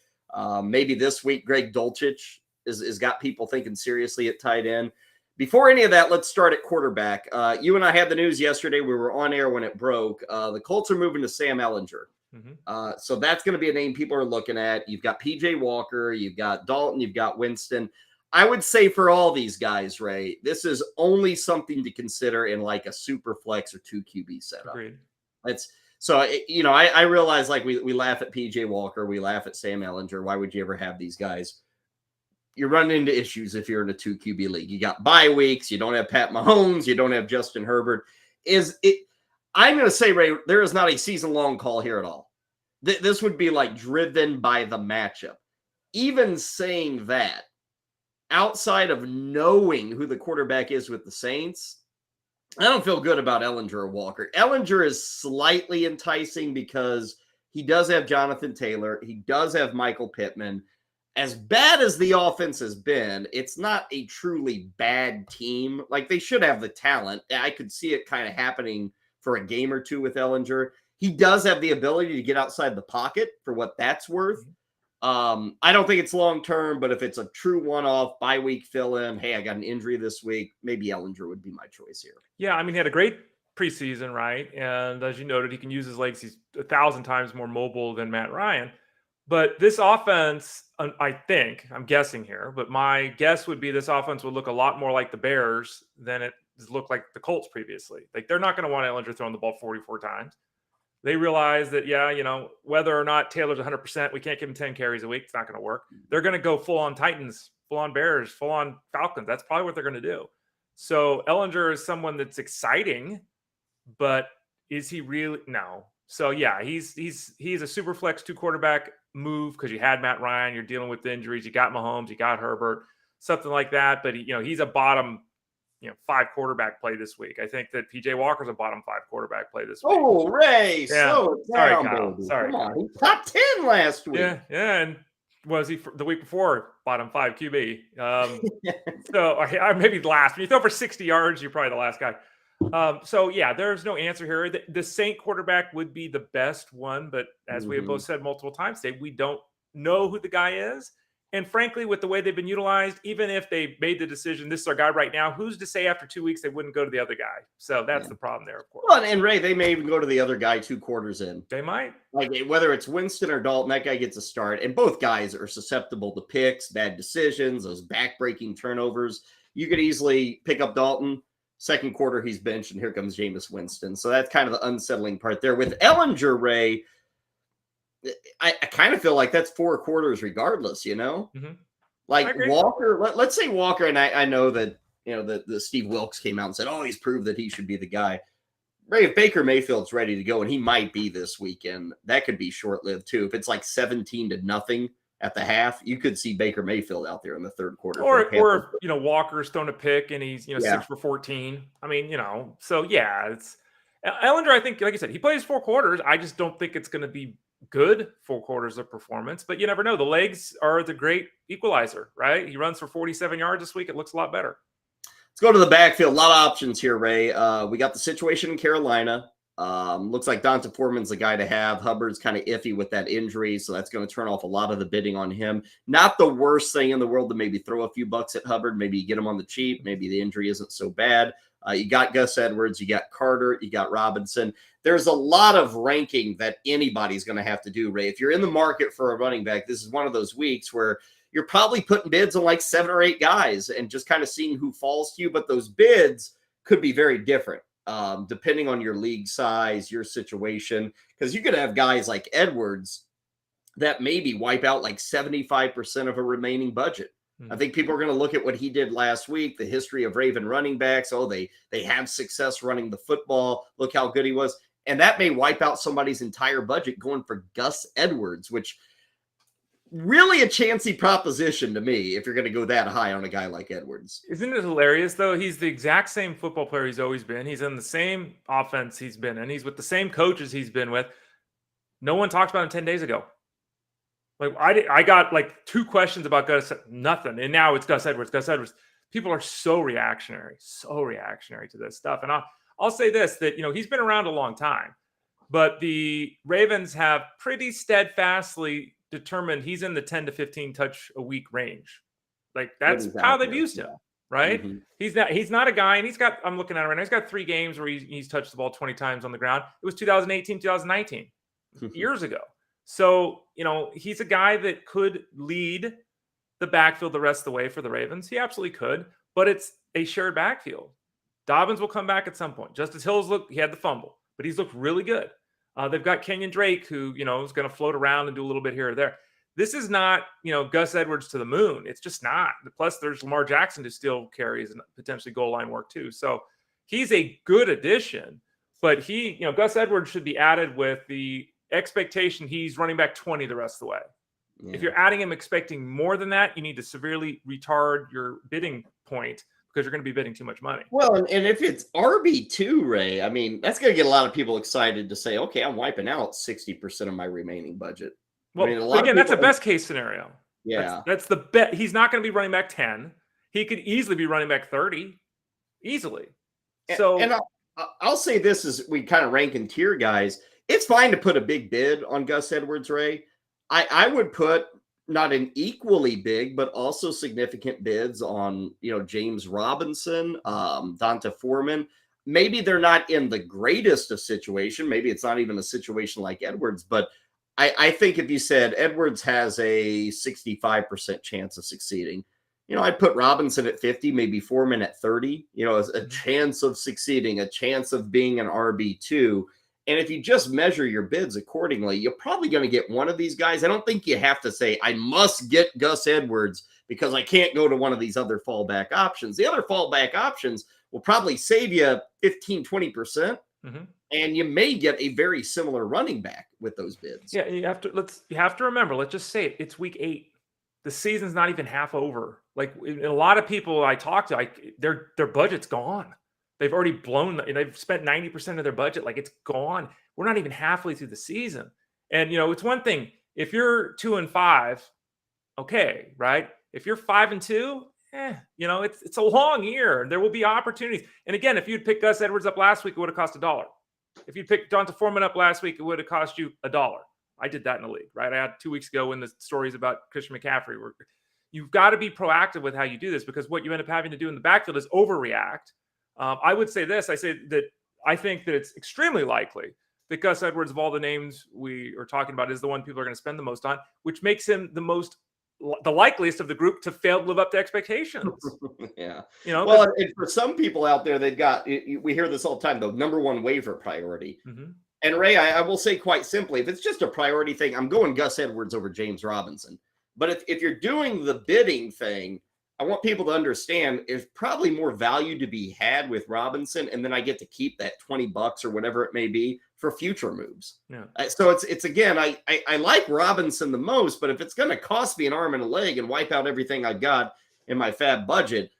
Speaker 4: Maybe this week, Greg Dulcich is got people thinking seriously at tight end. Before any of that, let's start at quarterback. You and I had the news yesterday. We were on air when it broke. The Colts are moving to Sam Ehlinger.
Speaker 5: Mm-hmm.
Speaker 4: So that's going to be a name people are looking at. You've got PJ Walker, you've got Dalton, you've got Winston. I would say for all these guys, Ray, this is only something to consider in like a super flex or 2 QB setup.
Speaker 5: Agreed.
Speaker 4: I realize like we laugh at PJ Walker, we laugh at Sam Ehlinger. Why would you ever have these guys? You're running into issues if you're in a 2 QB league. You got bye weeks, you don't have Pat Mahomes, you don't have Justin Herbert. I'm going to say, Ray, there is not a season-long call here at all. This would be like driven by the matchup. Even saying that, outside of knowing who the quarterback is with the Saints, I don't feel good about Ehlinger or Walker. Ehlinger is slightly enticing because he does have Jonathan Taylor. He does have Michael Pittman. As bad as the offense has been, it's not a truly bad team. Like, they should have the talent. I could see it kind of happening for a game or two with Ehlinger. He does have the ability to get outside the pocket for what that's worth. I don't think it's long-term, but if it's a true one-off bye week fill-in, hey, I got an injury this week, maybe Ehlinger would be my choice here.
Speaker 5: Yeah, I mean, he had a great preseason, right? And as you noted, he can use his legs. He's 1,000 times more mobile than Matt Ryan. But this offense, I'm guessing here, but my guess would be this offense would look a lot more like the Bears than it looked like the Colts previously. Like, they're not going to want Ehlinger throwing the ball 44 times. They realize that, whether or not Taylor's 100%, we can't give him 10 carries a week. It's not going to work. They're going to go full on Titans, full on Bears, full on Falcons. That's probably what they're going to do. So Ehlinger is someone that's exciting, but is he really? No. So yeah, he's a super flex 2 quarterback move because you had Matt Ryan, you're dealing with injuries, you got Mahomes, you got Herbert, something like that. But he's a bottom 5 quarterback play this week. I think that PJ Walker's a bottom 5 quarterback play this week.
Speaker 4: Oh, Ray,
Speaker 5: yeah.
Speaker 4: slow it
Speaker 5: Sorry,
Speaker 4: down,
Speaker 5: Kyle.
Speaker 4: baby.
Speaker 5: Sorry,
Speaker 4: Come on. He top 10 last week.
Speaker 5: Yeah, and was he the week before bottom 5 QB? So maybe last. When you throw for 60 yards, you're probably the last guy. So yeah, there's no answer here. The Saint quarterback would be the best one, but as we have both said multiple times today, we don't know who the guy is. And frankly, with the way they've been utilized, even if they made the decision, this is our guy right now, who's to say after 2 weeks they wouldn't go to the other guy? So that's the problem there, of course.
Speaker 4: Well, and Ray, they may even go to the other guy 2 quarters in.
Speaker 5: They might.
Speaker 4: Like, whether it's Winston or Dalton, that guy gets a start. And both guys are susceptible to picks, bad decisions, those back-breaking turnovers. You could easily pick up Dalton. Second quarter, he's benched, and here comes Jameis Winston. So that's kind of the unsettling part there. With Ehlinger, Ray, I kind of feel like that's 4 quarters regardless,
Speaker 5: Mm-hmm.
Speaker 4: Like Walker, let's say Walker, and I know that, the Steve Wilkes came out and said, oh, he's proved that he should be the guy. Ray, if Baker Mayfield's ready to go, and he might be this weekend, that could be short-lived too. If it's like 17-0 at the half, you could see Baker Mayfield out there in the third quarter.
Speaker 5: Or Walker's thrown a pick and he's 6 for 14. I mean, so yeah, it's Ehlinger. I think, like I said, he plays 4 quarters. I just don't think it's going to be good 4 quarters of performance, but you never know. The legs are the great equalizer, right? He runs for 47 yards this week. It looks a lot better.
Speaker 4: Let's go to the backfield. A lot of options here, Ray. We got the situation in Carolina. Looks like Donta Foreman's the guy to have. Hubbard's kind of iffy with that injury, so that's going to turn off a lot of the bidding on him. Not the worst thing in the world to maybe throw a few bucks at Hubbard. Maybe you get him on the cheap. Maybe the injury isn't so bad. You got Gus Edwards, you got Carter, you got Robinson. There's a lot of ranking that anybody's going to have to do, Ray. If you're in the market for a running back, this is one of those weeks where you're probably putting bids on like 7 or 8 guys and just kind of seeing who falls to you. But those bids could be very different depending on your league size, your situation, because you could have guys like Edwards that maybe wipe out like 75% of a remaining budget. I think people are going to look at what he did last week, the history of Raven running backs. Oh, they have success running the football. Look how good he was. And that may wipe out somebody's entire budget going for Gus Edwards, which really a chancy proposition to me if you're going to go that high on a guy like Edwards.
Speaker 5: Isn't it hilarious, though? He's the exact same football player he's always been. He's in the same offense he's been in. He's with the same coaches he's been with. No one talked about him 10 days ago. Like I got like 2 questions about Gus, nothing. And now it's Gus Edwards, Gus Edwards. People are so reactionary to this stuff. And I'll say this, that, he's been around a long time, but the Ravens have pretty steadfastly determined he's in the 10 to 15 touch a week range. Like that's how they've used him, right? Mm-hmm. He's not a guy, and I'm looking at it right now. He's got 3 games where he's touched the ball 20 times on the ground. It was 2018, 2019, years ago. So, he's a guy that could lead the backfield the rest of the way for the Ravens. He absolutely could, but it's a shared backfield. Dobbins will come back at some point. Justice Hills he had the fumble, but he's looked really good. They've got Kenyon Drake, who, is going to float around and do a little bit here or there. This is not, Gus Edwards to the moon. It's just not. Plus, there's Lamar Jackson who still carries and potentially goal line work too. So he's a good addition, but Gus Edwards should be added with the expectation he's running back 20 the rest of the way. Yeah. If you're adding him expecting more than that, you need to severely retard your bidding point because you're going to be bidding too much money.
Speaker 4: Well, and if it's RB2, Ray, I mean, that's going to get a lot of people excited to say, okay, I'm wiping out 60% of my remaining budget.
Speaker 5: Well, again, that's a best case scenario.
Speaker 4: Yeah.
Speaker 5: That's the bet. He's not going to be running back 10. He could easily be running back 30. Easily. So,
Speaker 4: and I'll say this as we kind of rank in tier guys. It's fine to put a big bid on Gus Edwards, Ray. I would put not an equally big, but also significant bids on, James Robinson, Donta Foreman. Maybe they're not in the greatest of situation. Maybe it's not even a situation like Edwards, but I think if you said Edwards has a 65% chance of succeeding, I'd put Robinson at 50, maybe Foreman at 30, as a chance of succeeding, a chance of being an RB2. And if you just measure your bids accordingly, you're probably going to get one of these guys. I don't think you have to say, I must get Gus Edwards because I can't go to one of these other fallback options. The other fallback options will probably save you 15, 20%. Mm-hmm. And you may get a very similar running back with those bids.
Speaker 5: Yeah, you have to remember, let's just say it's week 8. The season's not even half over. Like a lot of people I talk to, their budget's gone. They've already they've spent 90% of their budget. Like it's gone. We're not even halfway through the season. And, it's one thing if you're 2-5, okay, right? If you're 5-2, it's a long year. There will be opportunities. And again, if you'd picked Gus Edwards up last week, it would have cost $1. If you picked Donta Foreman up last week, it would have cost you $1. I did that in the league, right? I had 2 weeks ago when the stories about Christian McCaffrey were. You've got to be proactive with how you do this because what you end up having to do in the backfield is overreact. I would say this. I think that it's extremely likely that Gus Edwards, of all the names we are talking about, is the one people are going to spend the most on, which makes him the likeliest of the group to fail to live up to expectations.
Speaker 4: Yeah. Well, and for some people out there, we hear this all the time, the number one waiver priority. Mm-hmm. And Ray, I will say quite simply, if it's just a priority thing, I'm going Gus Edwards over James Robinson. But if you're doing the bidding thing, I want people to understand there's probably more value to be had with Robinson, and then I get to keep that $20 or whatever it may be for future moves. Yeah. So it's again, I like Robinson the most, but if it's going to cost me an arm and a leg and wipe out everything I got in my fab budget,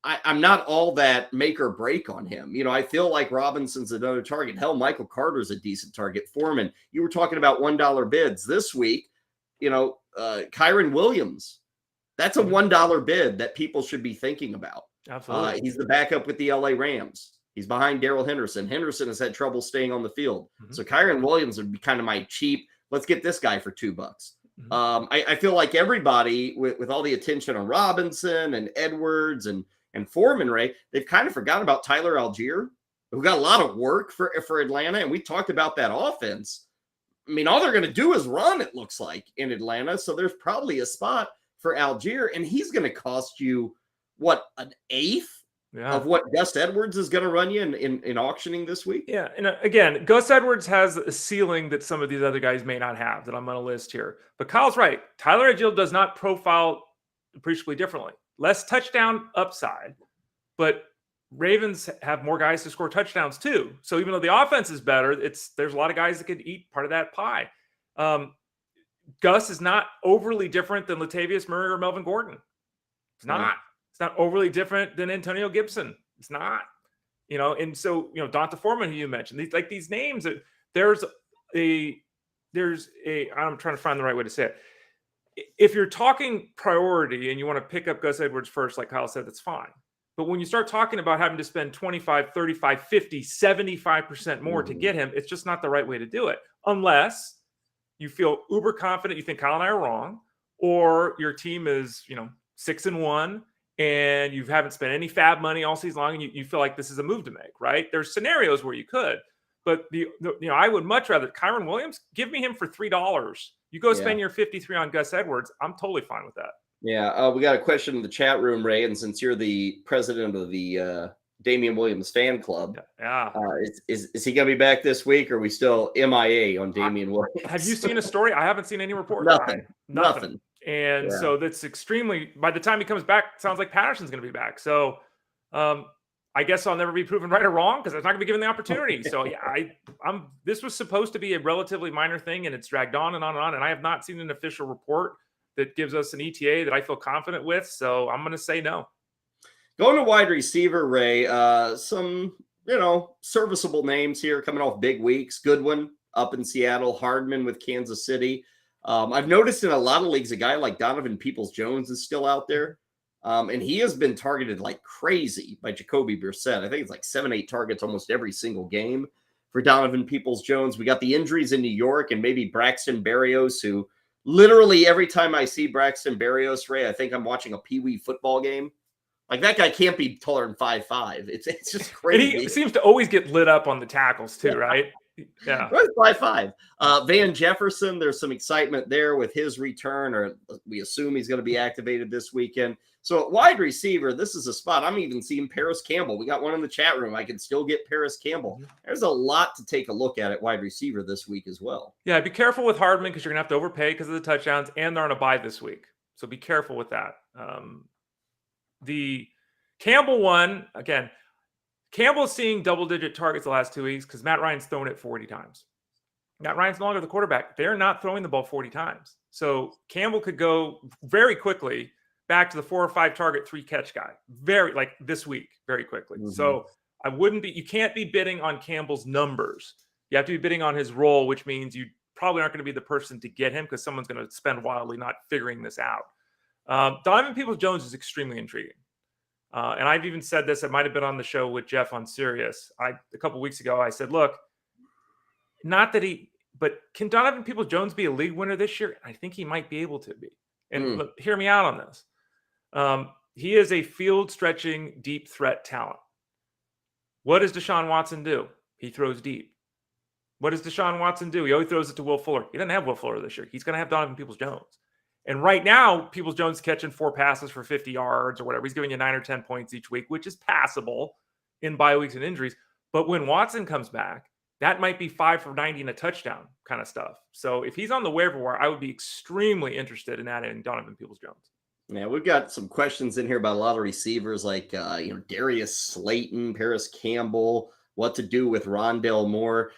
Speaker 4: I'm not all that make or break on him. I feel like Robinson's another target. Hell, Michael Carter's a decent target. Foreman, you were talking about $1 bids this week. Kyron Williams. That's a $1 bid that people should be thinking about.
Speaker 5: Absolutely.
Speaker 4: He's the backup with the LA Rams. He's behind Darrell Henderson. Henderson has had trouble staying on the field. Mm-hmm. So Kyron Williams would be kind of my cheap, let's get this guy for $2. Mm-hmm. I feel like everybody with all the attention on Robinson and Edwards and Foreman, Ray, they've kind of forgotten about Tyler Algier, who got a lot of work for Atlanta. And we talked about that offense. I mean, all they're going to do is run, it looks like, in Atlanta. So there's probably a spot for Algier, and he's going to cost you an eighth of what Gus Edwards is going to run you in auctioning this week.
Speaker 5: Yeah, and again, Gus Edwards has a ceiling that some of these other guys may not have that I'm going to list here. But Kyle's right. Tyler Algier does not profile appreciably differently. Less touchdown upside, but Ravens have more guys to score touchdowns too. So even though the offense is better, there's a lot of guys that could eat part of that pie. Gus is not overly different than Latavius Murray or Melvin Gordon. It's not. It's not overly different than Antonio Gibson. It's not. And so, Donta Foreman, who you mentioned, these names, there's a, I'm trying to find the right way to say it. If you're talking priority and you want to pick up Gus Edwards first, like Kyle said, that's fine. But when you start talking about having to spend 25, 35, 50, 75% more to get him, it's just not the right way to do it. Unless you feel uber confident, you think Kyle and I are wrong, or your team is, 6-1 and you haven't spent any fab money all season long and you feel like this is a move to make, right? There's scenarios where you could, but I would much rather Kyron Williams, give me him for $3. You go spend your 53 on Gus Edwards. I'm totally fine with that.
Speaker 4: Yeah. We got a question in the chat room, Ray. And since you're the president of the Damian Williams fan club, is he going to be back this week, or are we still MIA on Damian Williams?
Speaker 5: Have you seen a story? I haven't seen any report.
Speaker 4: Nothing.
Speaker 5: And so that's extremely, by the time he comes back, it sounds like Patterson's going to be back. So I guess I'll never be proven right or wrong because I'm not going to be given the opportunity. So this was supposed to be a relatively minor thing, and it's dragged on and on and on. And I have not seen an official report that gives us an ETA that I feel confident with. So I'm going to say no.
Speaker 4: Going to wide receiver, Ray, some, serviceable names here coming off big weeks. Goodwin up in Seattle, Hardman with Kansas City. I've noticed in a lot of leagues, a guy like Donovan Peoples-Jones is still out there. And he has been targeted like crazy by Jacoby Brissett. I think it's like 7-8 targets almost every single game for Donovan Peoples-Jones. We got the injuries in New York and maybe Braxton Berrios, who literally every time I see Braxton Berrios, Ray, I think I'm watching a Pee-wee football game. Like, that guy can't be taller than 5'5". It's just crazy.
Speaker 5: And he seems to always get lit up on the tackles too, right? Yeah.
Speaker 4: 5'5". Van Jefferson, there's some excitement there with his return, or we assume he's going to be activated this weekend. So at wide receiver, this is a spot. I'm even seeing Paris Campbell. We got one in the chat room. I can still get Paris Campbell. There's a lot to take a look at wide receiver this week as well.
Speaker 5: Yeah, be careful with Hardman because you're going to have to overpay because of the touchdowns, and they're on a bye this week. So be careful with that. The Campbell one, again, Campbell's seeing double-digit targets the last 2 weeks because Matt Ryan's thrown it 40 times. Matt Ryan's no longer the quarterback. They're not throwing the ball 40 times. So Campbell could go very quickly back to the 4 or 5 target, 3 catch guy. This week, very quickly. Mm-hmm. So you can't be bidding on Campbell's numbers. You have to be bidding on his role, which means you probably aren't going to be the person to get him because someone's going to spend wildly not figuring this out. Donovan Peoples-Jones is extremely intriguing. And I've even said this, it might've been on the show with Jeff on Sirius. A couple of weeks ago, I said, look, but can Donovan Peoples-Jones be a league winner this year? I think he might be able to be. And look, hear me out on this. He is a field stretching deep threat talent. What does Deshaun Watson do? He throws deep. What does Deshaun Watson do? He always throws it to Will Fuller. He doesn't have Will Fuller this year. He's going to have Donovan Peoples-Jones. And right now, Peoples-Jones catching 4 passes for 50 yards or whatever. He's giving you 9 or 10 points each week, which is passable in bye weeks and injuries. But when Watson comes back, that might be 5 for 90 and a touchdown kind of stuff. So if he's on the waiver wire, I would be extremely interested in adding Donovan Peoples-Jones.
Speaker 4: Yeah, we've got some questions in here about a lot of receivers like, Darius Slayton, Paris Campbell, what to do with Rondale Moore.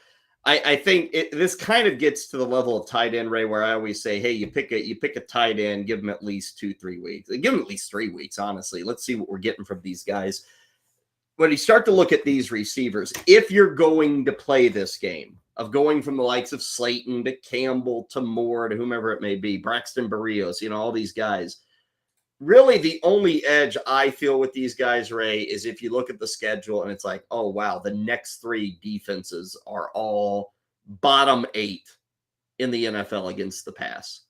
Speaker 4: I think this kind of gets to the level of tight end, Ray, where I always say, hey, you pick a tight end, give them at least 2-3 weeks. Give them at least 3 weeks, honestly. Let's see what we're getting from these guys. When you start to look at these receivers, if you're going to play this game of going from the likes of Slayton to Campbell to Moore to whomever it may be, Braxton Berrios, all these guys, really the only edge I feel with these guys, Ray, is if you look at the schedule and it's like, oh, wow, the next 3 defenses are all bottom 8 in the NFL against the pass.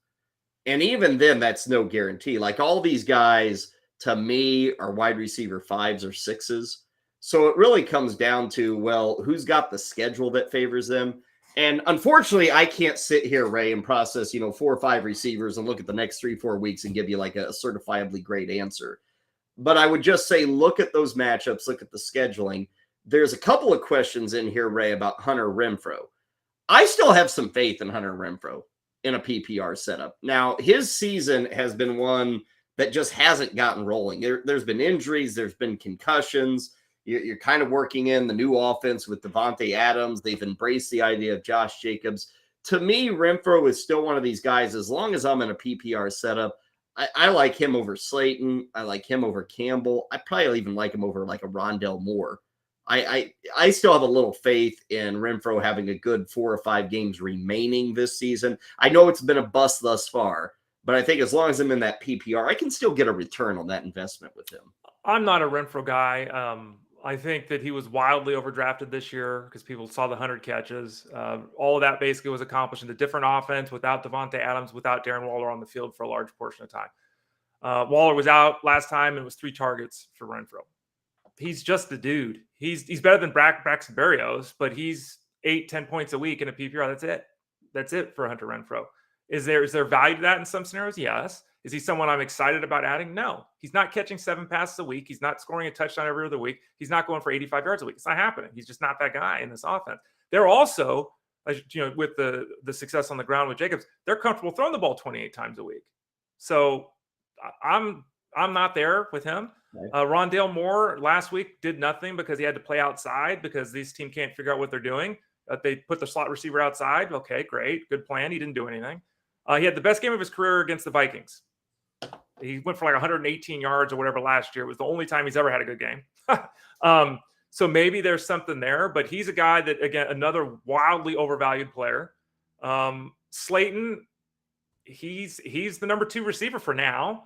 Speaker 4: And even then, that's no guarantee. Like, all these guys, to me, are wide receiver 5s or 6s. So it really comes down to, well, who's got the schedule that favors them? And unfortunately, I can't sit here, Ray, and process, 4 or 5 receivers and look at the next 3-4 weeks and give you like a certifiably great answer. But I would just say, look at those matchups, look at the scheduling. There's a couple of questions in here, Ray, about Hunter Renfrow. I still have some faith in Hunter Renfrow in a PPR setup. Now, his season has been one that just hasn't gotten rolling. There's been injuries, there's been concussions. You're kind of working in the new offense with Devontae Adams. They've embraced the idea of Josh Jacobs. to me, Renfro is still one of these guys. As long as I'm in a PPR setup, I like him over Slayton. I like him over Campbell. I probably even like him over like a Rondell Moore. I still have a little faith in Renfro having a good 4 or 5 games remaining this season. I know it's been a bust thus far, but I think as long as I'm in that PPR, I can still get a return on that investment with him.
Speaker 5: I'm not a Renfro guy. I think that he was wildly overdrafted this year because people saw the 100 catches. All of that basically was accomplished in a different offense without Devontae Adams, without Darren Waller on the field for a large portion of time. Waller was out last time and it was 3 targets for Renfro. He's just the dude. He's better than Braxton Berrios, but he's 8-10 points a week in a PPR. That's it. That's it for Hunter Renfro. Is there value to that in some scenarios? Yes. Is he someone I'm excited about adding? No. He's not catching 7 passes a week. He's not scoring a touchdown every other week. He's not going for 85 yards a week. It's not happening. He's just not that guy in this offense. They're also, with the success on the ground with Jacobs, they're comfortable throwing the ball 28 times a week. So I'm not there with him. Right. Rondell Moore last week did nothing because he had to play outside because this team can't figure out what they're doing. They put the slot receiver outside. Okay, great. Good plan. He didn't do anything. He had the best game of his career against the Vikings. He went for like 118 yards or whatever last year. It was the only time he's ever had a good game. So maybe there's something there, but he's a guy that, again, another wildly overvalued player. Slayton, he's the number 2 receiver for now.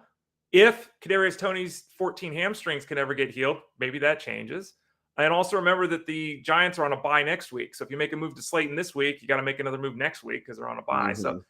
Speaker 5: If Kadarius Toney's 14 hamstrings can ever get healed, maybe that changes. And also remember that the Giants are on a bye next week. So if you make a move to Slayton this week, you got to make another move next week because they're on a bye. Mm-hmm. So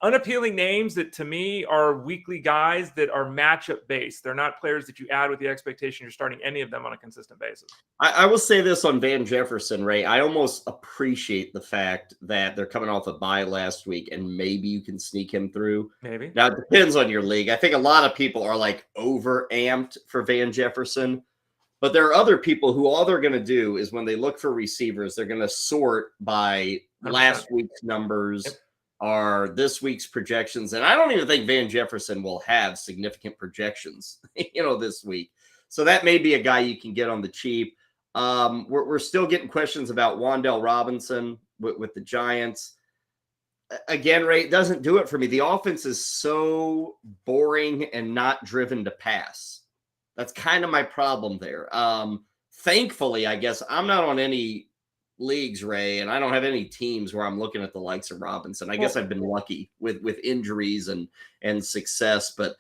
Speaker 5: unappealing names that to me are weekly guys that are matchup based. They're not players that you add with the expectation you're starting any of them on a consistent basis.
Speaker 4: I will say this on Van Jefferson, Ray. I almost appreciate the fact that they're coming off a bye last week and maybe you can sneak him through.
Speaker 5: Maybe.
Speaker 4: Now, it depends on your league. I think a lot of people are like over amped for Van Jefferson, but there are other people who all they're going to do is when they look for receivers, they're going to sort by 100%. Last week's numbers. Yep. Are this week's projections. And I don't even think Van Jefferson will have significant projections, this week. So that may be a guy you can get on the cheap. We're still getting questions about Wan'Dale Robinson with the Giants. Again, Ray, it doesn't do it for me. The offense is so boring and not driven to pass. That's kind of my problem there. Thankfully, I guess I'm not on any leagues, Ray, and I don't have any teams where I'm looking at the likes of Robinson. I guess I've been lucky with injuries and success, but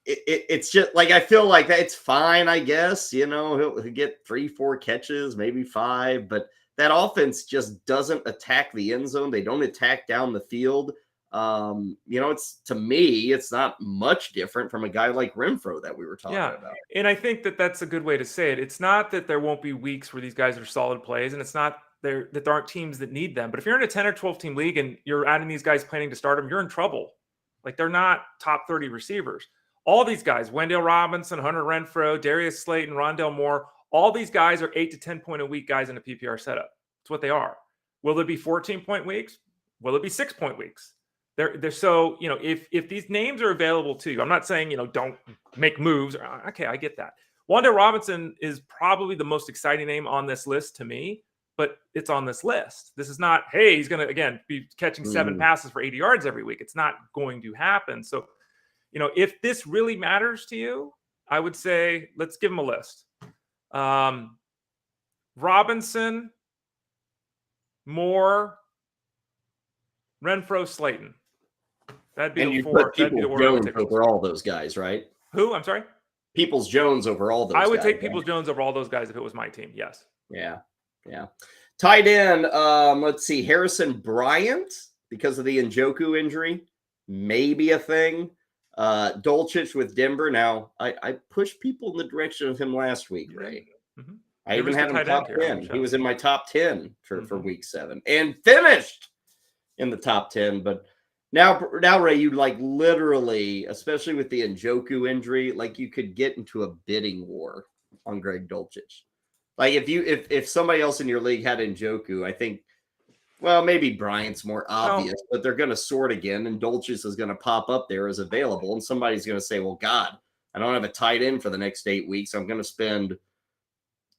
Speaker 4: it's just like I feel like that it's fine, I guess. He'll get 3-4 catches, maybe 5, but that offense just doesn't attack the end zone. They don't attack down the field. It's to me, it's not much different from a guy like Renfro that we were talking about.
Speaker 5: And I think that that's a good way to say it. It's not that there won't be weeks where these guys are solid plays, and it's not that there aren't teams that need them. But if you're in a 10 or 12 team league and you're adding these guys planning to start them, you're in trouble. Like they're not top 30 receivers. All these guys, Wan'Dale Robinson, Hunter Renfro, Darius Slayton, Rondell Moore, all these guys are 8 to 10 point a week guys in a PPR setup. That's what they are. Will there be 14-point weeks? Will it be 6-point weeks? They're so, if these names are available to you, I'm not saying, don't make moves. Okay, I get that. Wan'Dale Robinson is probably the most exciting name on this list to me, but it's on this list. This is not, hey, he's going to, again, be catching 7 passes for 80 yards every week. It's not going to happen. So, if this really matters to you, I would say, let's give him a list. Robinson, Moore, Renfro, Slayton. That'd be
Speaker 4: the 4. Jones over all those guys, right?
Speaker 5: Who? I'm sorry?
Speaker 4: Peoples Jones over all those guys.
Speaker 5: I would take Peoples Jones over all those guys if it was my team. Yes.
Speaker 4: Yeah. Tight end, let's see. Harrison Bryant, because of the Njoku injury, maybe a thing. Dulcich with Denver. Now, I pushed people in the direction of him last week, Ray. Mm-hmm. I even had him top 10. He was in my top 10 for week 7 and finished in the top 10. But now, Ray, you like literally, especially with the Njoku injury, like you could get into a bidding war on Greg Dulcich. Like if somebody else in your league had Njoku, I think, well, maybe Bryant's more obvious, but they're going to sort again, and Dulcich is going to pop up there as available, and somebody's going to say, well, God, I don't have a tight end for the next 8 weeks. I'm going to spend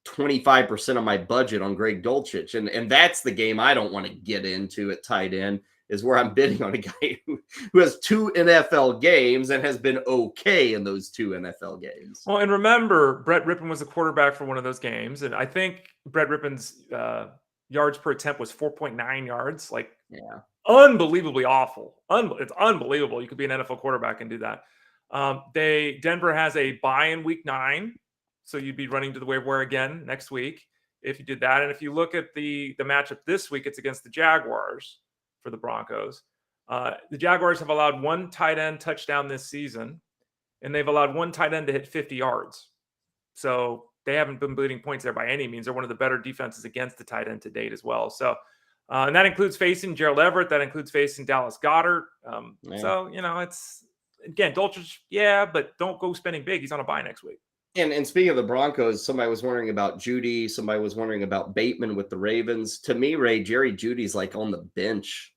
Speaker 4: 25% of my budget on Greg Dulcich. And that's the game I don't want to get into at tight end, is where I'm bidding on a guy who has 2 NFL games and has been okay in those 2 NFL games.
Speaker 5: Well, and remember, Brett Rippon was the quarterback for one of those games. And I think Brett Rippon's yards per attempt was 4.9 yards. Like,
Speaker 4: yeah,
Speaker 5: unbelievably awful. It's unbelievable. You could be an NFL quarterback and do that. Denver has a bye in week 9. So you'd be running to the waiver wire again next week if you did that. And if you look at the matchup this week, it's against the Jaguars for the Broncos. The Jaguars have allowed 1 tight end touchdown this season, and they've allowed 1 tight end to hit 50 yards. So they haven't been bleeding points there by any means. They're one of the better defenses against the tight end to date as well. So, and that includes facing Gerald Everett. That includes facing Dallas Goedert. So, it's, again, Dulcich, but don't go spending big. He's on a bye next week.
Speaker 4: And speaking of the Broncos, somebody was wondering about Jeudy. Somebody was wondering about Bateman with the Ravens. To me, Ray, Jerry Jeudy's like on the bench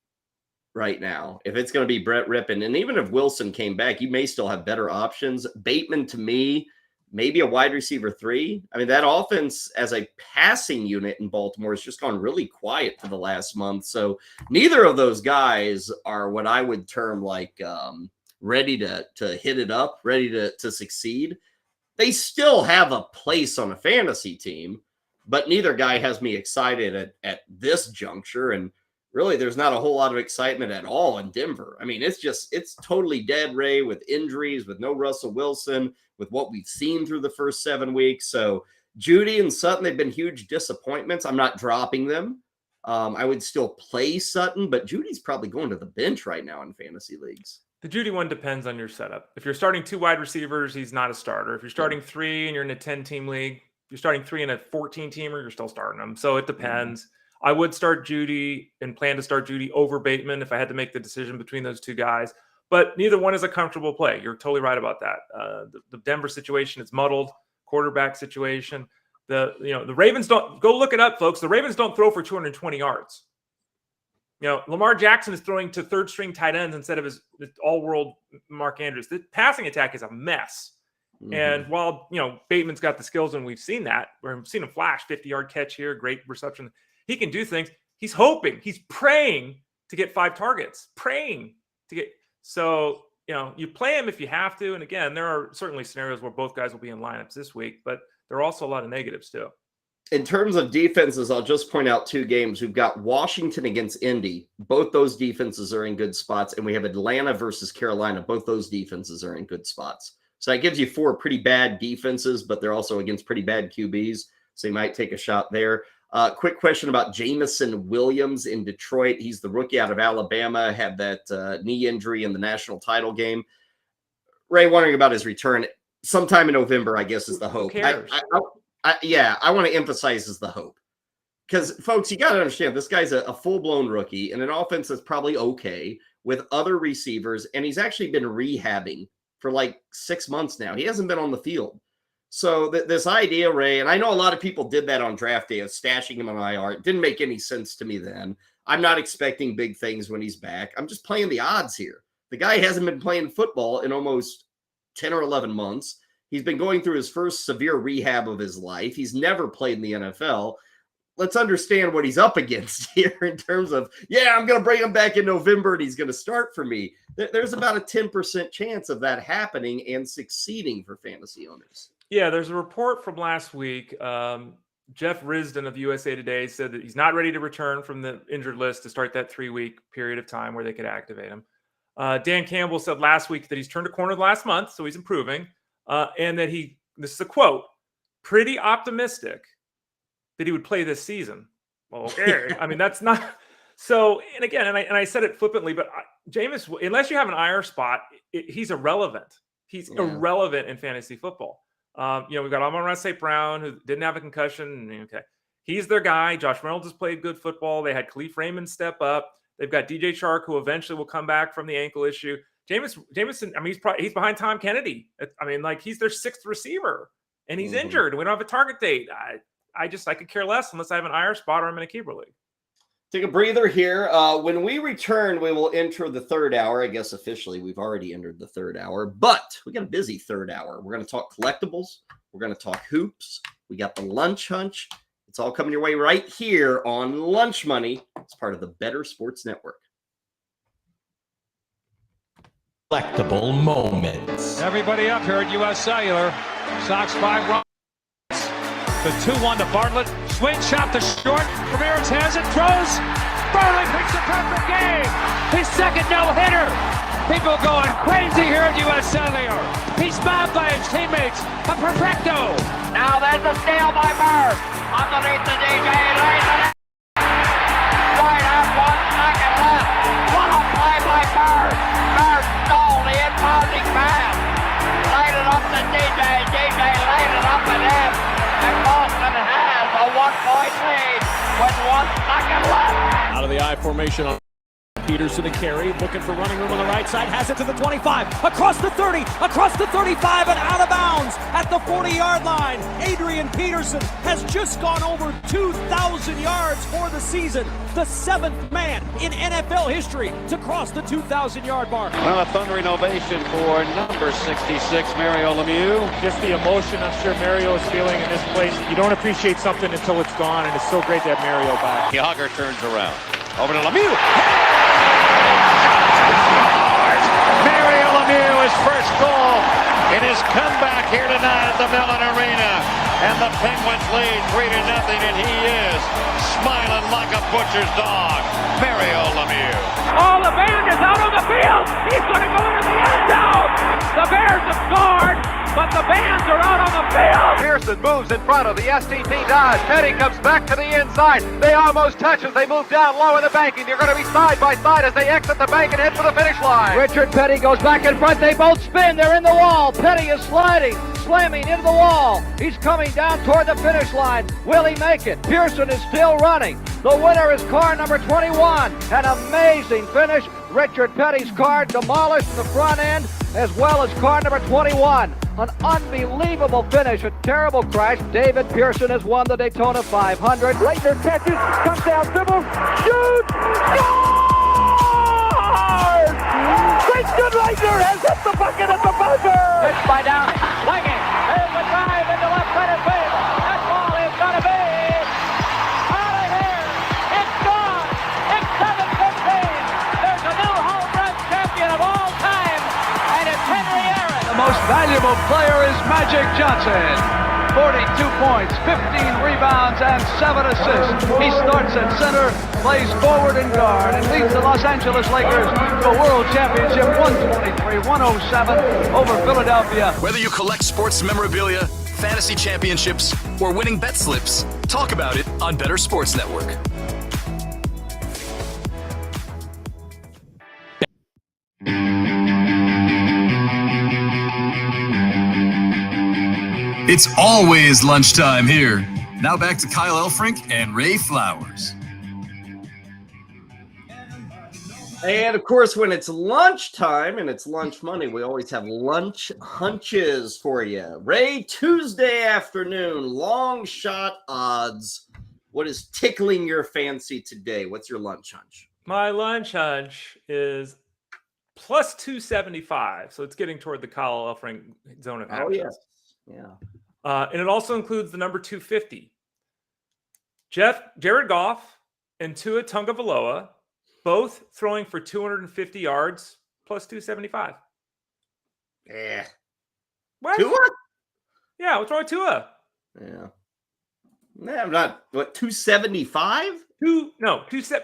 Speaker 4: right now. If it's going to be Brett Rippon, and even if Wilson came back, you may still have better options. Bateman, to me, maybe a wide receiver 3. I mean, that offense as a passing unit in Baltimore has just gone really quiet for the last month. So neither of those guys are what I would term like ready to hit it up, ready to succeed. They still have a place on a fantasy team, but neither guy has me excited at this juncture. And really, there's not a whole lot of excitement at all in Denver. I mean, it's totally dead, Ray, with injuries, with no Russell Wilson, with what we've seen through the first 7 weeks. So Jeudy and Sutton, they've been huge disappointments. I'm not dropping them. I would still play Sutton, but Judy's probably going to the bench right now in fantasy leagues.
Speaker 5: The Jeudy one depends on your setup. If you're starting 2 wide receivers, he's not a starter. If you're starting 3 and you're in a 10-team league, you're starting 3 in a 14-teamer, you're still starting them. So it depends. I would start Jeudy and plan to start Jeudy over Bateman if I had to make the decision between those 2 guys. But neither one is a comfortable play. You're totally right about that. The Denver situation is muddled. Quarterback situation. The Ravens don't, go look it up, folks. The Ravens don't throw for 220 yards. Lamar Jackson is throwing to 3rd-string tight ends instead of his all-world Mark Andrews. The passing attack is a mess. Mm-hmm. And while, Bateman's got the skills, and we've seen that, we've seen him flash 50-yard catch here, great reception. He can do things. He's hoping, he's praying to get 5 targets, So, you play him if you have to. And again, there are certainly scenarios where both guys will be in lineups this week, but there are also a lot of negatives too.
Speaker 4: In terms of defenses, I'll just point out 2 games. We've got Washington against Indy. Both those defenses are in good spots. And we have Atlanta versus Carolina. Both those defenses are in good spots. So that gives you 4 pretty bad defenses, but they're also against pretty bad QBs. So you might take a shot there. Quick question about Jameson Williams in Detroit. He's the rookie out of Alabama, had that knee injury in the national title game. Ray, wondering about his return sometime in November, I guess, is the hope. I want to emphasize is the hope. Because, folks, you got to understand, this guy's a full-blown rookie in an offense that's probably okay with other receivers, and he's actually been rehabbing for like 6 months now. He hasn't been on the field. So this idea, Ray, and I know a lot of people did that on draft day of stashing him on IR. It didn't make any sense to me then. I'm not expecting big things when he's back. I'm just playing the odds here. The guy hasn't been playing football in almost 10 or 11 months. He's been going through his first severe rehab of his life. He's never played in the NFL. Let's understand what he's up against here in terms of, I'm going to bring him back in November and he's going to start for me. There's about a 10% chance of that happening and succeeding for fantasy owners.
Speaker 5: Yeah, there's a report from last week. Jeff Risdon of USA Today said that he's not ready to return from the injured list to start that 3-week period of time where they could activate him. Dan Campbell said last week that he's turned a corner last month, so he's improving. And that this is a quote, pretty optimistic that he would play this season. Well, okay. I mean, that's not so. And again, and I said it flippantly, but Jameis, unless you have an IR spot, he's irrelevant. He's irrelevant in fantasy football. We've got Amon-Ra St. Brown, who didn't have a concussion. Okay. He's their guy. Josh Reynolds has played good football. They had Khalif Raymond step up. They've got DJ Chark, who eventually will come back from the ankle issue. Jameson, I mean, he's behind Tom Kennedy. I mean, like, he's their 6th receiver, and he's injured. We don't have a target date. I could care less unless I have an IR spot or I'm in a keeper league.
Speaker 4: Take a breather here. When we return, we will enter the 3rd hour. I guess officially we've already entered the 3rd hour, but we got a busy 3rd hour. We're going to talk collectibles. We're going to talk hoops. We got the lunch hunch. It's all coming your way right here on Lunch Money. It's part of the Bettor Sports Network.
Speaker 12: Collectible moments.
Speaker 2: Everybody up here at U.S. Cellular. Sox 5 runs. The 2-1 to Bartlett. Swing shot to short. Ramirez has it. Throws. Bartlett picks a perfect game. His second no-hitter. People going crazy here at U.S. Cellular. He's mobbed by his teammates. A perfecto.
Speaker 13: Now there's a steal by Bird. Underneath the DJ. Lays it. Right out 1 second left. What a play by Bird. Bird stole the impounding pass. Laid it up to DJ. DJ laid it up at him. And Boston has a 1-point lead with 1 second left.
Speaker 14: Out of the I formation on Peterson and Carey, looking for running room on the right side, has it to the 25, across the 30, across the 35, and out of bounds at the 40-yard line. Adrian Peterson has just gone over 2,000 yards for the season, the 7th man in NFL history to cross the 2,000-yard mark.
Speaker 15: Well, a thundering ovation for number 66, Mario Lemieux.
Speaker 3: Just the emotion I'm sure Mario is feeling in this place. You don't appreciate something until it's gone, and it's so great to have Mario back.
Speaker 15: Yager turns around. Over to Lemieux. Mario Lemieux, his first goal in his comeback here tonight at the Mellon Arena. And the Penguins lead 3-0, and he is smiling like a butcher's dog. Mario Lemieux.
Speaker 13: Oh, the band is out on the field. He's going to go into the end zone. The Bears have scored, but the bands are out on the field.
Speaker 16: Pearson moves in front of the STP Dodge. Petty comes back to the inside. They almost touch as they move down low in the banking. They're going to be side by side as they exit the bank and head for the finish line.
Speaker 13: Richard Petty goes back in front. They both spin. They're in the wall. Petty is sliding, slamming into the wall. He's coming down toward the finish line. Will he make it? Pearson is still running. The winner is car number 21. An amazing finish. Richard Petty's car demolished in the front end, as well as car number 21. An unbelievable finish, a terrible crash. David Pearson has won the Daytona 500. Leitner catches, comes down, dribbles, shoots, scores! Christian Leitner has hit the bucket at the buzzer! Pitched by Downey, swinging, there's a drive into left center field. That ball is going to be out of here. It's gone. It's 7-15. There's a new home run champion of all time, and it's Henry Aaron.
Speaker 17: The most valuable player is Magic Johnson. 42 points, 15 rebounds, and 7 assists. He starts at center, plays forward and guard, and leads the Los Angeles Lakers to a world championship 123-107 over Philadelphia.
Speaker 1: Whether you collect sports memorabilia, fantasy championships, or winning bet slips, talk about it on Bettor Sports Network. It's always lunchtime here. Now back to Kyle Elfrink and Ray Flowers.
Speaker 4: And of course, when it's lunchtime and it's lunch money, we always have lunch hunches for you. Ray, Tuesday afternoon, long shot odds. What is tickling your fancy today? What's your lunch hunch?
Speaker 5: My lunch hunch is plus 275. So it's getting toward the Kyle Elfrink zone of happiness.
Speaker 4: Oh, yes. Yeah.
Speaker 5: And it also includes the number 250. Jared Goff and Tua Tagovailoa, both throwing for 250 yards, plus 275.
Speaker 4: Yeah.
Speaker 5: What?
Speaker 4: Tua?
Speaker 5: Yeah, what's wrong with Tua?
Speaker 4: Yeah. Nah, I'm not, what, 275?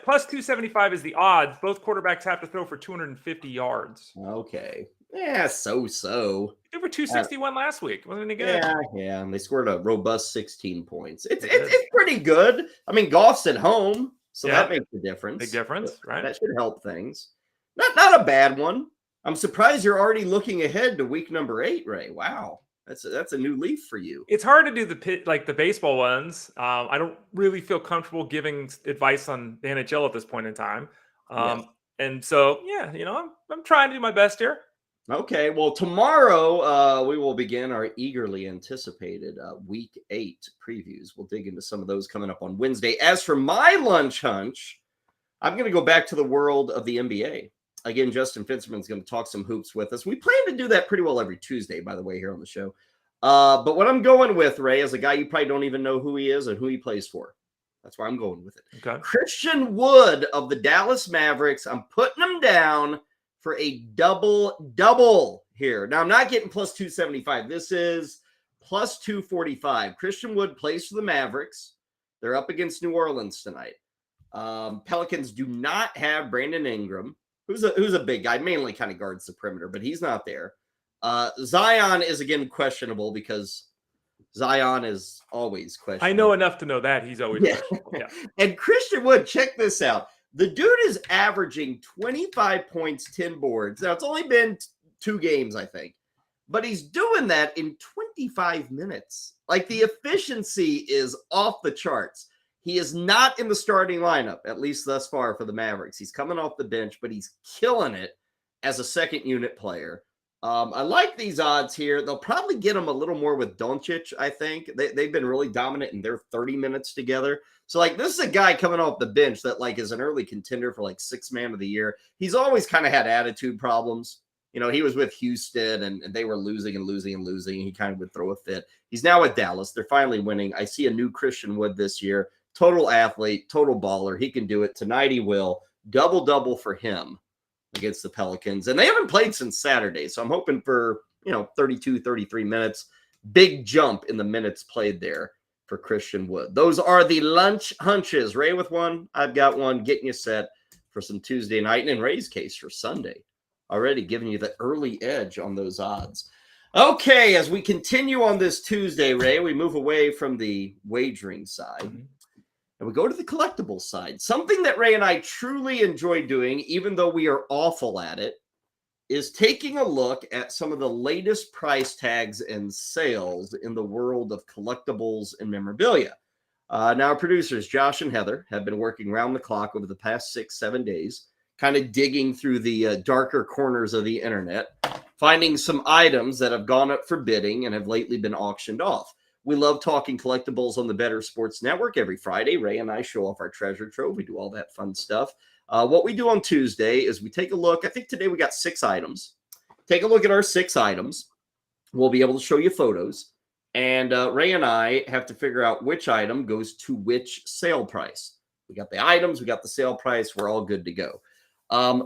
Speaker 5: Plus 275 is the odds. Both quarterbacks have to throw for 250 yards.
Speaker 4: Okay. Yeah, so-so.
Speaker 5: They were 261 last week. Wasn't any good.
Speaker 4: Yeah. And they scored a robust 16 points. It's pretty good. I mean, Goff's at home, so that makes a difference.
Speaker 5: Big difference, right?
Speaker 4: That should help things. Not a bad one. I'm surprised you're already looking ahead to week number 8, Ray. Wow. That's a new leaf for you.
Speaker 5: It's hard to do the baseball ones. I don't really feel comfortable giving advice on the NHL at this point in time. And so, I'm trying to do my best here.
Speaker 4: Okay, well, tomorrow we will begin our eagerly anticipated Week 8 previews. We'll dig into some of those coming up on Wednesday. As for my lunch hunch, I'm going to go back to the world of the NBA. Again, Justin Finsterman's going to talk some hoops with us. We plan to do that pretty well every Tuesday, by the way, here on the show. But what I'm going with, Ray, is a guy you probably don't even know who he is and who he plays for. That's why I'm going with it.
Speaker 5: Okay.
Speaker 4: Christian Wood of the Dallas Mavericks. I'm putting him down for a double here. Now, I'm not getting plus 275. This is plus 245. Christian Wood plays for the Mavericks. They're up against New Orleans tonight. Pelicans do not have Brandon Ingram, who's a big guy, mainly kind of guards the perimeter, but he's not there. Zion is, again, questionable because Zion is always questionable.
Speaker 5: I know enough to know that he's always questionable. Yeah.
Speaker 4: And Christian Wood, check this out. The dude is averaging 25 points, 10 boards. Now, it's only been 2 games, I think. But he's doing that in 25 minutes. Like, the efficiency is off the charts. He is not in the starting lineup, at least thus far for the Mavericks. He's coming off the bench, but he's killing it as a second unit player. I like these odds here. They'll probably get him a little more with Doncic, I think. They've been really dominant in their 30 minutes together. So, like, this is a guy coming off the bench that, like, is an early contender for, like, 6th man of the year. He's always kind of had attitude problems. You know, he was with Houston, and they were losing and losing and losing. He kind of would throw a fit. He's now with Dallas. They're finally winning. I see a new Christian Wood this year. Total athlete, total baller. He can do it. Tonight he will. Double for him against the Pelicans. And they haven't played since Saturday, so I'm hoping for, 32, 33 minutes. Big jump in the minutes played there for Christian Wood. Those are the lunch hunches. Ray with one. I've got one getting you set for some Tuesday night. And in Ray's case for Sunday. Already giving you the early edge on those odds. Okay, as we continue on this Tuesday, Ray, we move away from the wagering side. And we go to the collectible side. Something that Ray and I truly enjoy doing, even though we are awful at it, is taking a look at some of the latest price tags and sales in the world of collectibles and memorabilia. Now, our producers, Josh and Heather, have been working around the clock over the past 6-7 days, kind of digging through the darker corners of the internet, finding some items that have gone up for bidding and have lately been auctioned off. We love talking collectibles on the Bettor Sports Network every Friday. Ray and I show off our treasure trove. We do all that fun stuff. What we do on Tuesday is we take a look. I think today we got 6 items. Take a look at our 6 items. We'll be able to show you photos. And Ray and I have to figure out which item goes to which sale price. We got the items. We got the sale price. We're all good to go.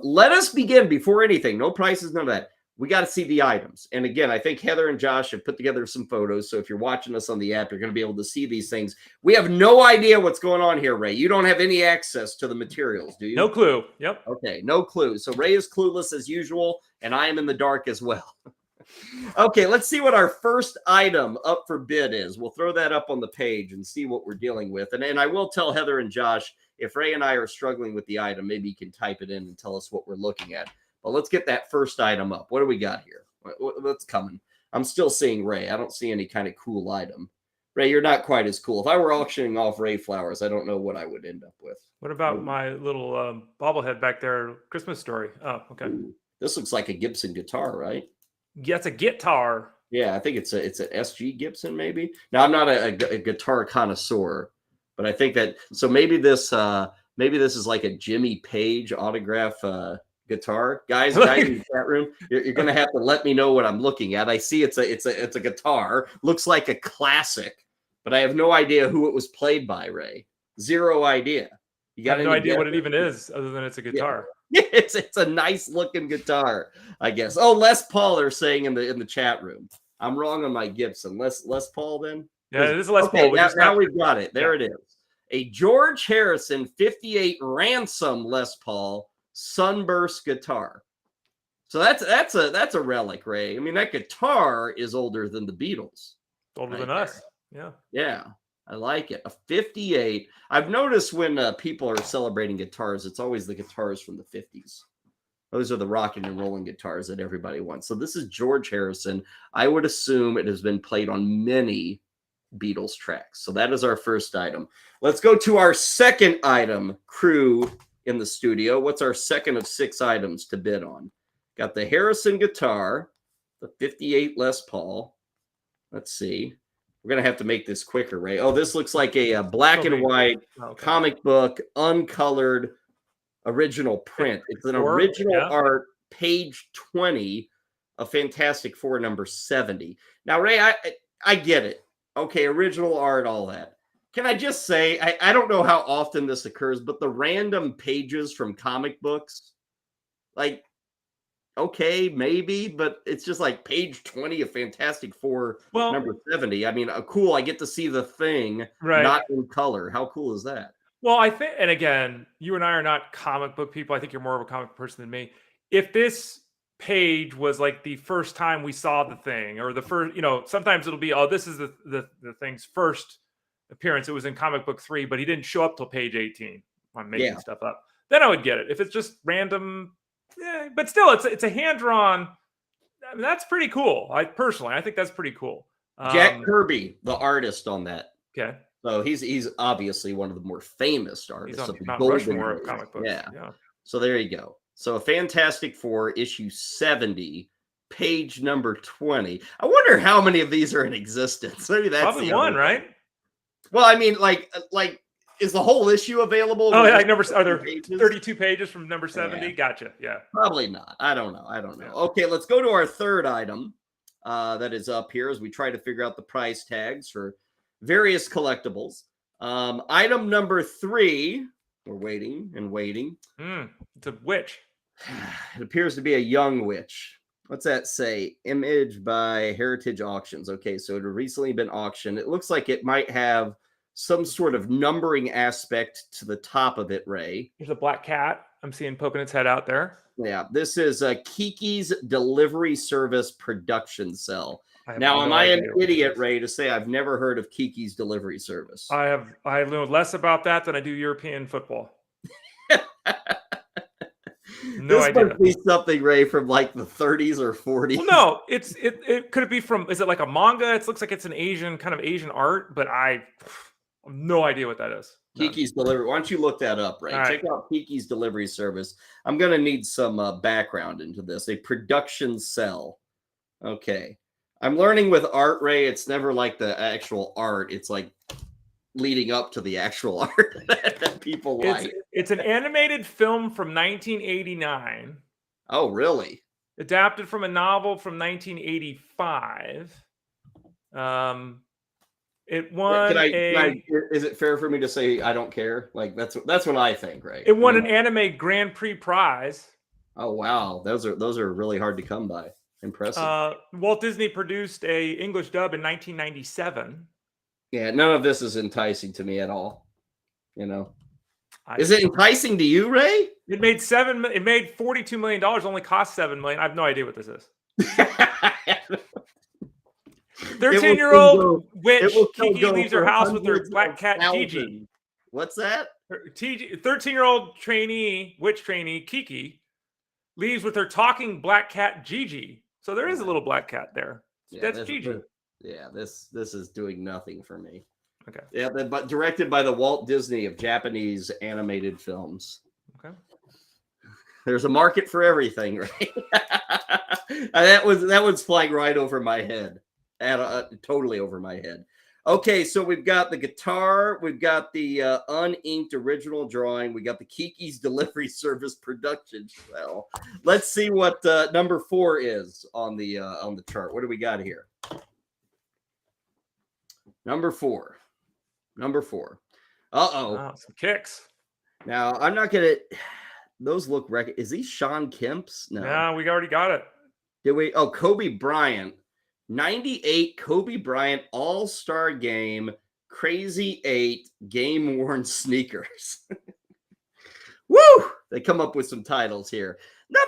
Speaker 4: Let us begin before anything. No prices, none of that. We got to see the items. And again, I think Heather and Josh have put together some photos. So if you're watching us on the app, you're going to be able to see these things. We have no idea what's going on here, Ray. You don't have any access to the materials, do you?
Speaker 5: No clue. Yep.
Speaker 4: Okay, no clue. So Ray is clueless as usual, and I am in the dark as well. Okay, let's see what our first item up for bid is. We'll throw that up on the page and see what we're dealing with. And I will tell Heather and Josh, if Ray and I are struggling with the item, maybe you can type it in and tell us what we're looking at. But let's get that first item up. What do we got here? What's coming? I'm still seeing Ray. I don't see any kind of cool item. Ray, you're not quite as cool. If I were auctioning off Ray flowers, I don't know what I would end up with.
Speaker 5: What about my little bobblehead back there? Christmas story. Oh, okay.
Speaker 4: Ooh, this looks like a Gibson guitar, right?
Speaker 5: Yeah, it's a guitar.
Speaker 4: Yeah, I think it's an SG Gibson, maybe. Now, I'm not a guitar connoisseur, but I think that maybe this is like a Jimmy Page autograph guitar. Guys in the chat room, you're going to have to let me know what I'm looking at. I see it's a guitar. Looks like a classic, but I have no idea who it was played by, Ray. Zero idea. You got
Speaker 5: no idea what it even is other than it's a guitar.
Speaker 4: Yeah. It's a nice looking guitar, I guess. Oh, Les Paul, they're saying in the chat room. I'm wrong on my Gibson. Les Paul then?
Speaker 5: Yeah, it is Les Paul.
Speaker 4: Now we've got it. There it is. A George Harrison 58 Ransom Les Paul Sunburst guitar. So that's a relic, Ray. I mean, that guitar is older than the Beatles.
Speaker 5: Older than us. Yeah.
Speaker 4: Yeah. I like it. A 58. I've noticed when people are celebrating guitars, it's always the guitars from the 50s. Those are the rocking and rolling guitars that everybody wants. So this is George Harrison. I would assume it has been played on many Beatles tracks. So that is our first item. Let's go to our second item, crew in the studio. What's our second of 6 items to bid on? Got the Harrison guitar, the 58 Les Paul. Let's see. We're going to have to make this quicker, Ray. Oh, this looks like a black and white comic book, uncolored original print. It's an original art, page 20 a Fantastic Four number 70. Now, Ray, I get it. Okay, original art, all that. Can I just say, I don't know how often this occurs, but the random pages from comic books, like, okay, maybe, but it's just like page 20 of Fantastic Four number 70. I mean, cool, I get to see the Thing, not in color. How cool is that?
Speaker 5: Well, I think, and again, you and I are not comic book people. I think you're more of a comic person than me. If this page was like the first time we saw the Thing, or the first, sometimes it'll be, oh, this is the Thing's first appearance. It was in comic book 3, but he didn't show up till page 18. I'm making stuff up. Then I would get it. If it's just random, but still, it's a hand drawn. I mean, that's pretty cool. I think that's pretty cool.
Speaker 4: Jack Kirby, the artist on that.
Speaker 5: Okay.
Speaker 4: So he's obviously one of the more famous artists of the
Speaker 5: Mount
Speaker 4: Golden
Speaker 5: Rushmore of
Speaker 4: Age.
Speaker 5: comic books. Yeah.
Speaker 4: So there you go. So Fantastic Four issue 70, page number 20. I wonder how many of these are in existence. Maybe that's
Speaker 5: probably one, right?
Speaker 4: Well, I mean, like, is the whole issue available?
Speaker 5: Oh, yeah, are there 32 pages from number 70?
Speaker 4: Yeah.
Speaker 5: Gotcha. Yeah.
Speaker 4: Probably not. I don't know. Okay, let's go to our third item that is up here as we try to figure out the price tags for various collectibles. Item number 3. We're waiting and waiting.
Speaker 5: It's a witch.
Speaker 4: It appears to be a young witch. What's that say? Image by Heritage Auctions. Okay, so it had recently been auctioned. It looks like it might have some sort of numbering aspect to the top of it, Ray.
Speaker 5: There's a black cat I'm seeing poking its head out there.
Speaker 4: Yeah, this is Kiki's Delivery Service production cell. Now, am I an idiot, Ray, to say I've never heard of Kiki's Delivery Service?
Speaker 5: I know less about that than I do European football.
Speaker 4: No idea. Must be something, Ray, from like the 30s or 40s.
Speaker 5: Well, no, it could it be from? Is it like a manga? It looks like it's an Asian art, but I have no idea what that is.
Speaker 4: Kiki's Delivery. Why don't you look that up, Ray? Check out Kiki's Delivery Service. I'm going to need some background into this. A production cell. Okay. I'm learning with art, Ray. It's never like the actual art. It's like leading up to the actual art that people like.
Speaker 5: It's an animated film from 1989.
Speaker 4: Oh, really?
Speaker 5: Adapted from a novel from 1985. It won.
Speaker 4: Is it fair for me to say I don't care? Like that's what I think, right?
Speaker 5: It won an anime Grand Prix prize.
Speaker 4: Oh wow, those are really hard to come by. Impressive.
Speaker 5: Walt Disney produced a English dub in 1997.
Speaker 4: Yeah, none of this is enticing to me at all. Is it enticing to you, Ray?
Speaker 5: It made $42 million. Only cost $7 million. I have no idea what this is. 13-year-old witch Kiki leaves her house with her black cat Gigi.
Speaker 4: What's that?
Speaker 5: 13-year-old witch trainee Kiki leaves with her talking black cat Gigi. So there is a little black cat there.
Speaker 4: Yeah,
Speaker 5: that's Gigi.
Speaker 4: This is doing nothing for me.
Speaker 5: Okay.
Speaker 4: Yeah, but directed by the Walt Disney of Japanese animated films.
Speaker 5: Okay.
Speaker 4: There's a market for everything, right? that was flying right over my head. Totally over my head. Okay, so we've got the guitar, we've got the uninked original drawing, we got the Kiki's Delivery Service production cell. Let's see what number 4 is on the chart. What do we got here? Number 4. Uh-oh.
Speaker 5: Wow, some kicks.
Speaker 4: Now, I'm not gonna. Those look Is these Sean Kemp's? No.
Speaker 5: Yeah, we already got it.
Speaker 4: Did we? Oh, Kobe Bryant. 98 Kobe Bryant All-Star Game Crazy 8 game-worn sneakers. Woo! They come up with some titles here. Now,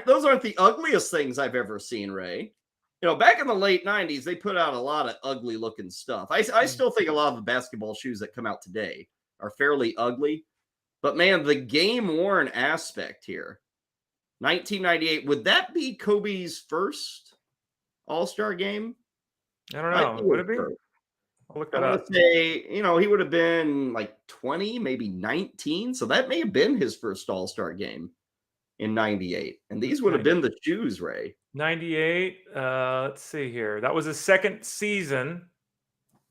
Speaker 4: those aren't the ugliest things I've ever seen, Ray. Back in the late 90s, they put out a lot of ugly-looking stuff. I still think a lot of the basketball shoes that come out today are fairly ugly. But, man, the game-worn aspect here. 1998, would that be Kobe's first All-Star game?
Speaker 5: I don't know. Would it be? I'll look that up.
Speaker 4: I would say, he would have been like 20, maybe 19. So that may have been his first All-Star game in 98. And these would have been the shoes, Ray.
Speaker 5: 98. Let's see here. That was his second season.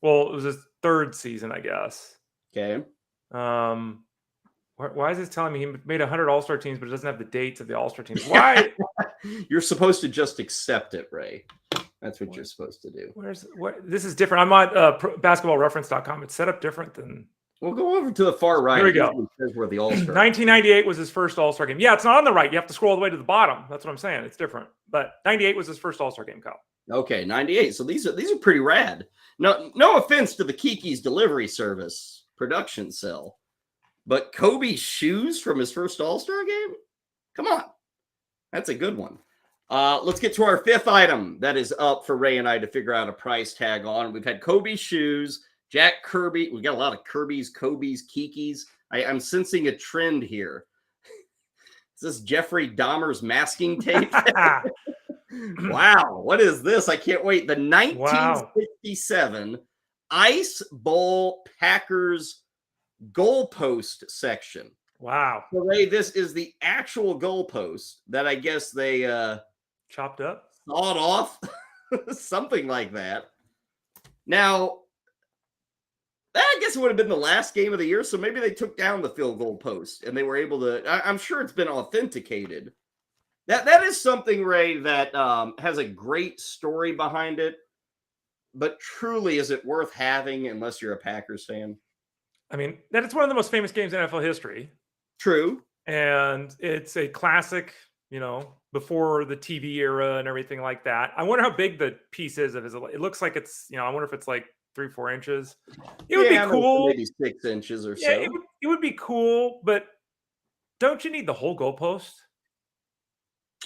Speaker 5: Well, it was his third season, I guess.
Speaker 4: Okay.
Speaker 5: Why is this telling me he made 100 All-Star teams, but it doesn't have the dates of the All-Star teams? Why?
Speaker 4: You're supposed to just accept it, Ray. That's what you're supposed to do.
Speaker 5: This is different. I'm on basketballreference.com. It's set up different than.
Speaker 4: We'll go over to the far right.
Speaker 5: Here we go.
Speaker 4: It says where the All-Star
Speaker 5: 1998 was his first All-Star game. Yeah, it's not on the right. You have to scroll all the way to the bottom. That's what I'm saying. It's different. But 98 was his first All-Star game, Kyle.
Speaker 4: Okay, 98. So these are pretty rad. No offense to the Kiki's Delivery Service production cell, but Kobe's shoes from his first All-Star game? Come on. That's a good one. Let's get to our fifth item that is up for Ray and I to figure out a price tag on. We've had Kobe's shoes, Jack Kirby. We got a lot of Kirby's, Kobe's, Kiki's. I'm sensing a trend here. Is this Jeffrey Dahmer's masking tape? Wow, what is this? I can't wait. The 1967 Ice Bowl Packers goalpost section.
Speaker 5: Wow.
Speaker 4: So, Ray, this is the actual goalpost that I guess they
Speaker 5: chopped up,
Speaker 4: sawed off, something like that. Now, I guess it would have been the last game of the year, so maybe they took down the field goal post and they were able to. I'm sure it's been authenticated. That is something, Ray, that has a great story behind it, but truly, is it worth having unless you're a Packers fan?
Speaker 5: I mean, that it's one of the most famous games in NFL history.
Speaker 4: True.
Speaker 5: And it's a classic, before the TV era and everything like that. I wonder how big the piece is. It looks like it's, I wonder if it's like 3-4 inches. It would be cool.
Speaker 4: Maybe 6 inches or so.
Speaker 5: Yeah, it would be cool, but don't you need the whole goalpost?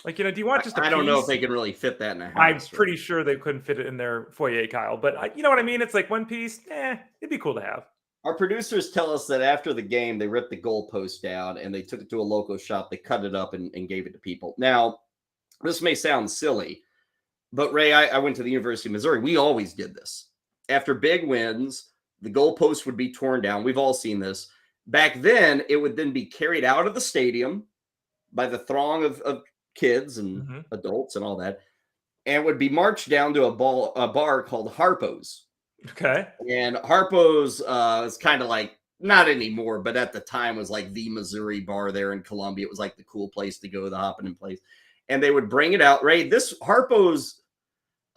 Speaker 5: Like, do you want just a
Speaker 4: I don't
Speaker 5: piece?
Speaker 4: know if they can really fit that in a house.
Speaker 5: I'm pretty sure they couldn't fit it in their foyer, Kyle. But you know what I mean? It's like one piece. It'd be cool to have.
Speaker 4: Our producers tell us that after the game, they ripped the goalpost down and they took it to a local shop. They cut it up and gave it to people. Now, this may sound silly, but Ray, I went to the University of Missouri. We always did this. After big wins, the goalpost would be torn down. We've all seen this. Back then, it would then be carried out of the stadium by the throng of kids and adults and all that, and would be marched down to a bar called Harpo's.
Speaker 5: Okay.
Speaker 4: And Harpo's is kind of like, not anymore, but at the time was like the Missouri bar there in Columbia. It was like the cool place to go, the hopping in place. And they would bring it out. Ray, this Harpo's,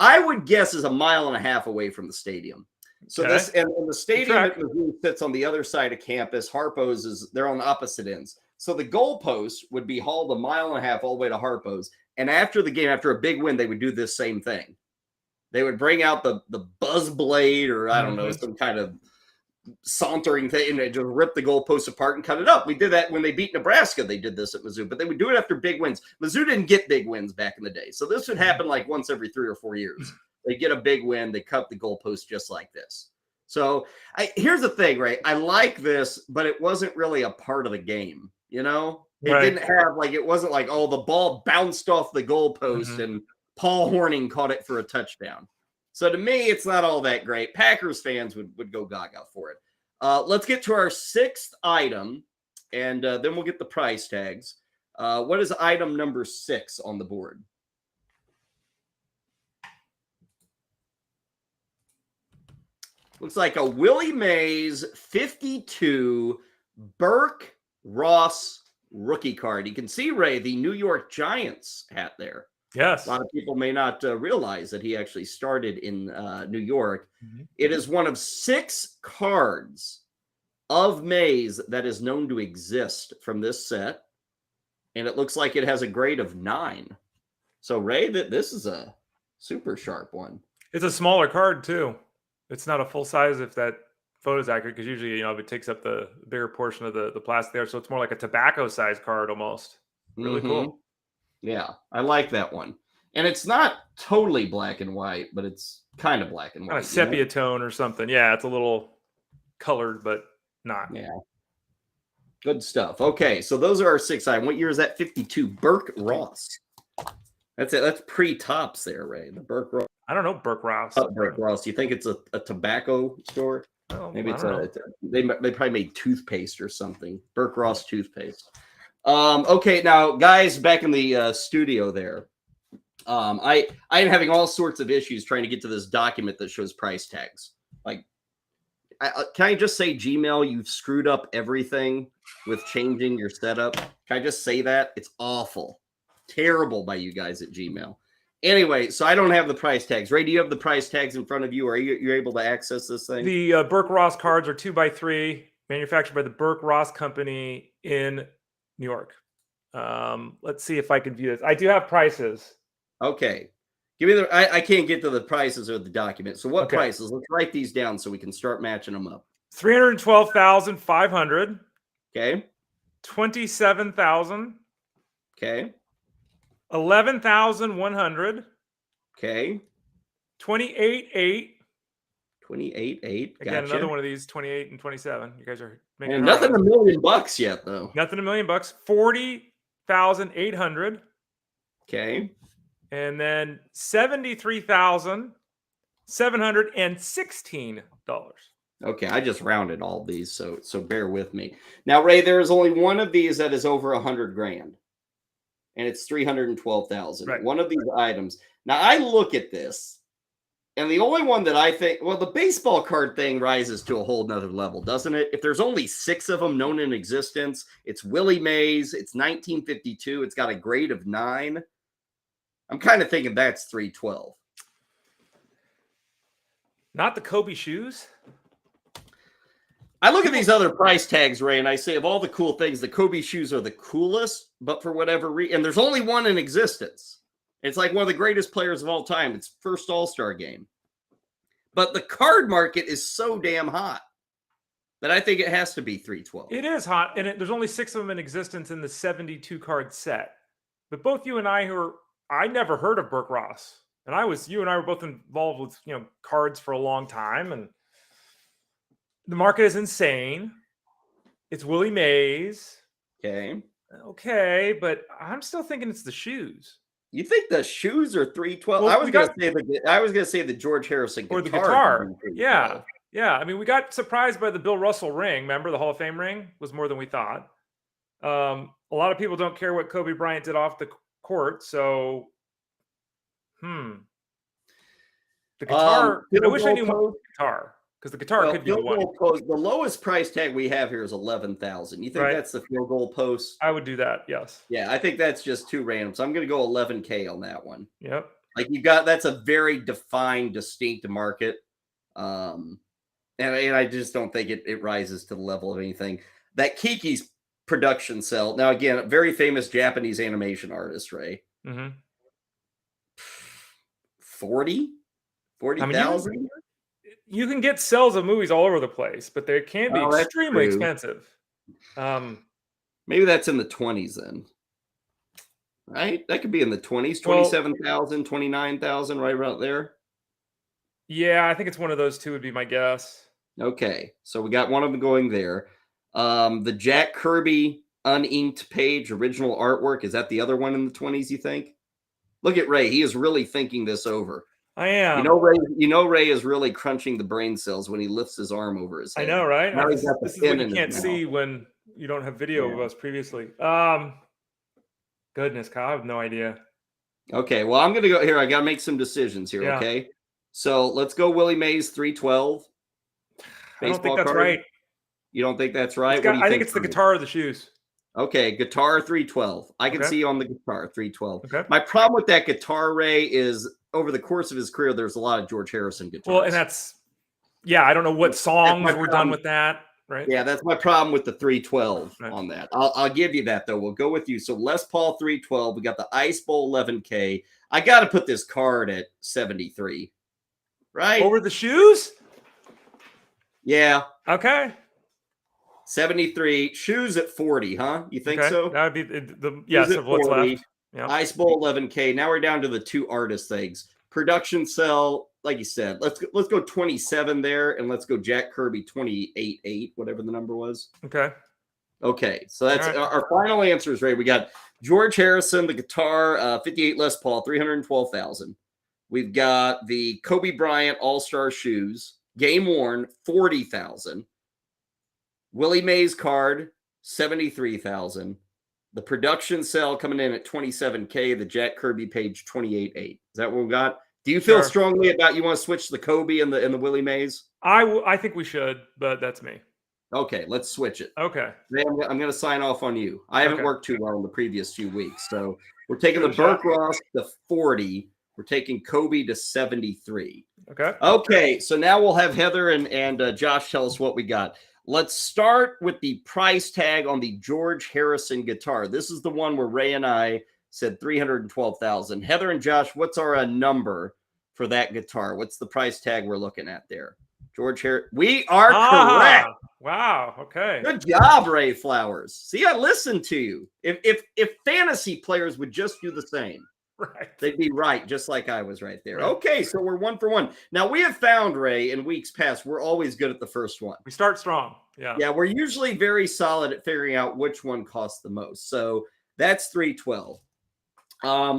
Speaker 4: I would guess, is 1.5 miles away from the stadium. So this, and the stadium that Missouri sits on the other side of campus, Harpo's they're on the opposite ends. So the goalpost would be hauled 1.5 miles all the way to Harpo's. And after the game, after a big win, they would do this same thing. They would bring out the buzz blade, or I don't know, some kind of sauntering thing, and they just rip the goalpost apart and cut it up. We did that when they beat Nebraska. They did this at Mizzou, but they would do it after big wins. Mizzou didn't get big wins back in the day. So this would happen like once every 3 or 4 years. They get a big win. They cut the goalpost just like this. So here's the thing, right? I like this, but it wasn't really a part of the game. It didn't have it wasn't like, oh, the ball bounced off the goalpost and Paul Hornung caught it for a touchdown. So to me, it's not all that great. Packers fans would go gaga for it. Let's get to our sixth item, and then we'll get the price tags. What is item number 6 on the board? Looks like a Willie Mays 52 Burke Ross rookie card. You can see, Ray, the New York Giants hat there.
Speaker 5: Yes.
Speaker 4: A lot of people may not realize that he actually started in New York. It is one of 6 cards of Mays that is known to exist from this set. And it looks like it has a grade of 9. So, Ray, this is a super sharp one.
Speaker 5: It's a smaller card, too. It's not a full size if that photo is accurate, because usually, it takes up the bigger portion of the plastic there. So it's more like a tobacco size card almost. Really cool.
Speaker 4: Yeah, I like that one. And it's not totally black and white, but it's kind of black and white.
Speaker 5: Kind of sepia tone or something. Yeah, it's a little colored, but not.
Speaker 4: Yeah. Good stuff. Okay, so those are our 6 items. What year is that? 52. Burke Ross. That's it. That's pre-tops there, Ray. The Burke Ross.
Speaker 5: I don't know Burke Ross.
Speaker 4: Burke Ross. Do you think it's a tobacco store? Maybe it's they probably made toothpaste or something. Burke Ross toothpaste. Okay, now guys, back in the studio there, I am having all sorts of issues trying to get to this document that shows price tags. Like, can I just say, Gmail, you've screwed up everything with changing your setup. Can I just say that? It's awful. Terrible by you guys at Gmail. Anyway, so I don't have the price tags. Ray, do you have the price tags in front of you? Or are you able to access this thing?
Speaker 5: The Burke Ross cards are 2x3, manufactured by the Burke Ross Company in New York. Let's see if I can view this. I do have prices.
Speaker 4: Okay. Give me I can't get to the prices of the document. So what prices? Let's write these down so we can start matching them up.
Speaker 5: 312,500.
Speaker 4: Okay.
Speaker 5: 27,000.
Speaker 4: Okay.
Speaker 5: 11,100.
Speaker 4: Okay.
Speaker 5: 28,800.
Speaker 4: 28,800.
Speaker 5: Again,
Speaker 4: Gotcha.
Speaker 5: another one of these 28 and 27. You guys are making
Speaker 4: and nothing $1 million yet, though.
Speaker 5: Nothing $1 million. 40,800.
Speaker 4: Okay.
Speaker 5: And then $73,716.
Speaker 4: Okay, I just rounded all these, so bear with me. Now, Ray, there is only one of these that is over $100,000, and it's 312,000.
Speaker 5: Right.
Speaker 4: One of these items. Now, I look at this, and the only one that I think, well, the baseball card thing rises to a whole nother level, doesn't it? If there's only 6 of them known in existence, it's Willie Mays, it's 1952, it's got a grade of 9. I'm kind of thinking that's 312.
Speaker 5: Not the Kobe shoes.
Speaker 4: I look at these other price tags, Ray, and I say of all the cool things, the Kobe shoes are the coolest, but for whatever reason, and there's only one in existence. It's like one of the greatest players of all time. It's first All-Star game. But the card market is so damn hot that I think it has to be 312.
Speaker 5: It is hot, and there's only 6 of them in existence in the 72 card set. But both you and I, I never heard of Burke Ross, and you and I were both involved with cards for a long time, and the market is insane. It's Willie Mays. Okay, but I'm still thinking it's the shoes.
Speaker 4: You think the shoes are 312?
Speaker 5: Well,
Speaker 4: I was gonna say the George Harrison guitar.
Speaker 5: Or the guitar. Yeah. I mean, we got surprised by the Bill Russell ring. Remember the Hall of Fame ring was more than we thought. A lot of people don't care what Kobe Bryant did off the court, so the guitar. I wish I knew more about the guitar. Because the guitar could be the one.
Speaker 4: The lowest price tag we have here is 11,000. You think that's the field goal post?
Speaker 5: I would do that. Yes.
Speaker 4: Yeah, I think that's just too random. So I'm going to go 11K on that one.
Speaker 5: Yep.
Speaker 4: Like that's a very defined, distinct market, and I just don't think it rises to the level of anything. That Kiki's production cell. Now again, a very famous Japanese animation artist, Ray. 40,000.
Speaker 5: You can get cells of movies all over the place, but they can be extremely expensive.
Speaker 4: Maybe that's in the 20s then. Right? That could be in the 20s, 27,000, 29,000, right about there.
Speaker 5: Yeah, I think it's one of those two would be my guess.
Speaker 4: Okay, so we got one of them going there. The Jack Kirby uninked page, original artwork, is that the other one in the 20s, you think? Look at Ray. He is really thinking this over.
Speaker 5: I am.
Speaker 4: Ray is really crunching the brain cells when he lifts his arm over his head.
Speaker 5: I know, right?
Speaker 4: Now
Speaker 5: this is what you can't see when you don't have video of us previously. Goodness, Kyle, I have no idea.
Speaker 4: Okay, well, I'm going to go here. I got to make some decisions here, okay? So let's go Willie Mays 312.
Speaker 5: I don't think that's right.
Speaker 4: You don't think that's right?
Speaker 5: I think it's the guitar or the shoes.
Speaker 4: Okay, guitar 312. I can see on the guitar 312.
Speaker 5: Okay.
Speaker 4: My problem with that guitar, Ray, is over the course of his career, there's a lot of George Harrison guitars.
Speaker 5: Well, and I don't know what songs were done with that, right?
Speaker 4: Yeah, that's my problem with the 312 on that. I'll give you that, though. We'll go with you. So Les Paul 312. We got the Ice Bowl 11K. I got to put this card at 73, right?
Speaker 5: Over the shoes?
Speaker 4: Yeah.
Speaker 5: Okay.
Speaker 4: 73. Shoes at 40, huh? You think so?
Speaker 5: That would be the yes of what's left. Yep.
Speaker 4: Ice Bowl 11K. Now we're down to the 2 artist things. Production cell, like you said, let's go 27 there, and let's go Jack Kirby 28.8, whatever the number was. Okay, so that's our final answers, Ray. We got George Harrison, the guitar, 58 Les Paul, 312,000. We've got the Kobe Bryant All-Star shoes, game worn, 40,000. Willie Mays card, 73,000. The production cell coming in at 27K. The Jack Kirby page, 28.8. Is that what we got? Do you feel
Speaker 5: Sure.
Speaker 4: strongly about you want to switch the Kobe and the Willie Mays?
Speaker 5: I think we should, but that's me.
Speaker 4: Okay, let's switch it.
Speaker 5: Okay.
Speaker 4: Today I'm going to sign off on you. I haven't
Speaker 5: Okay.
Speaker 4: worked too well in the previous few weeks, so we're taking
Speaker 5: Give
Speaker 4: the
Speaker 5: it a shot.
Speaker 4: Burke Ross to 40. We're taking Kobe to 73.
Speaker 5: Okay.
Speaker 4: Okay, so now we'll have Heather and Josh tell us what we got. Let's start with the price tag on the George Harrison guitar. This is the one where Ray and I said $312,000. Heather and Josh, what's our number for that guitar? What's the price tag we're looking at there? George Harrison. We are correct.
Speaker 5: Wow. Okay.
Speaker 4: Good job, Ray Flowers. See, I listened to you. If fantasy players would just do the same,
Speaker 5: right,
Speaker 4: they'd be right, just like I was right there. Right. Okay, so we're 1 for 1. Now we have found, Ray, in weeks past, we're always good at the first one.
Speaker 5: We start strong. Yeah.
Speaker 4: Yeah, we're usually very solid at figuring out which one costs the most. So that's 312.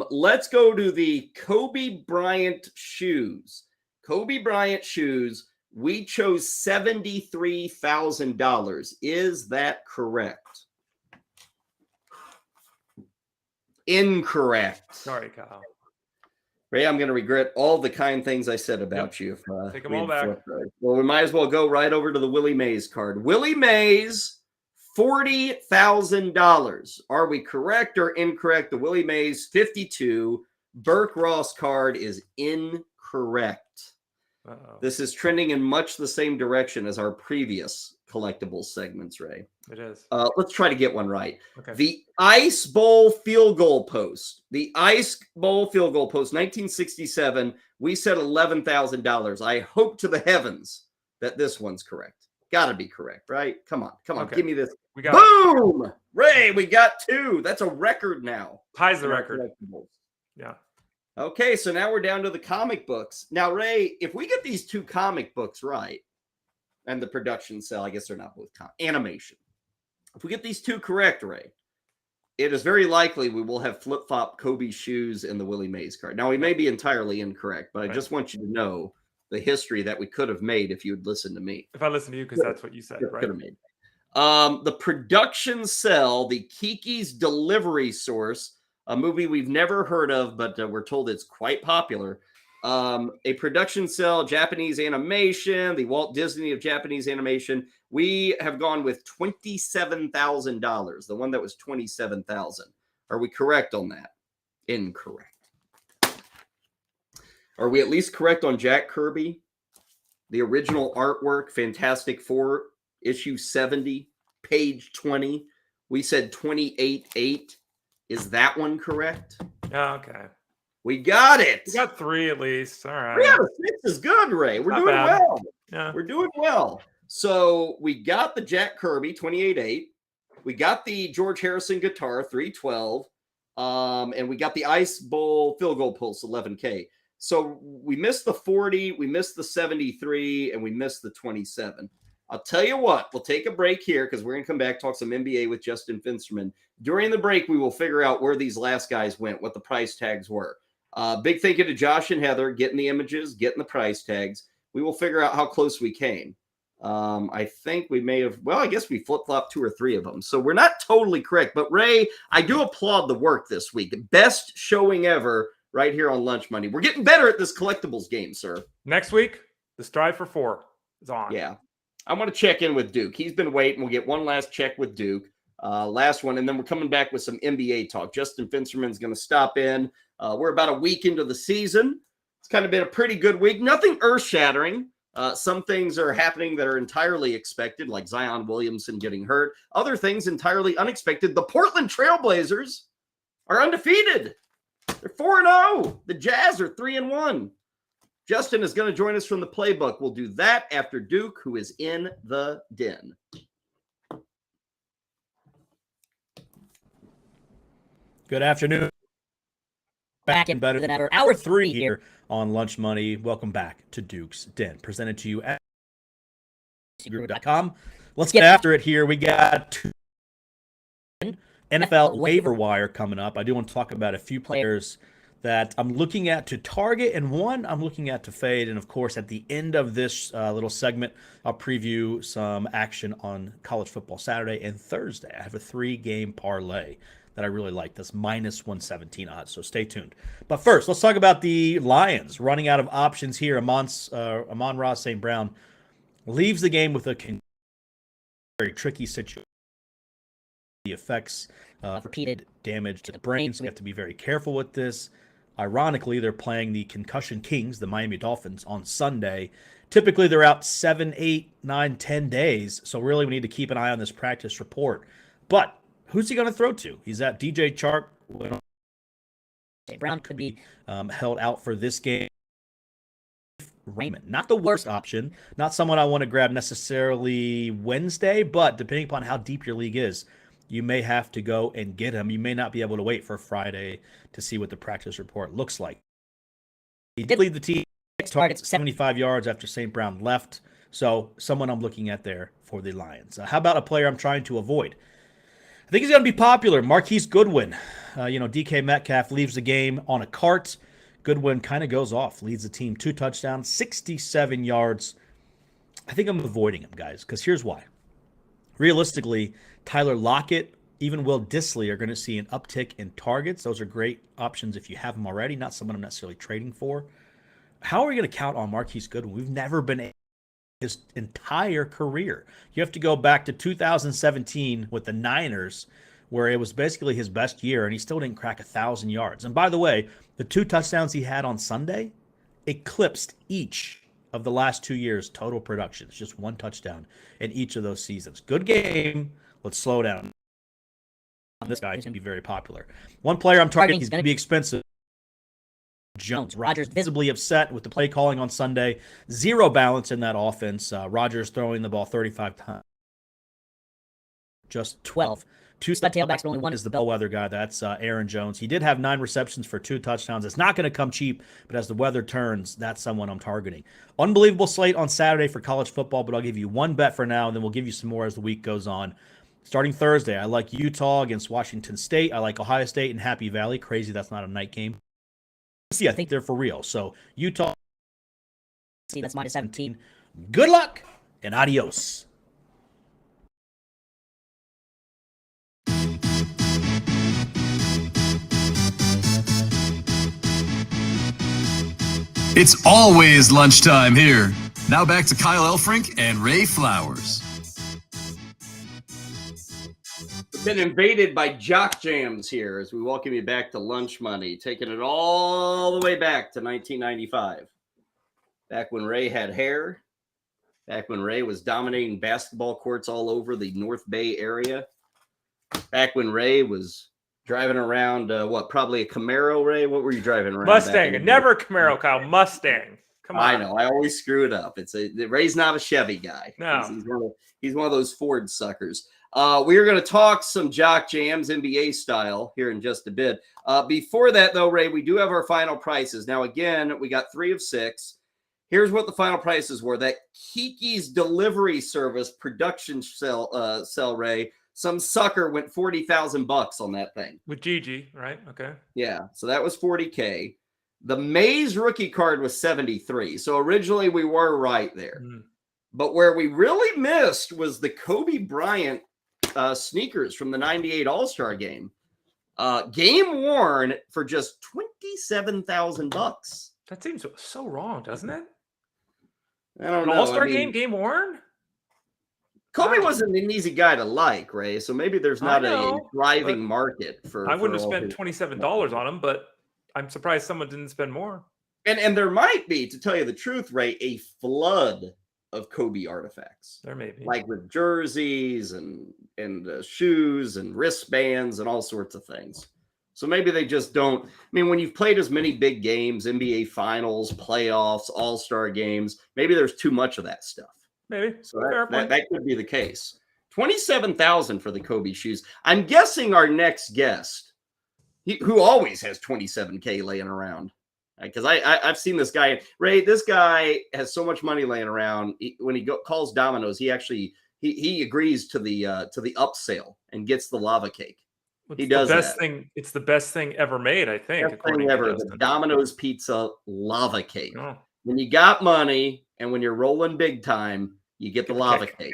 Speaker 4: Let's go to the Kobe Bryant shoes. Kobe Bryant shoes. We chose $73,000. Is that correct? Incorrect.
Speaker 5: Sorry, Kyle.
Speaker 4: Ray, I'm going to regret all the kind things I said about you. If
Speaker 5: take them all back.
Speaker 4: Well, we might as well go right over to the Willie Mays card. Willie Mays, $40,000. Are we correct or incorrect? The Willie Mays 52 Burke Ross card is incorrect.
Speaker 5: Uh-oh.
Speaker 4: This is trending in much the same direction as our previous collectibles segments, Ray.
Speaker 5: It is.
Speaker 4: Let's try to get one right.
Speaker 5: Okay.
Speaker 4: The Ice Bowl field goal post. The Ice Bowl field goal post, 1967. We said $11,000. I hope to the heavens that this one's correct. Got to be correct, right? Come on.
Speaker 5: Okay.
Speaker 4: Give me this.
Speaker 5: We got
Speaker 4: Boom! It. Ray, we got 2. That's a record now.
Speaker 5: Ties the record. Yeah.
Speaker 4: Okay, so now we're down to the comic books. Now, Ray, if we get these 2 comic books right, and the production cell, I guess they're not both animation. If we get these 2 correct, Ray, it is very likely we will have flip-flop Kobe shoes in the Willie Mays card. Now, we may be entirely incorrect, but I just want you to know the history that we could have made if you would listen to me.
Speaker 5: If I listen to you, because that's what you said, right?
Speaker 4: Could have made. The production cell, the Kiki's Delivery Source, a movie we've never heard of, but we're told it's quite popular. A production cell, Japanese animation, the Walt Disney of Japanese animation. We have gone with $27,000, the one that was $27,000. Are we correct on that? Incorrect. Are we at least correct on Jack Kirby? The original artwork, Fantastic Four, issue 70, page 20. We said 28.8. Is that one correct?
Speaker 5: Yeah, okay.
Speaker 4: We got it.
Speaker 5: We got 3 at least. All right.
Speaker 4: Yeah, 6 is good, Ray. We're doing well.
Speaker 5: Yeah.
Speaker 4: We're doing well. So we got the Jack Kirby 28.8. We got the George Harrison guitar 312. And we got the Ice Bowl field goal pulse 11K. So we missed the 40, we missed the 73, and we missed the 27. I'll tell you what, we'll take a break here because we're going to come back, talk some NBA with Justin Finsterman. During the break, we will figure out where these last guys went, what the price tags were. Big thank you to Josh and Heather, getting the images, getting the price tags. We will figure out how close we came. I think we may have, well, I guess we flip-flopped 2 or 3 of them. So we're not totally correct. But, Ray, I do applaud the work this week. Best showing ever right here on Lunch Money. We're getting better at this collectibles game, sir.
Speaker 5: Next week, the Strive for 4 is on.
Speaker 4: Yeah. I want to check in with Duke. He's been waiting. We'll get one last check with Duke. Last one, and then we're coming back with some NBA talk. Justin Finsterman's going to stop in. We're about a week into the season. It's kind of been a pretty good week. Nothing earth-shattering. Some things are happening that are entirely expected, like Zion Williamson getting hurt. Other things entirely unexpected. The Portland Trailblazers are undefeated. They're 4-0. The Jazz are 3-1. Justin is going to join us from the playbook. We'll do that after Duke, who is in the den.
Speaker 6: Good afternoon. Back and better than ever. Hour 3 here on Lunch Money. Welcome back to Duke's Den, presented to you at group.com. Let's get after it here. We got 2 NFL waiver wire coming up. I do want to talk about a few players that I'm looking at to target and one I'm looking at to fade. And, of course, at the end of this little segment, I'll preview some action on college football Saturday and Thursday. I have a 3-game parlay that I really like. That's minus 117 odds. So stay tuned. But first, let's talk about the Lions running out of options here. Amon-Ra St. Brown leaves the game with a very tricky situation. The effects repeated damage to the brain, so we have to be very careful with this. Ironically, they're playing the Concussion Kings, the Miami Dolphins, on Sunday. Typically, they're out 7, 8, 9, 10 days, so really we need to keep an eye on this practice report. But who's he going to throw to? He's at DJ Chark. Brown could be held out for this game. Raymond, not the worst option, not someone I want to grab necessarily Wednesday, but depending upon how deep your league is, you may have to go and get him. You may not be able to wait for Friday to see what the practice report looks like. He did lead the team, 6 targets, 75 yards after St. Brown left, so someone I'm looking at there for the Lions. How about a player I'm trying to avoid? I think he's going to be popular, Marquise Goodwin. DK Metcalf leaves the game on a cart. Goodwin kind of goes off, leads the team 2 touchdowns, 67 yards. I think I'm avoiding him, guys, because here's why. Realistically, Tyler Lockett, even Will Dissly are going to see an uptick in targets. Those are great options if you have them already, not someone I'm necessarily trading for. How are we going to count on Marquise Goodwin? We've never been able his entire career. You have to go back to 2017 with the Niners, where it was basically his best year, and he still didn't crack 1,000 yards. And by the way, the 2 touchdowns he had on Sunday eclipsed each of the last 2 years' total production. It's just 1 touchdown in each of those seasons. Good game. Let's slow down. This guy is going to be very popular. One player I'm targeting, he's going to be expensive. Jones. Rodgers visibly upset with the play calling on Sunday. 0 balance in that offense. Rodgers throwing the ball 35 times. Just 12. 2 stud tailbacks, but only 1 is the bellwether guy. That's Aaron Jones. He did have 9 receptions for 2 touchdowns. It's not going to come cheap, but as the weather turns, that's someone I'm targeting. Unbelievable slate on Saturday for college football, but I'll give you one bet for now, and then we'll give you some more as the week goes on. Starting Thursday, I like Utah against Washington State. I like Ohio State and Happy Valley. Crazy that's not a night game. See, I think they're for real. So Utah, see, that's minus 17. Good luck and adios.
Speaker 1: It's always lunchtime here. Now back to Kyle Elfrink and Ray Flowers.
Speaker 4: We've been invaded by jock jams here as we welcome you back to Lunch Money, taking it all the way back to 1995. Back when Ray had hair, back when Ray was dominating basketball courts all over the North Bay area, back when Ray was driving around, probably a Camaro, Ray? What were you driving around?
Speaker 5: Mustang. Never a Camaro, Kyle. Mustang. Come on.
Speaker 4: I know. I always screw it up. Ray's not a Chevy guy.
Speaker 5: No.
Speaker 4: He's one of those Ford suckers. We're going to talk some jock jams, NBA style, here in just a bit. Before that, though, Ray, we do have our final prices. Now, again, we got 3 of 6. Here's what the final prices were. That Kiki's delivery service production cell, Ray, some sucker went $40,000 on that thing.
Speaker 5: With Gigi, right? Okay.
Speaker 4: Yeah, so that was $40K. The Mays rookie card was $73. So originally we were right there. But where we really missed was the Kobe Bryant sneakers from the 98 All-Star game. Game worn for just $27,000.
Speaker 5: That seems so wrong, doesn't it?
Speaker 4: I don't know.
Speaker 5: All-Star game worn?
Speaker 4: Kobe wasn't an easy guy to like, Ray, so maybe there's not a thriving market for.
Speaker 5: I wouldn't have spent $27 on him, but I'm surprised someone didn't spend more.
Speaker 4: And there might be, to tell you the truth, Ray, a flood of Kobe artifacts.
Speaker 5: There may be,
Speaker 4: like with jerseys and shoes and wristbands and all sorts of things. So maybe they just don't. I mean, when you've played as many big games, NBA Finals, playoffs, All-Star games, maybe there's too much of that stuff.
Speaker 5: Maybe.
Speaker 4: So that could be the case. $27,000 for the Kobe shoes. I'm guessing our next guest, who always has $27K laying around, because I've seen this guy. Ray, this guy has so much money laying around. When he calls Domino's, he actually he agrees to the upsell and gets the lava cake. He does that.
Speaker 5: It's the best thing ever made, I think.
Speaker 4: Best thing ever, the Domino's pizza lava cake. Oh. When you got money and when you're rolling big time, you get the lava cake.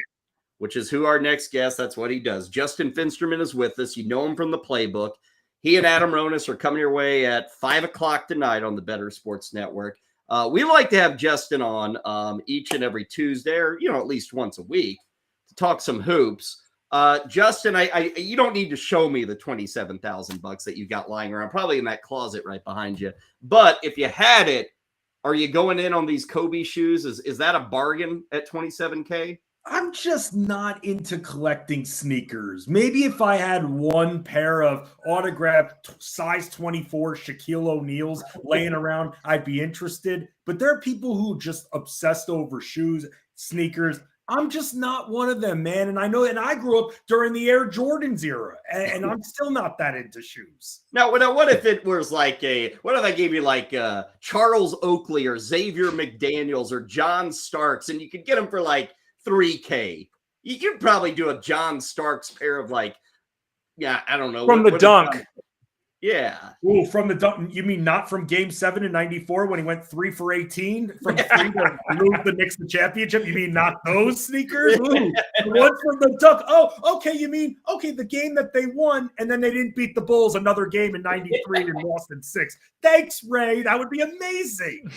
Speaker 4: which is who our next guest, that's what he does. Justin Finsterman is with us. You know him from the playbook. He and Adam Ronis are coming your way at 5 o'clock tonight on the Bettor Sports Network. We like to have Justin on each and every Tuesday, or at least once a week, to talk some hoops. Justin, you don't need to show me the $27,000 that you got lying around, probably in that closet right behind you. But if you had it, are you going in on these Kobe shoes? Is that a bargain at $27K?
Speaker 10: I'm just not into collecting sneakers. Maybe if I had one pair of autographed size 24 Shaquille O'Neal's laying around, I'd be interested. But there are people who just obsessed over shoes, sneakers. I'm just not one of them, man. And I know, and I grew up during the Air Jordans era, and I'm still not that into shoes.
Speaker 4: Now, what if it was what if I gave you Charles Oakley or Xavier McDaniels or John Starks, and you could get them for $3K? You could probably do a John Starks pair of I don't know.
Speaker 5: From the dunk.
Speaker 4: Yeah.
Speaker 10: Oh, from the dunk. You mean not from Game 7 in '94 when he went 3 for 18 from 3 to lose the Knicks the championship? You mean not those sneakers? Ooh, the one from the dunk. Oh, okay. You mean the game that they won and then they didn't beat the Bulls another game in '93 and lost in 6. Thanks, Ray. That would be amazing.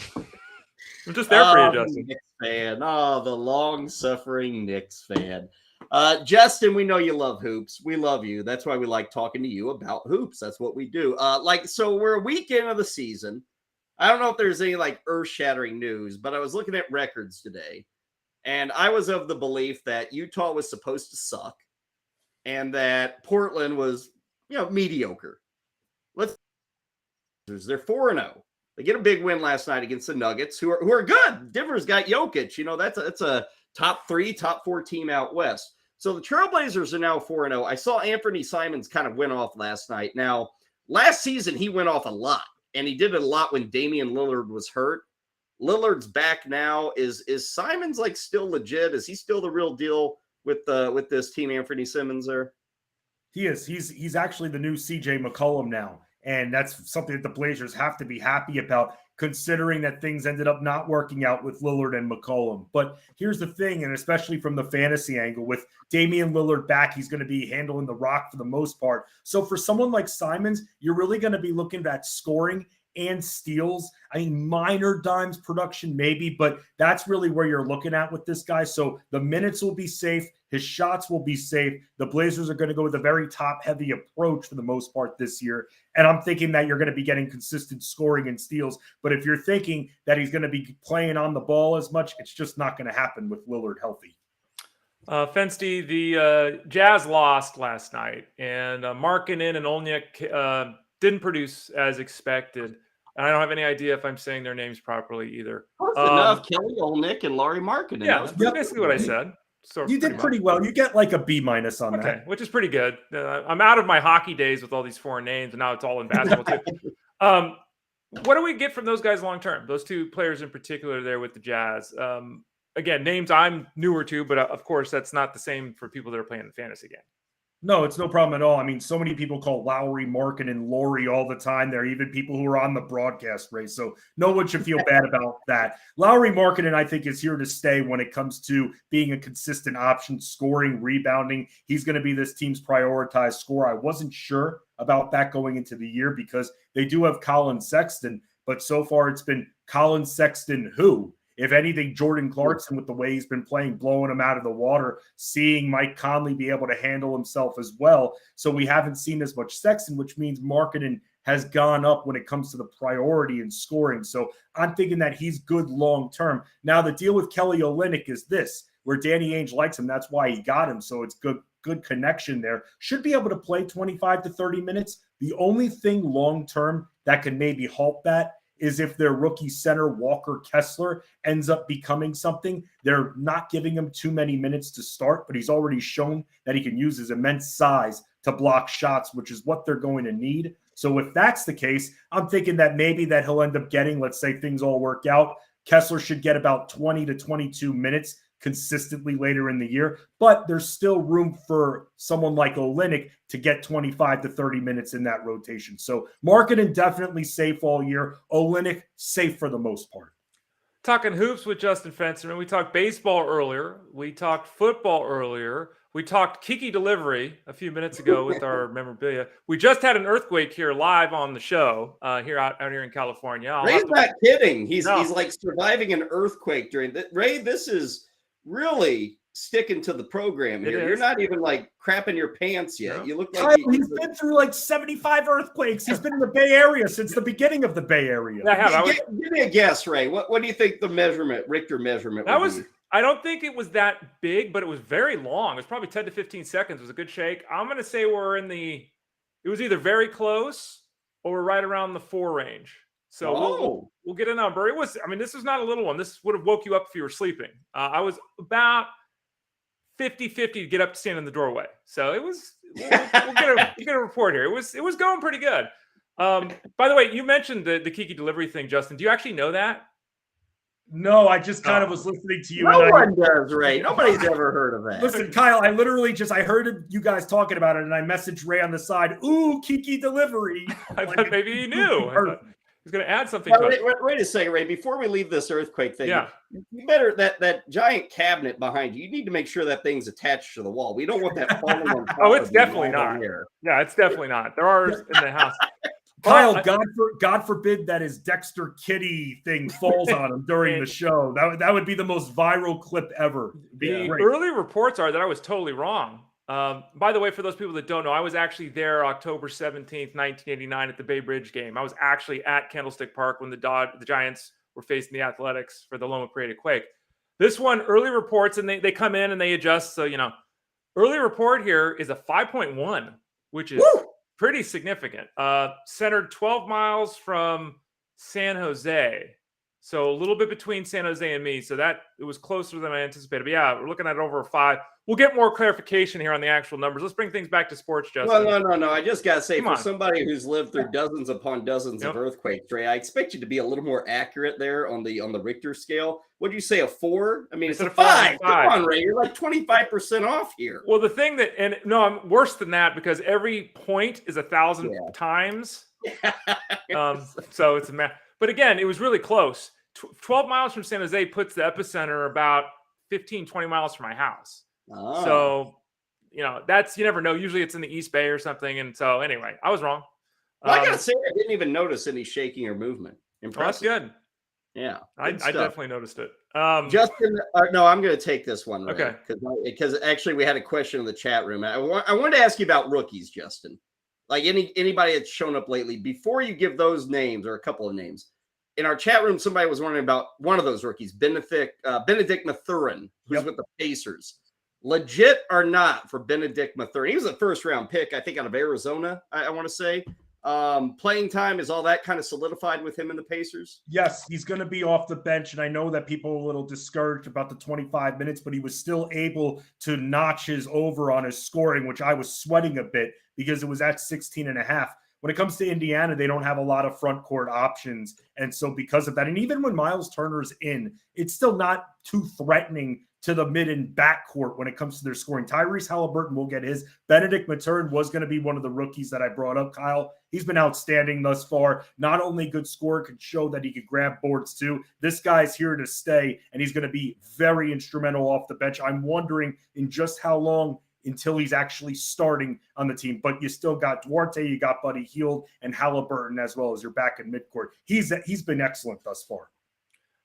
Speaker 5: I'm just there for you, Justin.
Speaker 4: Knicks fan. Oh, the long-suffering Knicks fan. Justin, we know you love hoops. We love you. That's why we like talking to you about hoops. That's what we do. So we're a week into the season. I don't know if there's any earth-shattering news, but I was looking at records today, and I was of the belief that Utah was supposed to suck and that Portland was, mediocre. They're 4-0. They get a big win last night against the Nuggets, who are good. Denver's got Jokic. That's a top 3, top 4 team out west. So the Trailblazers are now 4-0. I saw Anthony Simons kind of went off last night. Now, last season he went off a lot, and he did it a lot when Damian Lillard was hurt. Lillard's back now. Is Simons still legit? Is he still the real deal with this team? Anthony Simons there?
Speaker 10: He is. He's actually the new CJ McCollum now. And that's something that the Blazers have to be happy about, considering that things ended up not working out with Lillard and McCollum. But here's the thing, and especially from the fantasy angle, with Damian Lillard back, he's going to be handling the rock for the most part. So for someone like Simons, you're really going to be looking at scoring and steals. I mean, minor dimes production maybe, but that's really where you're looking at with this guy. So the minutes will be safe. His shots will be safe. The Blazers are going to go with a very top-heavy approach for the most part this year. And I'm thinking that you're going to be getting consistent scoring and steals. But if you're thinking that he's going to be playing on the ball as much, it's just not going to happen with Lillard healthy.
Speaker 5: Fensty, the Jazz lost last night, and Markkanen and Olnick didn't produce as expected. And I don't have any idea if I'm saying their names properly either.
Speaker 4: Close enough. Kelly Olynyk and Laurie Markkanen.
Speaker 5: Yeah, that's basically what I said. So
Speaker 10: you did pretty well. You get a B- on that.
Speaker 5: Which is pretty good. I'm out of my hockey days with all these foreign names, and now it's all in basketball too. What do we get from those guys long term? Those two players in particular there with the Jazz. Again, names I'm newer to, but of course that's not the same for people that are playing the fantasy game.
Speaker 10: No, it's no problem at all. I mean, so many people call Lowry, Markin, and Laurie all the time. There are even people who are on the broadcast race, so no one should feel bad about that. Lowry Markkanen, I think, is here to stay when it comes to being a consistent option, scoring, rebounding. He's going to be this team's prioritized scorer. I wasn't sure about that going into the year because they do have Colin Sexton, but so far it's been Colin Sexton who? If anything, Jordan Clarkson, with the way he's been playing, blowing him out of the water, seeing Mike Conley be able to handle himself as well. So we haven't seen as much Sexton, which means Markkanen has gone up when it comes to the priority in scoring. So I'm thinking that he's good long-term. Now, the deal with Kelly Olynyk is this, where Danny Ainge likes him. That's why he got him. So it's good connection there. Should be able to play 25 to 30 minutes. The only thing long-term that can maybe halt that is if their rookie center, Walker Kessler, ends up becoming something. They're not giving him too many minutes to start, but he's already shown that he can use his immense size to block shots, which is what they're going to need. So if that's the case, I'm thinking that maybe that he'll end up getting, let's say things all work out, Kessler should get about 20 to 22 minutes consistently later in the year, but there's still room for someone like Olynyk to get 25 to 30 minutes in that rotation. So Markkanen definitely safe all year. Olynyk safe for the most part.
Speaker 5: Talking hoops with Justin Fencerman. We talked baseball earlier. We talked football earlier. We talked Kiki delivery a few minutes ago with our memorabilia. We just had an earthquake here live on the show here out here in California.
Speaker 4: Ray's not kidding. He's like surviving an earthquake during that. Ray, this is really sticking to the program here. You're not even like crapping your pants yet. No. You look like
Speaker 10: he's been through like 75 earthquakes. He's been in the Bay Area since the beginning of the Bay Area.
Speaker 4: Give me a guess, Ray. What do you think the Richter measurement was?
Speaker 5: I don't think it was that big, but it was very long. It was probably 10 to 15 seconds. It was a good shake. I'm going to say it was either very close or right around the 4 range. So we'll get a number. This is not a little one. This would have woke you up if you were sleeping. I was about 50-50 to get up to stand in the doorway. So it was, we'll get a report here. It was going pretty good. By the way, you mentioned the Kiki delivery thing, Justin. Do you actually know that?
Speaker 10: No, I just kind of was listening to you.
Speaker 4: No one does, Ray. Nobody's ever heard of that.
Speaker 10: Listen, Kyle, I literally I heard you guys talking about it, and I messaged Ray on the side, ooh, Kiki delivery.
Speaker 5: I thought maybe he knew. He's going to add something to it.
Speaker 4: Wait a second, Ray. Before we leave this earthquake thing, you better, that giant cabinet behind you, you need to make sure that thing's attached to the wall. We don't want that falling on top.
Speaker 5: Oh, it's definitely not. Yeah, it's definitely not. There are in the house.
Speaker 10: Kyle, God forbid that his Dexter Kitty thing falls on him during the show. That would be the most viral clip ever.
Speaker 5: The early reports are that I was totally wrong. By the way, for those people that don't know, I was actually there October 17th, 1989 at the Bay Bridge game. I was actually at Candlestick Park when the Giants were facing the Athletics for the Loma Prieta quake. This one, early reports, and they come in and they adjust. So, early report here is a 5.1, which is pretty significant. Centered 12 miles from San Jose. So a little bit between San Jose and me. So it was closer than I anticipated. But yeah, we're looking at over a 5. We'll get more clarification here on the actual numbers. Let's bring things back to sports, Justin.
Speaker 4: No. I just got to say, for somebody who's lived through dozens upon dozens of earthquakes, Ray, I expect you to be a little more accurate there on the Richter scale. What did you say, a 4? I mean, it's a 5. Come on, Ray. You're like 25% off here.
Speaker 5: Well, the thing I'm worse than that because every point is 1,000 times. So it's a math. But again, it was really close. 12 miles from San Jose puts the epicenter about 15, 20 miles from my house. Oh. So, you never know. Usually it's in the East Bay or something. And so anyway, I was wrong.
Speaker 4: Well, I got to say, I didn't even notice any shaking or movement. Impressive.
Speaker 5: That's good.
Speaker 4: Yeah.
Speaker 5: I definitely noticed it.
Speaker 4: Justin, no, I'm going to take this one. Ray,
Speaker 5: okay.
Speaker 4: Because actually we had a question in the chat room. I wanted to ask you about rookies, Justin. Like anybody that's shown up lately, before you give those names or a couple of names, in our chat room, somebody was wondering about one of those rookies, Benedict Mathurin, who's with the Pacers. Legit or not for Benedict Mathurin? He was a first-round pick, I think, out of Arizona, I want to say. Playing time, is all that kind of solidified with him in the Pacers?
Speaker 10: Yes, he's going to be off the bench, and I know that people are a little discouraged about the 25 minutes, but he was still able to notch his over on his scoring, which I was sweating a bit because it was at 16.5. When it comes to Indiana, they don't have a lot of front court options. And so because of that, and even when Miles Turner's in, it's still not too threatening to the mid and back court when it comes to their scoring. Tyrese Halliburton will get his. Benedict Mathurin was going to be one of the rookies that I brought up, Kyle. He's been outstanding thus far. Not only good scorer, could show that he could grab boards too. This guy's here to stay, and he's going to be very instrumental off the bench. I'm wondering in just how long until he's actually starting on the team. But you still got Duarte, you got Buddy Hield, and Halliburton as well as your back in midcourt. He's been excellent thus far.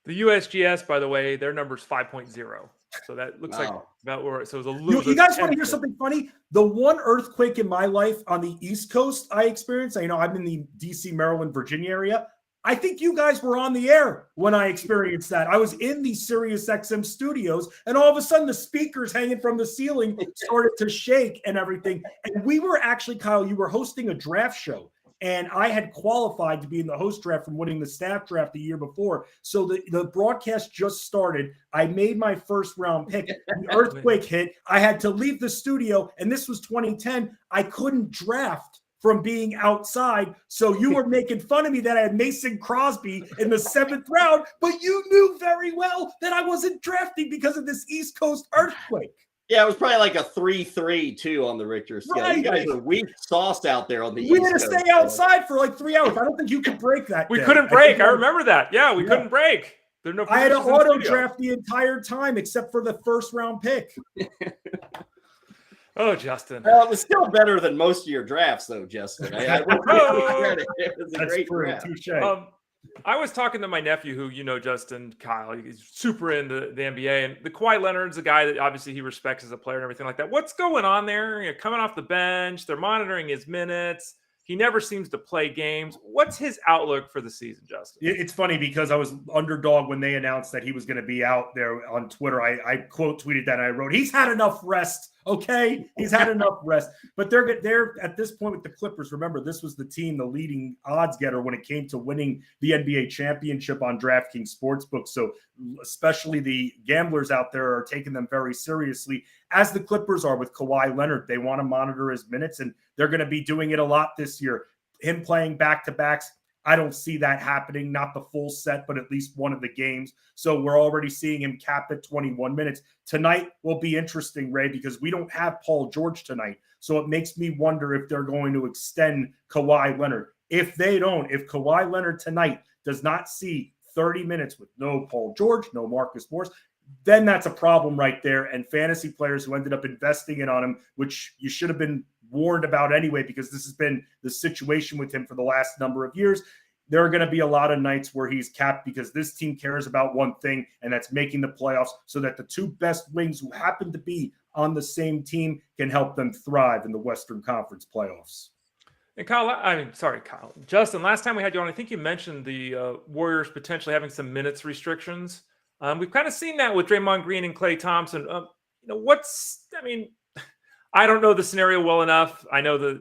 Speaker 5: The USGS, by the way, their number's 5.0. So that looks like about where. So it was a little.
Speaker 10: You guys want to hear something funny? The one earthquake in my life on the East Coast I experienced. I'm in the DC, Maryland, Virginia area. I think you guys were on the air when I experienced that. I was in the Sirius XM studios, and all of a sudden the speakers hanging from the ceiling started to shake and everything. And we were actually, Kyle, you were hosting a draft show, and I had qualified to be in the host draft from winning the staff draft the year before. So the broadcast just started. I made my first round pick. The earthquake hit. I had to leave the studio, and this was 2010. I couldn't draft from being outside. So you were making fun of me that I had Mason Crosby in the 7th round, but you knew very well that I wasn't drafting because of this East Coast earthquake.
Speaker 4: Yeah, it was probably like a 3-3 too on the Richter scale. Right. You guys are weak sauced out there on the East Coast.
Speaker 10: We had to stay outside for like 3 hours. I don't think you could break that.
Speaker 5: We couldn't break. I remember that. Yeah, we couldn't break. There are no
Speaker 10: I had an
Speaker 5: producers in the
Speaker 10: auto
Speaker 5: studio.
Speaker 10: draft the entire time except for the first round pick.
Speaker 5: Oh, Justin.
Speaker 4: Well, it was still better than most of your drafts, though, Justin. I will give you credit. It was a great draft.
Speaker 10: Touche.
Speaker 5: I was talking to my nephew, who Justin, Kyle. He's super into the NBA, and the Kawhi Leonard's a guy that obviously he respects as a player and everything like that. What's going on there? Coming off the bench, they're monitoring his minutes. He never seems to play games. What's his outlook for the season, Justin?
Speaker 10: It's funny because I was underdog when they announced that he was going to be out there on Twitter. I quote tweeted that. And I wrote, "He's had enough rest. Okay, he's had enough rest." But they're at this point with the Clippers. Remember, this was the team, the leading odds getter when it came to winning the NBA championship on DraftKings Sportsbook. So especially the gamblers out there are taking them very seriously, as the Clippers are with Kawhi Leonard. They want to monitor his minutes, and they're going to be doing it a lot this year. Him playing back-to-backs, I don't see that happening, not the full set, but at least one of the games. So we're already seeing him cap at 21 minutes. Tonight will be interesting, Ray, because we don't have Paul George tonight. So it makes me wonder if they're going to extend Kawhi Leonard. If they don't, if Kawhi Leonard tonight does not see 30 minutes with no Paul George, no Marcus Morris, then that's a problem right there. And fantasy players who ended up investing it on him, which you should have been warned about anyway, because this has been the situation with him for the last number of years. There are going to be a lot of nights where he's capped because this team cares about one thing, and that's making the playoffs so that the two best wings who happen to be on the same team can help them thrive in the Western Conference playoffs.
Speaker 5: And Kyle, Justin, last time we had you on, I think you mentioned the Warriors potentially having some minutes restrictions. We've kind of seen that with Draymond Green and Klay Thompson. I don't know the scenario well enough. I know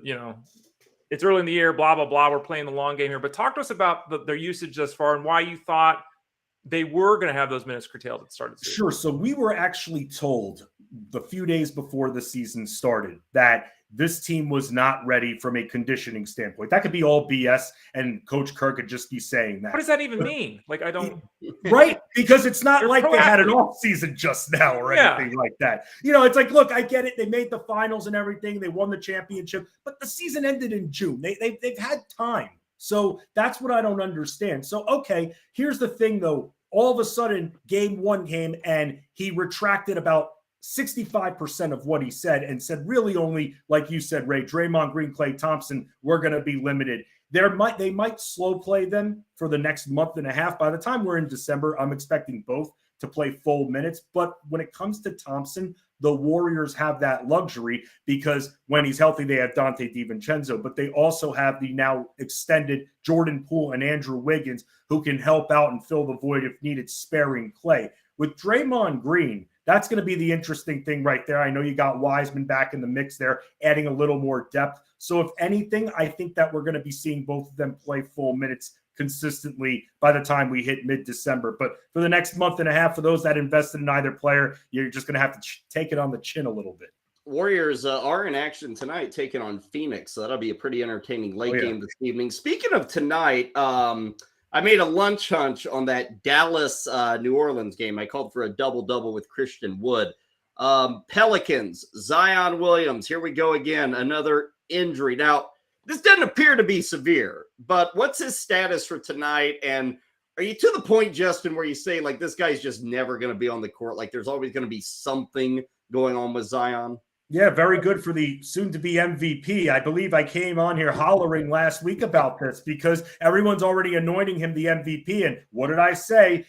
Speaker 5: it's early in the year, blah, blah, blah. We're playing the long game here. But talk to us about their usage thus far and why you thought they were going to have those minutes curtailed at the start of the season.
Speaker 10: Sure. So we were actually told the few days before the season started that this team was not ready from a conditioning standpoint. That could be all BS, and Coach Kirk could just be saying that.
Speaker 5: What does that even mean? I don't...
Speaker 10: Right? Because it's not like
Speaker 5: proactive.
Speaker 10: They had an off season just now or anything like that. It's like, look, I get it. They made the finals and everything. They won the championship, but the season ended in June. They've had time. So that's what I don't understand. So, okay, here's the thing, though. All of a sudden, game one came, and he retracted about 65% of what he said and said really only, like you said, Ray, Draymond Green, Klay Thompson, we're going to be limited. They might slow play them for the next month and a half. By the time we're in December, I'm expecting both to play full minutes. But when it comes to Thompson, the Warriors have that luxury because when he's healthy, they have Dante DiVincenzo, but they also have the now extended Jordan Poole and Andrew Wiggins who can help out and fill the void if needed, sparing Klay. With Draymond Green, that's going to be the interesting thing right there. I know you got Wiseman back in the mix there, adding a little more depth. So if anything, I think that we're going to be seeing both of them play full minutes consistently by the time we hit mid-December. But for the next month and a half, for those that invested in either player, you're just going to have to take it on the chin a little bit.
Speaker 4: Warriors are in action tonight, taking on Phoenix. So that'll be a pretty entertaining late game this evening. Speaking of tonight, I made a lunch hunch on that Dallas New Orleans game. I called for a double-double with Christian Wood. Pelicans, Zion Williams. Here we go again. Another injury. Now, this doesn't appear to be severe, but what's his status for tonight? And are you to the point, Justin, where you say, this guy's just never going to be on the court? There's always going to be something going on with Zion?
Speaker 10: Yeah, very good for the soon-to-be MVP. I believe I came on here hollering last week about this because everyone's already anointing him the MVP. And what did I say?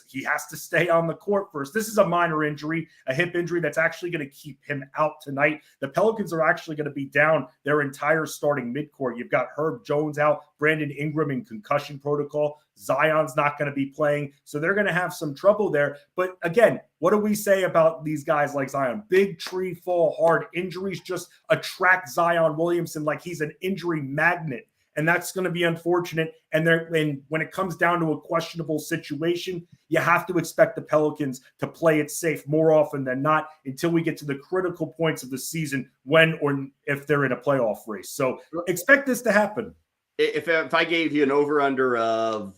Speaker 10: He has to stay on the court first. This is a minor injury, a hip injury that's actually going to keep him out tonight. The Pelicans are actually going to be down their entire starting midcourt. You've got Herb Jones out, Brandon Ingram in concussion protocol. Zion's not going to be playing, so they're going to have some trouble there. But again, what do we say about these guys like Zion? Big tree fall hard. Injuries just attract Zion Williamson like he's an injury magnet, and that's going to be unfortunate. And when it comes down to a questionable situation, you have to expect the Pelicans to play it safe more often than not until we get to the critical points of the season when or if they're in a playoff race. So expect this to happen.
Speaker 4: If I gave you an over-under of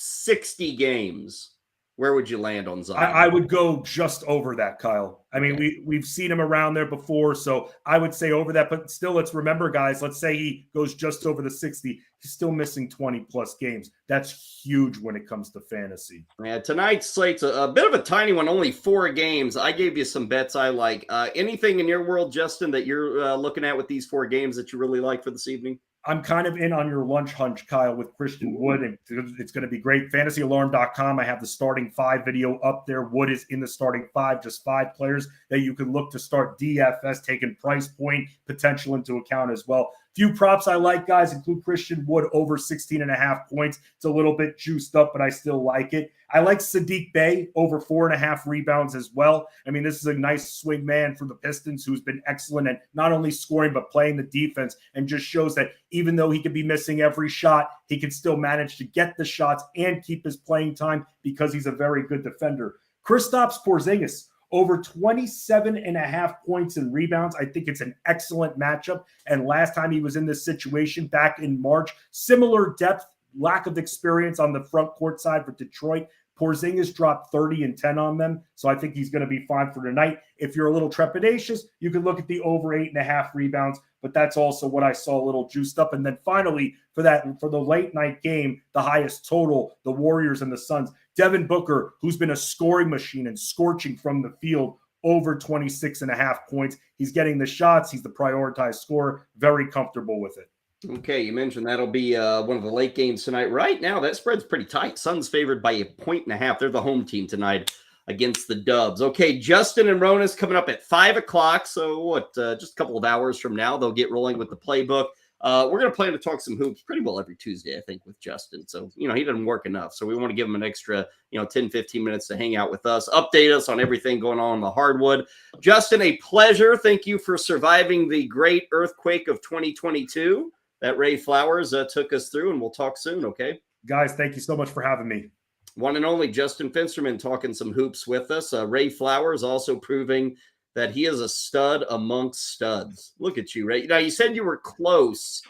Speaker 4: 60 games, Where would you land on Zion?
Speaker 10: I would go just over that, Kyle. I mean, we've seen him around there before, so I would say over that. But still, let's remember, guys, let's say he goes just over the 60. He's still missing 20-plus games. That's huge when it comes to fantasy.
Speaker 4: Yeah, tonight's slate's a bit of a tiny one, only 4 games. I gave you some bets I like. Anything in your world, Justin, that you're looking at with these 4 games that you really like for this evening?
Speaker 10: I'm kind of in on your lunch hunch, Kyle, with Christian Wood, and it's going to be great. FantasyAlarm.com. I have the starting 5 video up there. Wood is in the starting 5, just 5 players that you can look to start DFS, taking price point potential into account as well. Few props I like, guys, include Christian Wood over 16.5 points. It's a little bit juiced up, but I still like it. I like Sadiq Bey over 4.5 rebounds as well. I mean, this is a nice swing man for the Pistons who's been excellent at not only scoring, but playing the defense, and just shows that even though he could be missing every shot, he can still manage to get the shots and keep his playing time because he's a very good defender. Kristaps Porzingis over 27.5 points and rebounds. I think it's an excellent matchup. And last time he was in this situation back in March, similar depth, lack of experience on the front court side for Detroit. Porzingis dropped 30 and 10 on them, so I think he's going to be fine for tonight. If you're a little trepidatious, you can look at the over 8.5 rebounds, but that's also what I saw a little juiced up. And then finally, for the late night game, the highest total, the Warriors and the Suns, Devin Booker, who's been a scoring machine and scorching from the field, over 26.5 points. He's getting the shots. He's the prioritized scorer. Very comfortable with it.
Speaker 4: Okay, you mentioned that'll be one of the late games tonight. Right now, that spread's pretty tight. Suns favored by 1.5. They're the home team tonight against the Dubs. Okay, Justin and Rona's coming up at 5 o'clock. So just a couple of hours from now, they'll get rolling with the playbook. We're going to plan to talk some hoops pretty well every Tuesday, I think, with Justin. So, he doesn't work enough. So we want to give him an extra, 10, 15 minutes to hang out with us, update us on everything going on the hardwood. Justin, a pleasure. Thank you for surviving the great earthquake of 2022 that Ray Flowers took us through, and we'll talk soon, okay?
Speaker 10: Guys, thank you so much for having me.
Speaker 4: One and only Justin Finsterman talking some hoops with us. Ray Flowers also proving that he is a stud amongst studs. Look at you, Ray. Now, you said you were close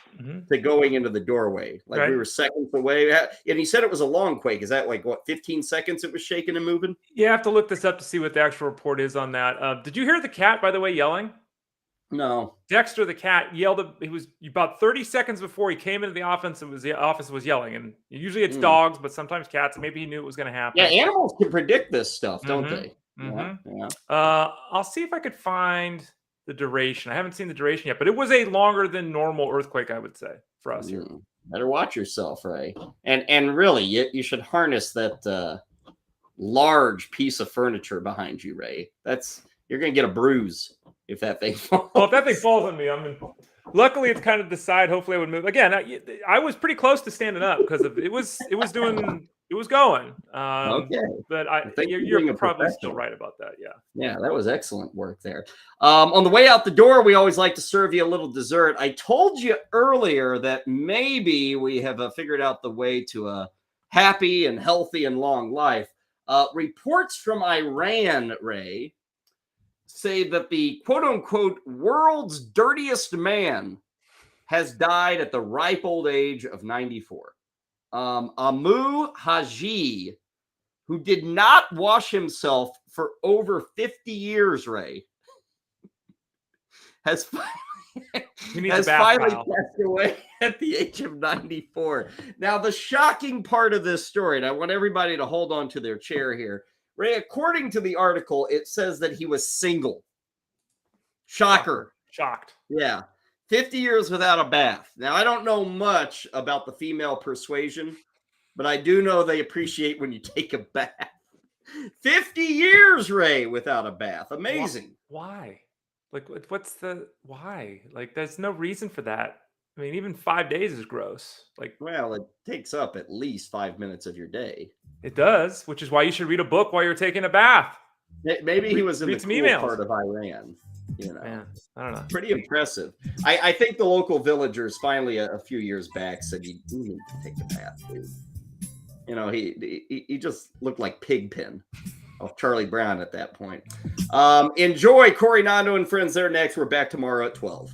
Speaker 4: to going into the doorway. Like we were seconds away. And he said it was a long quake. Is that 15 seconds it was shaking and moving?
Speaker 5: Yeah, I have to look this up to see what the actual report is on that. Did you hear the cat, by the way, yelling?
Speaker 4: No.
Speaker 5: Dexter the cat yelled. It was about 30 seconds before he came into the office. The office was yelling, and usually it's dogs, but sometimes cats. Maybe he knew it was going to happen.
Speaker 4: Yeah, animals can predict this stuff, don't they?
Speaker 5: Yeah. I'll see if I could find the duration. I haven't seen the duration yet, but it was a longer than normal earthquake, I would say, for us here.
Speaker 4: Better watch yourself, Ray. And really, you should harness that large piece of furniture behind you, Ray. You're going to get a bruise if that thing falls.
Speaker 5: Well, if that thing falls on me, luckily it's kind of the side. Hopefully I would move. Again, I was pretty close to standing up because it was going.
Speaker 4: Okay.
Speaker 5: But you're probably still right about that. Yeah.
Speaker 4: Yeah, that was excellent work there. On the way out the door, we always like to serve you a little dessert. I told you earlier that maybe we have figured out the way to a happy and healthy and long life. Reports from Iran, Ray, say that the quote-unquote world's dirtiest man has died at the ripe old age of 94. Amu Haji, who did not wash himself for over 50 years, Ray, has finally passed away at the age of 94. Now, the shocking part of this story, and I want everybody to hold on to their chair here, Ray, according to the article, it says that he was single. Shocker.
Speaker 5: Shocked.
Speaker 4: Yeah. 50 years without a bath. Now, I don't know much about the female persuasion, but I do know they appreciate when you take a bath. 50 years, Ray, without a bath. Amazing.
Speaker 5: Why? Why? There's no reason for that. I mean, even 5 days is gross.
Speaker 4: Well, it takes up at least 5 minutes of your day.
Speaker 5: It does, which is why you should read a book while you're taking a bath.
Speaker 4: Maybe he was in the cool part of Iran.
Speaker 5: Yeah, I don't know.
Speaker 4: Pretty impressive. I think the local villagers finally a few years back said you need to take a bath, dude. He just looked like Pigpen of Charlie Brown at that point. Enjoy Corey Nando and friends. They're next. We're back tomorrow at 12.